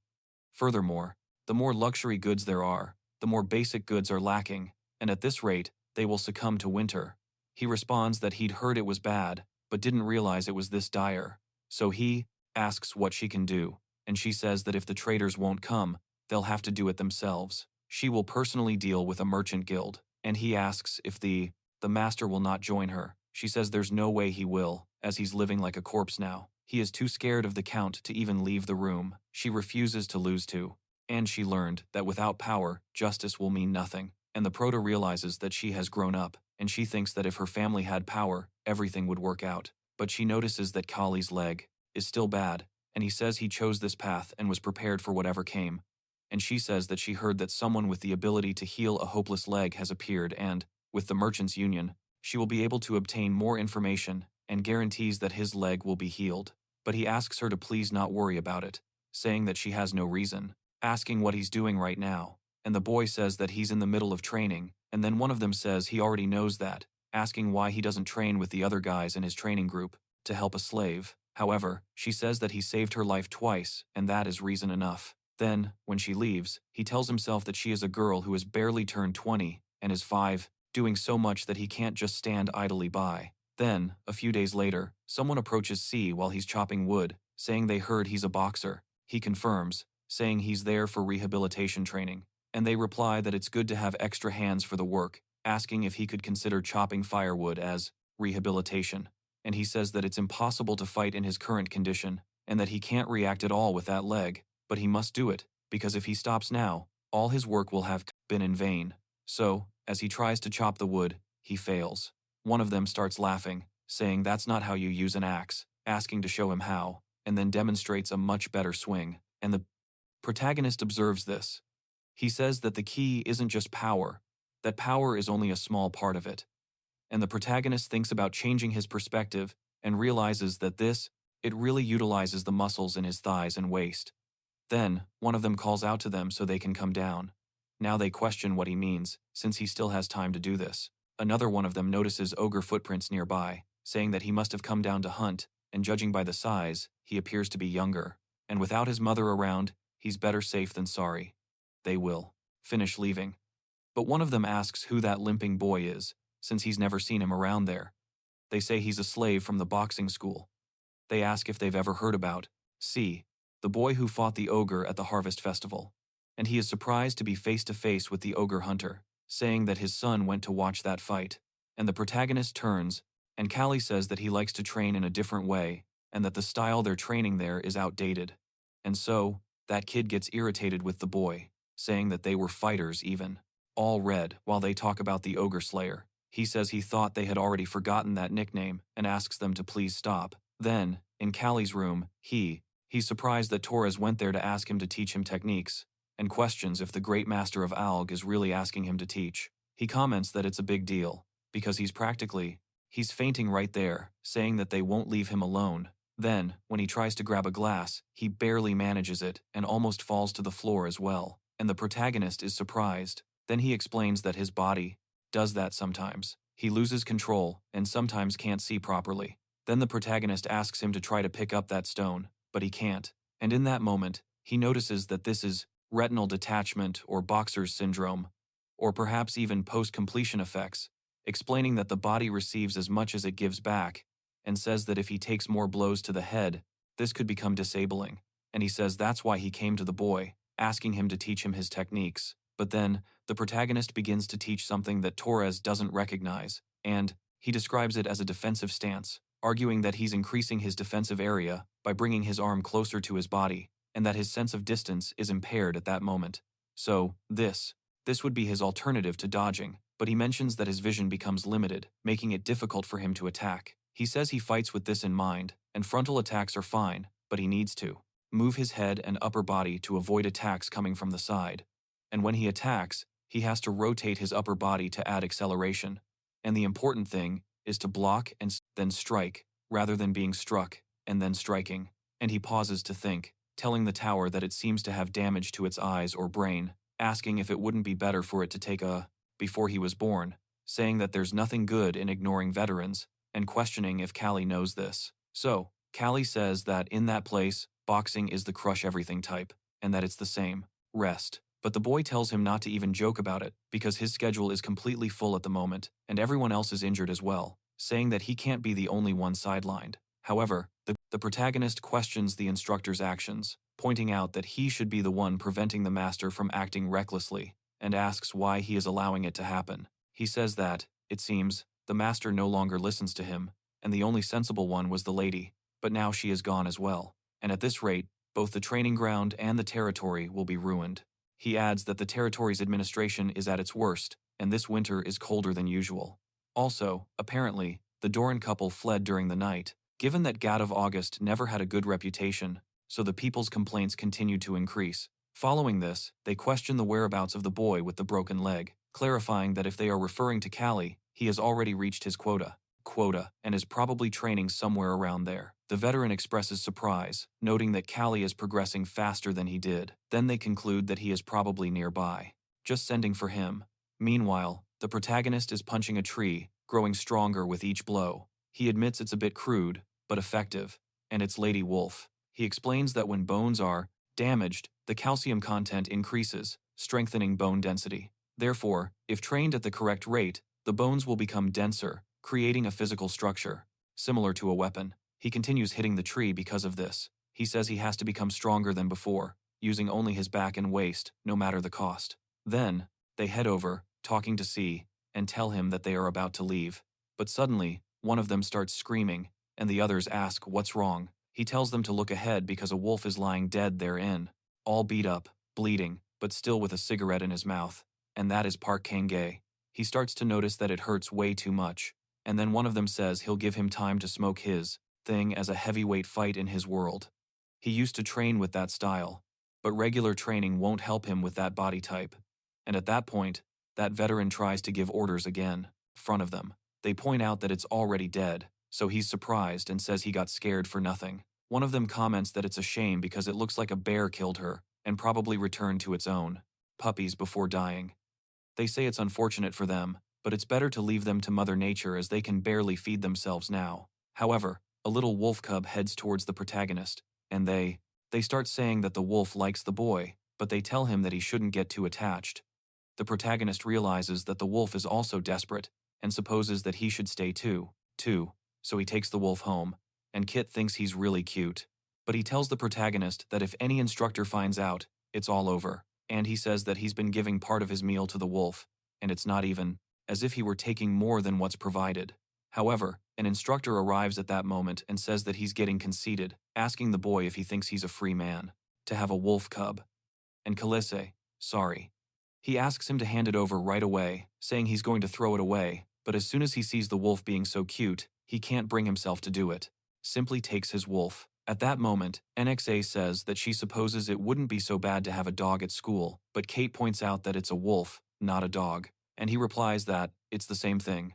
Speaker 1: Furthermore, the more luxury goods there are, the more basic goods are lacking, and at this rate, they will succumb to winter. He responds that he'd heard it was bad, but didn't realize it was this dire. So he asks what she can do, and she says that if the traders won't come, they'll have to do it themselves. She will personally deal with a merchant guild, and he asks if the master will not join her. She says there's no way he will, as he's living like a corpse now. He is too scared of the count to even leave the room. She refuses to lose to. And she learned that without power, justice will mean nothing. And the proto realizes that she has grown up, and she thinks that if her family had power, everything would work out. But she notices that Kali's leg is still bad, and he says he chose this path and was prepared for whatever came. And she says that she heard that someone with the ability to heal a hopeless leg has appeared and, with the Merchants Union, she will be able to obtain more information and guarantees that his leg will be healed. But he asks her to please not worry about it, saying that she has no reason, asking what he's doing right now. And the boy says that he's in the middle of training, and then one of them says he already knows that, asking why he doesn't train with the other guys in his training group to help a slave. However, she says that he saved her life twice, and that is reason enough. Then, when she leaves, he tells himself that she is a girl who has barely turned 20 and is 5, doing so much that he can't just stand idly by. Then, a few days later, someone approaches C while he's chopping wood, saying they heard he's a boxer. He confirms, saying he's there for rehabilitation training, and they reply that it's good to have extra hands for the work, asking if he could consider chopping firewood as rehabilitation. And he says that it's impossible to fight in his current condition, and that he can't react at all with that leg, but he must do it, because if he stops now, all his work will have been in vain. So, as he tries to chop the wood, he fails. One of them starts laughing, saying that's not how you use an axe, asking to show him how, and then demonstrates a much better swing. And the protagonist observes this. He says that the key isn't just power, that power is only a small part of it. And the protagonist thinks about changing his perspective and realizes that it really utilizes the muscles in his thighs and waist. Then, one of them calls out to them so they can come down. Now they question what he means, since he still has time to do this. Another one of them notices ogre footprints nearby, saying that he must have come down to hunt, and judging by the size, he appears to be younger. And without his mother around, he's better safe than sorry. They will finish leaving. But one of them asks who that limping boy is, since he's never seen him around there. They say he's a slave from the boxing school. They ask if they've ever heard about C, the boy who fought the ogre at the harvest festival. And he is surprised to be face to face with the ogre hunter, saying that his son went to watch that fight. And the protagonist turns, and Cali says that he likes to train in a different way, and that the style they're training there is outdated. And so, that kid gets irritated with the boy, saying that they were fighters even. All red while they talk about the ogre slayer. He says he thought they had already forgotten that nickname and asks them to please stop. Then, in Cali's room, he's surprised that Torres went there to ask him to teach him techniques, and questions if the great master of Alg is really asking him to teach. He comments that it's a big deal, because he's fainting right there, saying that they won't leave him alone. Then, when he tries to grab a glass, he barely manages it and almost falls to the floor as well, and the protagonist is surprised. Then he explains that his body does that sometimes. He loses control and sometimes can't see properly. Then the protagonist asks him to try to pick up that stone, but he can't. And in that moment, he notices that this is retinal detachment or boxer's syndrome, or perhaps even post-completion effects, explaining that the body receives as much as it gives back, and says that if he takes more blows to the head, this could become disabling. And he says that's why he came to the boy, asking him to teach him his techniques. But then, the protagonist begins to teach something that Torres doesn't recognize, and he describes it as a defensive stance, arguing that he's increasing his defensive area by bringing his arm closer to his body, and that his sense of distance is impaired at that moment. So, this would be his alternative to dodging, but he mentions that his vision becomes limited, making it difficult for him to attack. He says he fights with this in mind, and frontal attacks are fine, but he needs to move his head and upper body to avoid attacks coming from the side. And when he attacks, he has to rotate his upper body to add acceleration. And the important thing is to block and then strike, rather than being struck and then striking. And he pauses to think, telling the tower that it seems to have damage to its eyes or brain, asking if it wouldn't be better for it to take a before he was born, saying that there's nothing good in ignoring veterans, and questioning if Cali knows this. So, Cali says that in that place, boxing is the crush everything type, and that it's the same. Rest. But the boy tells him not to even joke about it, because his schedule is completely full at the moment, and everyone else is injured as well, saying that he can't be the only one sidelined. However, the protagonist questions the instructor's actions, pointing out that he should be the one preventing the master from acting recklessly, and asks why he is allowing it to happen. He says that, it seems, the master no longer listens to him, and the only sensible one was the lady, but now she is gone as well, and at this rate, both the training ground and the territory will be ruined. He adds that the territory's administration is at its worst, and this winter is colder than usual. Also, apparently, the Doran couple fled during the night, given that God of August never had a good reputation, so the people's complaints continued to increase. Following this, they question the whereabouts of the boy with the broken leg, clarifying that if they are referring to Cali, he has already reached his quota, and is probably training somewhere around there. The veteran expresses surprise, noting that Cali is progressing faster than he did. Then they conclude that he is probably nearby, just sending for him. Meanwhile, the protagonist is punching a tree, growing stronger with each blow. He admits it's a bit crude, but effective, and it's Lady Wolf. He explains that when bones are damaged, the calcium content increases, strengthening bone density. Therefore, if trained at the correct rate, the bones will become denser, creating a physical structure, similar to a weapon. He continues hitting the tree because of this. He says he has to become stronger than before, using only his back and waist, no matter the cost. Then, they head over, talking to C, and tell him that they are about to leave. But suddenly, one of them starts screaming, and the others ask what's wrong. He tells them to look ahead because a wolf is lying dead therein, all beat up, bleeding, but still with a cigarette in his mouth. And that is Park Kang Tae. He starts to notice that it hurts way too much, and then one of them says he'll give him time to smoke his thing as a heavyweight fight in his world. He used to train with that style, but regular training won't help him with that body type. And at that point, that veteran tries to give orders again, in front of them. They point out that it's already dead, so he's surprised and says he got scared for nothing. One of them comments that it's a shame because it looks like a bear killed her, and probably returned to its own puppies before dying. They say it's unfortunate for them, but it's better to leave them to Mother Nature as they can barely feed themselves now. However, a little wolf cub heads towards the protagonist, and they start saying that the wolf likes the boy, but they tell him that he shouldn't get too attached. The protagonist realizes that the wolf is also desperate, and supposes that he should stay too, so he takes the wolf home, and Kit thinks he's really cute. But he tells the protagonist that if any instructor finds out, it's all over, and he says that he's been giving part of his meal to the wolf, and it's not even as if he were taking more than what's provided. However, an instructor arrives at that moment and says that he's getting conceited, asking the boy if he thinks he's a free man to have a wolf cub. And Kalise, sorry. He asks him to hand it over right away, saying he's going to throw it away, but as soon as he sees the wolf being so cute, he can't bring himself to do it. Simply takes his wolf. At that moment, NXA says that she supposes it wouldn't be so bad to have a dog at school, but Kate points out that it's a wolf, not a dog, and he replies that it's the same thing,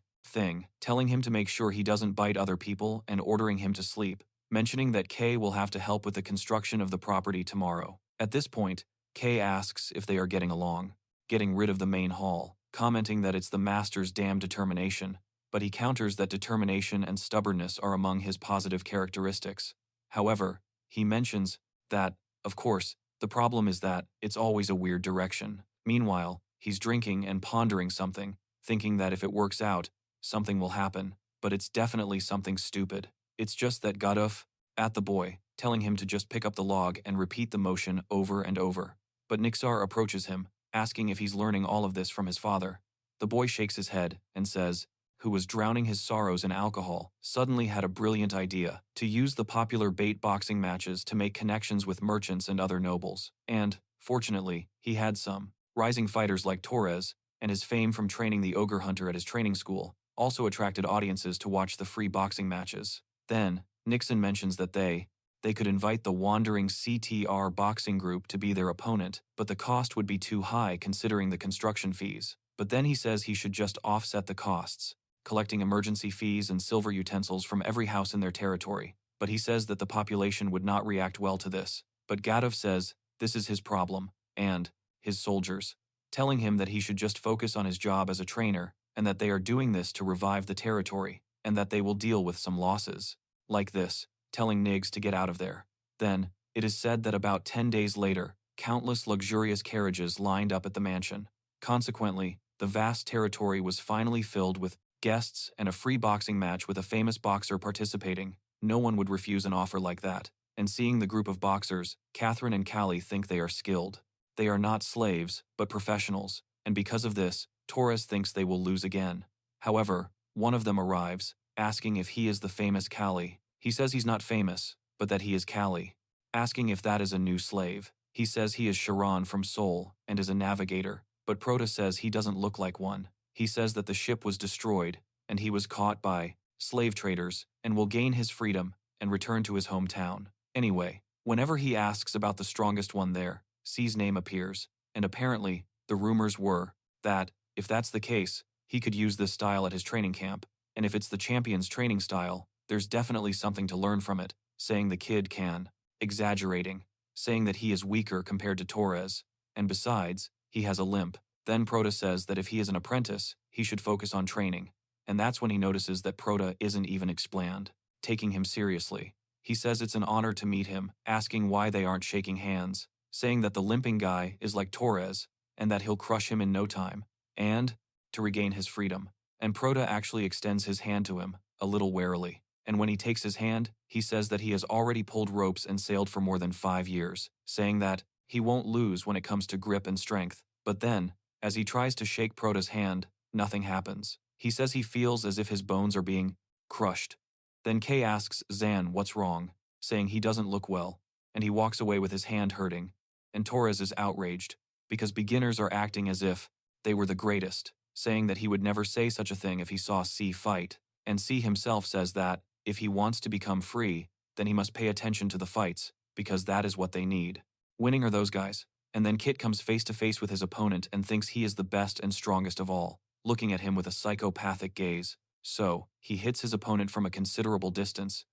Speaker 1: telling him to make sure he doesn't bite other people and ordering him to sleep, mentioning that Kay will have to help with the construction of the property tomorrow. At this point, Kay asks if they are getting along, getting rid of the main hall, commenting that it's the master's damn determination, but he counters that determination and stubbornness are among his positive characteristics. However, he mentions that, of course, the problem is that it's always a weird direction. Meanwhile, he's drinking and pondering something, thinking that if it works out, something will happen, but it's definitely something stupid. It's just that Gaduf, at the boy, telling him to just pick up the log and repeat the motion over and over. But Nixar approaches him, asking if he's learning all of this from his father. The boy shakes his head and says, who was drowning his sorrows in alcohol, suddenly had a brilliant idea to use the popular bait boxing matches to make connections with merchants and other nobles. And, fortunately, he had some rising fighters like Torres, and his fame from training the ogre hunter at his training school also attracted audiences to watch the free boxing matches. Then, Nixon mentions that they could invite the wandering CTR boxing group to be their opponent, but the cost would be too high considering the construction fees. But then he says he should just offset the costs, collecting emergency fees and silver utensils from every house in their territory. But he says that the population would not react well to this. But Gadov says this is his problem, and his soldiers, telling him that he should just focus on his job as a trainer, and that they are doing this to revive the territory, and that they will deal with some losses. Like this, telling Niggs to get out of there. Then, it is said that about 10 days later, countless luxurious carriages lined up at the mansion. Consequently, the vast territory was finally filled with guests and a free boxing match with a famous boxer participating. No one would refuse an offer like that. And seeing the group of boxers, Catherine and Cali think they are skilled. They are not slaves, but professionals, and because of this, Torres thinks they will lose again. However, one of them arrives, asking if he is the famous Cali. He says he's not famous, but that he is Cali. Asking if that is a new slave. He says he is Sharon from Seoul and is a navigator, but Prota says he doesn't look like one. He says that the ship was destroyed, and he was caught by slave traders, and will gain his freedom and return to his hometown. Anyway, whenever he asks about the strongest one there, C's name appears, and apparently, the rumors were that, if that's the case, he could use this style at his training camp, and if it's the champion's training style, there's definitely something to learn from it, saying the kid can, exaggerating, saying that he is weaker compared to Torres, and besides, he has a limp. Then Prota says that if he is an apprentice, he should focus on training, and that's when he notices that Prota isn't even explained, taking him seriously. He says it's an honor to meet him, asking why they aren't shaking hands, saying that the limping guy is like Torres, and that he'll crush him in no time, and to regain his freedom. And Prota actually extends his hand to him, a little warily. And when he takes his hand, he says that he has already pulled ropes and sailed for more than 5 years, saying that he won't lose when it comes to grip and strength. But then, as he tries to shake Prota's hand, nothing happens. He says he feels as if his bones are being crushed. Then Kay asks Zan what's wrong, saying he doesn't look well, and he walks away with his hand hurting. And Torres is outraged, because beginners are acting as if they were the greatest, saying that he would never say such a thing if he saw C fight. And C himself says that, if he wants to become free, then he must pay attention to the fights, because that is what they need. Winning are those guys. And then Kit comes face to face with his opponent and thinks he is the best and strongest of all, looking at him with a psychopathic gaze. So, he hits his opponent from a considerable distance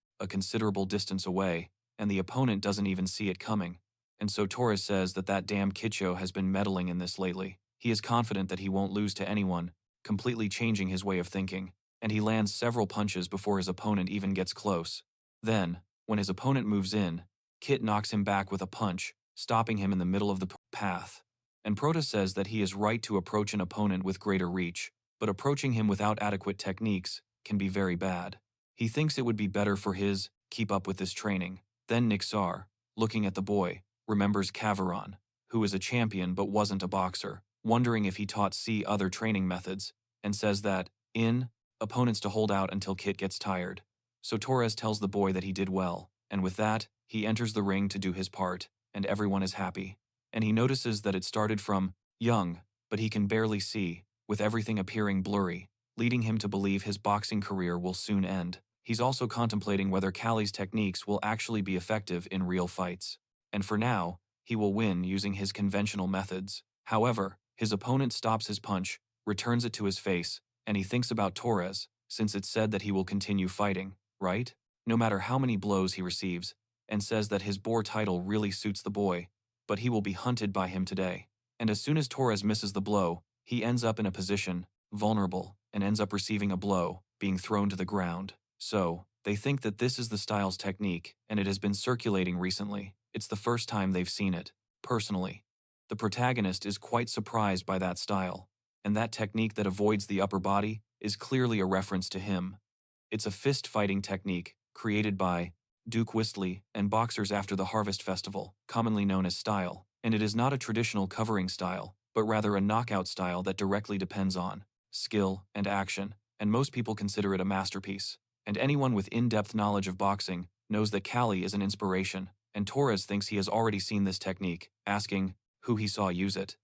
Speaker 1: away, and the opponent doesn't even see it coming. And so Torres says that that damn Kitcho has been meddling in this lately. He is confident that he won't lose to anyone, completely changing his way of thinking, and he lands several punches before his opponent even gets close. Then, when his opponent moves in, Kit knocks him back with a punch, stopping him in the middle of the path. And Prota says that he is right to approach an opponent with greater reach, but approaching him without adequate techniques can be very bad. He thinks it would be better for his keep up with this training. Then Nixar, looking at the boy, remembers Caveron, who is a champion but wasn't a boxer, wondering if he taught C other training methods, and says that, opponents to hold out until Kit gets tired. So Torres tells the boy that he did well, and with that, he enters the ring to do his part, and everyone is happy. And he notices that it started from young, but he can barely see, with everything appearing blurry, leading him to believe his boxing career will soon end. He's also contemplating whether Cali's techniques will actually be effective in real fights. And for now, he will win using his conventional methods. However, his opponent stops his punch, returns it to his face, and he thinks about Torres, since it's said that he will continue fighting, right? No matter how many blows he receives, and says that his boar title really suits the boy, but he will be hunted by him today. And as soon as Torres misses the blow, he ends up in a position, vulnerable, and ends up receiving a blow, being thrown to the ground. So, they think that this is the style's technique, and it has been circulating recently. It's the first time they've seen it. Personally, the protagonist is quite surprised by that style, and that technique that avoids the upper body is clearly a reference to him. It's a fist-fighting technique, created by Duke Wistley and boxers after the Harvest Festival, commonly known as style, and it is not a traditional covering style, but rather a knockout style that directly depends on skill and action, and most people consider it a masterpiece. And anyone with in-depth knowledge of boxing knows that Cali is an inspiration, and Torres thinks he has already seen this technique, asking who he saw use it.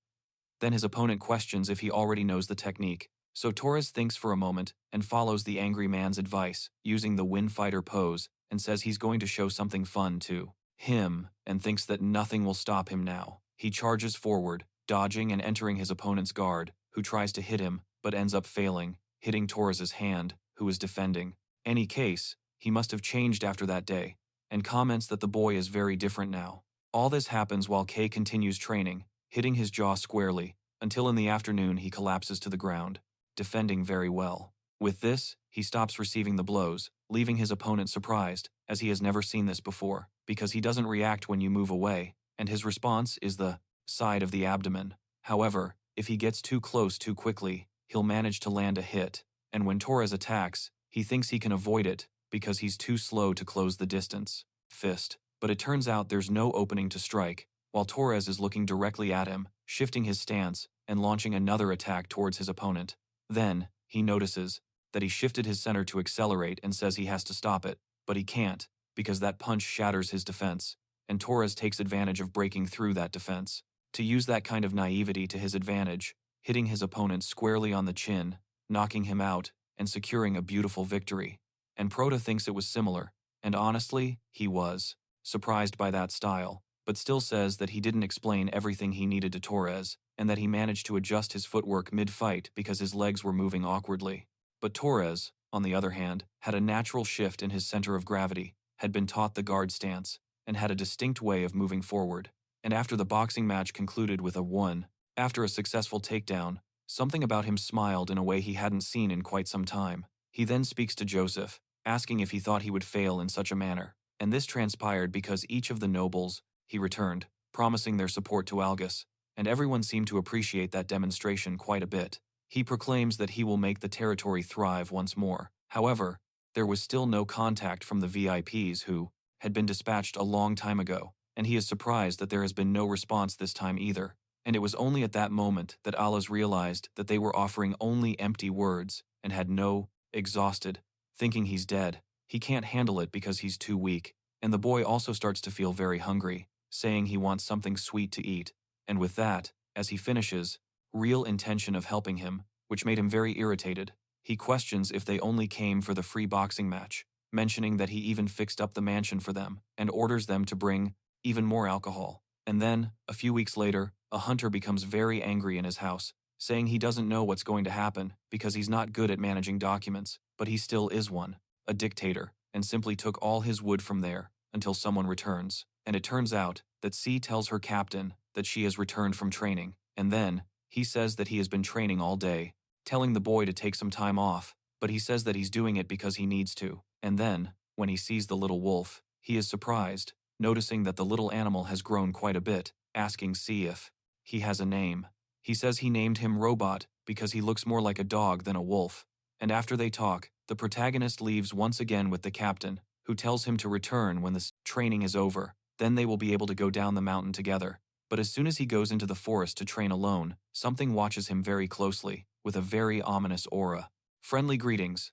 Speaker 1: Then his opponent questions if he already knows the technique, so Torres thinks for a moment and follows the angry man's advice, using the win fighter pose, and says he's going to show something fun to him, and thinks that nothing will stop him now. He charges forward, dodging and entering his opponent's guard, who tries to hit him, but ends up failing, hitting Torres's hand, who is defending. Any case, he must have changed after that day, and comments that the boy is very different now. All this happens while Kay continues training, hitting his jaw squarely, until in the afternoon he collapses to the ground, defending very well. With this, he stops receiving the blows, leaving his opponent surprised, as he has never seen this before, because he doesn't react when you move away, and his response is the side of the abdomen. However, if he gets too close too quickly, he'll manage to land a hit, and when Torres attacks, he thinks he can avoid it because he's too slow to close the distance. Fist. But it turns out there's no opening to strike, while Torres is looking directly at him, shifting his stance, and launching another attack towards his opponent. Then, he notices that he shifted his center to accelerate and says he has to stop it, but he can't, because that punch shatters his defense, and Torres takes advantage of breaking through that defense. To use that kind of naivety to his advantage, hitting his opponent squarely on the chin, knocking him out, and securing a beautiful victory. And Prota thinks it was similar, and honestly, he was surprised by that style, but still says that he didn't explain everything he needed to Torres, and that he managed to adjust his footwork mid-fight because his legs were moving awkwardly. But Torres, on the other hand, had a natural shift in his center of gravity, had been taught the guard stance, and had a distinct way of moving forward. And after the boxing match concluded with a 1, after a successful takedown, something about him smiled in a way he hadn't seen in quite some time. He then speaks to Joseph, asking if he thought he would fail in such a manner, and this transpired because each of the nobles, he returned, promising their support to Algus, and everyone seemed to appreciate that demonstration quite a bit. He proclaims that he will make the territory thrive once more. However, there was still no contact from the VIPs who had been dispatched a long time ago, and he is surprised that there has been no response this time either. And it was only at that moment that Allahs realized that they were offering only empty words and had no, exhausted, thinking he's dead. He can't handle it because he's too weak, and the boy also starts to feel very hungry, saying he wants something sweet to eat. And with that, as he finishes, real intention of helping him, which made him very irritated, he questions if they only came for the free boxing match, mentioning that he even fixed up the mansion for them, and orders them to bring even more alcohol. And then, a few weeks later, a hunter becomes very angry in his house, saying he doesn't know what's going to happen because he's not good at managing documents, but he still is one, a dictator, and simply took all his wood from there until someone returns. And it turns out that C tells her captain that she has returned from training, and then he says that he has been training all day, telling the boy to take some time off, but he says that he's doing it because he needs to. And then, when he sees the little wolf, he is surprised, noticing that the little animal has grown quite a bit, asking C if he has a name. He says he named him Robot because he looks more like a dog than a wolf. And after they talk, the protagonist leaves once again with the captain, who tells him to return when the training is over. Then they will be able to go down the mountain together. But as soon as he goes into the forest to train alone, something watches him very closely, with a very ominous aura. Friendly greetings.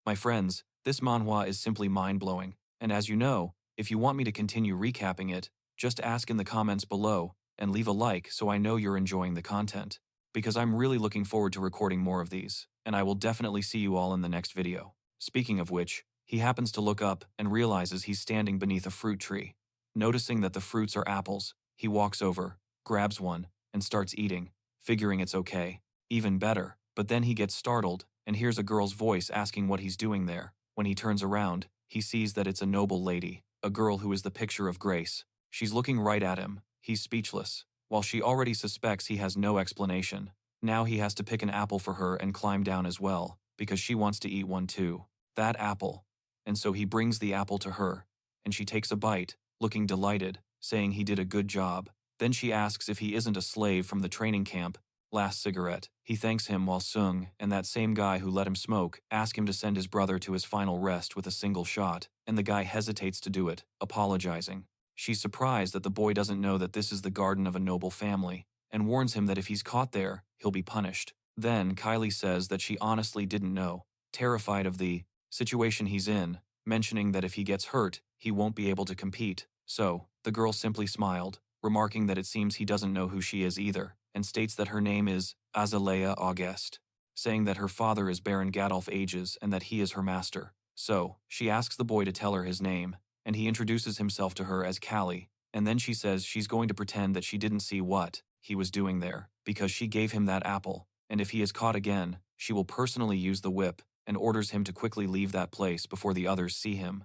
Speaker 1: My friends, this manhwa is simply mind-blowing, and as you know, if you want me to continue recapping it, just ask in the comments below, and leave a like so I know you're enjoying the content, because I'm really looking forward to recording more of these, and I will definitely see you all in the next video. Speaking of which, he happens to look up and realizes he's standing beneath a fruit tree. Noticing that the fruits are apples, he walks over, grabs one, and starts eating, figuring it's okay. Even better, but then he gets startled and hears a girl's voice asking what he's doing there. When he turns around, he sees that it's a noble lady, a girl who is the picture of grace. She's looking right at him. He's speechless. While she already suspects he has no explanation, now he has to pick an apple for her and climb down as well, because she wants to eat one too. That apple. And so he brings the apple to her, and she takes a bite, looking delighted, saying he did a good job. Then she asks if he isn't a slave from the training camp. Last cigarette. He thanks him while Sung and that same guy who let him smoke ask him to send his brother to his final rest with a single shot, and the guy hesitates to do it, apologizing. She's surprised that the boy doesn't know that this is the garden of a noble family, and warns him that if he's caught there, he'll be punished. Then Kylie says that she honestly didn't know, terrified of the situation he's in, mentioning that if he gets hurt, he won't be able to compete. So, the girl simply smiled, remarking that it seems he doesn't know who she is either, and states that her name is Azalea August, saying that her father is Baron Gadolf Ages and that he is her master. So, she asks the boy to tell her his name, and he introduces himself to her as Cali, and then she says she's going to pretend that she didn't see what he was doing there, because she gave him that apple, and if he is caught again, she will personally use the whip and orders him to quickly leave that place before the others see him.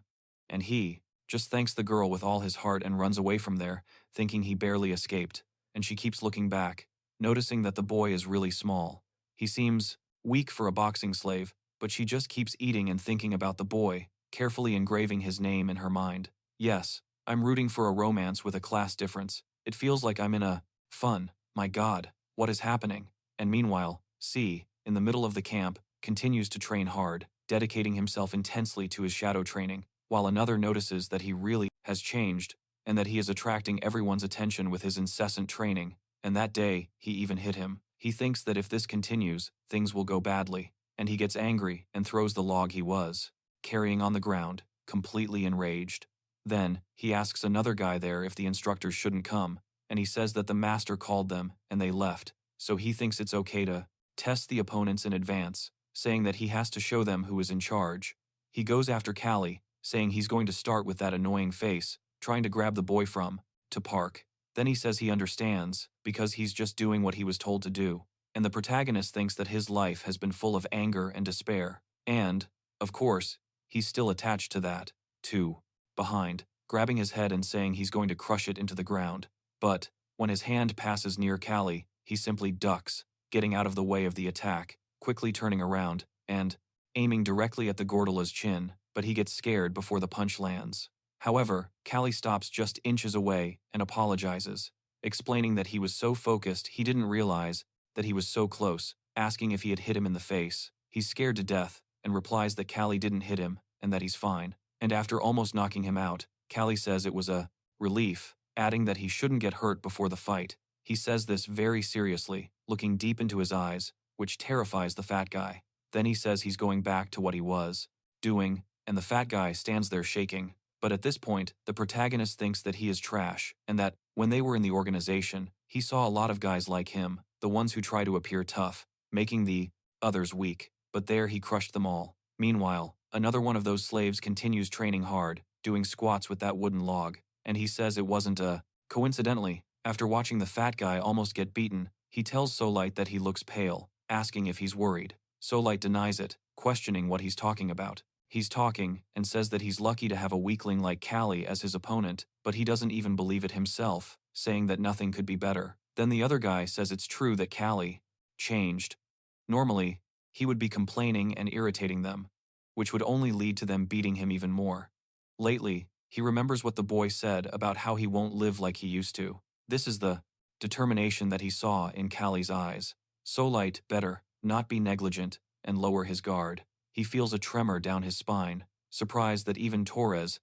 Speaker 1: And he just thanks the girl with all his heart and runs away from there, thinking he barely escaped. And she keeps looking back, noticing that the boy is really small. He seems weak for a boxing slave, but she just keeps eating and thinking about the boy, carefully engraving his name in her mind. Yes, I'm rooting for a romance with a class difference. It feels like I'm in a fun. My God, what is happening? And meanwhile, C, in the middle of the camp, continues to train hard, dedicating himself intensely to his shadow training, while another notices that he really has changed and that he is attracting everyone's attention with his incessant training, and that day, he even hit him. He thinks that if this continues, things will go badly, and he gets angry and throws the log he was carrying on the ground, completely enraged. Then, he asks another guy there if the instructors shouldn't come, and he says that the master called them and they left, so he thinks it's okay to test the opponents in advance, saying that he has to show them who is in charge. He goes after Cali, saying he's going to start with that annoying face, trying to grab the boy from, to Park. Then he says he understands, because he's just doing what he was told to do, and the protagonist thinks that his life has been full of anger and despair, and, of course, he's still attached to that, too. Behind, grabbing his head and saying he's going to crush it into the ground. But, when his hand passes near Cali, he simply ducks, getting out of the way of the attack, quickly turning around, and aiming directly at the Gordola's chin, but he gets scared before the punch lands. However, Cali stops just inches away and apologizes, explaining that he was so focused he didn't realize that he was so close, asking if he had hit him in the face. He's scared to death, and replies that Cali didn't hit him, and that he's fine. And after almost knocking him out, Cali says it was a relief, adding that he shouldn't get hurt before the fight. He says this very seriously, looking deep into his eyes, which terrifies the fat guy. Then he says he's going back to what he was doing, and the fat guy stands there shaking. But at this point, the protagonist thinks that he is trash, and that, when they were in the organization, he saw a lot of guys like him, the ones who try to appear tough, making the others weak, but there he crushed them all. Meanwhile, another one of those slaves continues training hard, doing squats with that wooden log, and he says it wasn't a coincidentally. After watching the fat guy almost get beaten, he tells Solite that he looks pale, asking if he's worried. Solite denies it, questioning what he's talking about. He's talking, and says that he's lucky to have a weakling like Cali as his opponent, but he doesn't even believe it himself, saying that nothing could be better. Then the other guy says it's true that Cali changed. Normally, he would be complaining and irritating them, which would only lead to them beating him even more. Lately, he remembers what the boy said about how he won't live like he used to. This is the determination that he saw in Cali's eyes. Solite better not be negligent and lower his guard. He feels a tremor down his spine, surprised that even Torres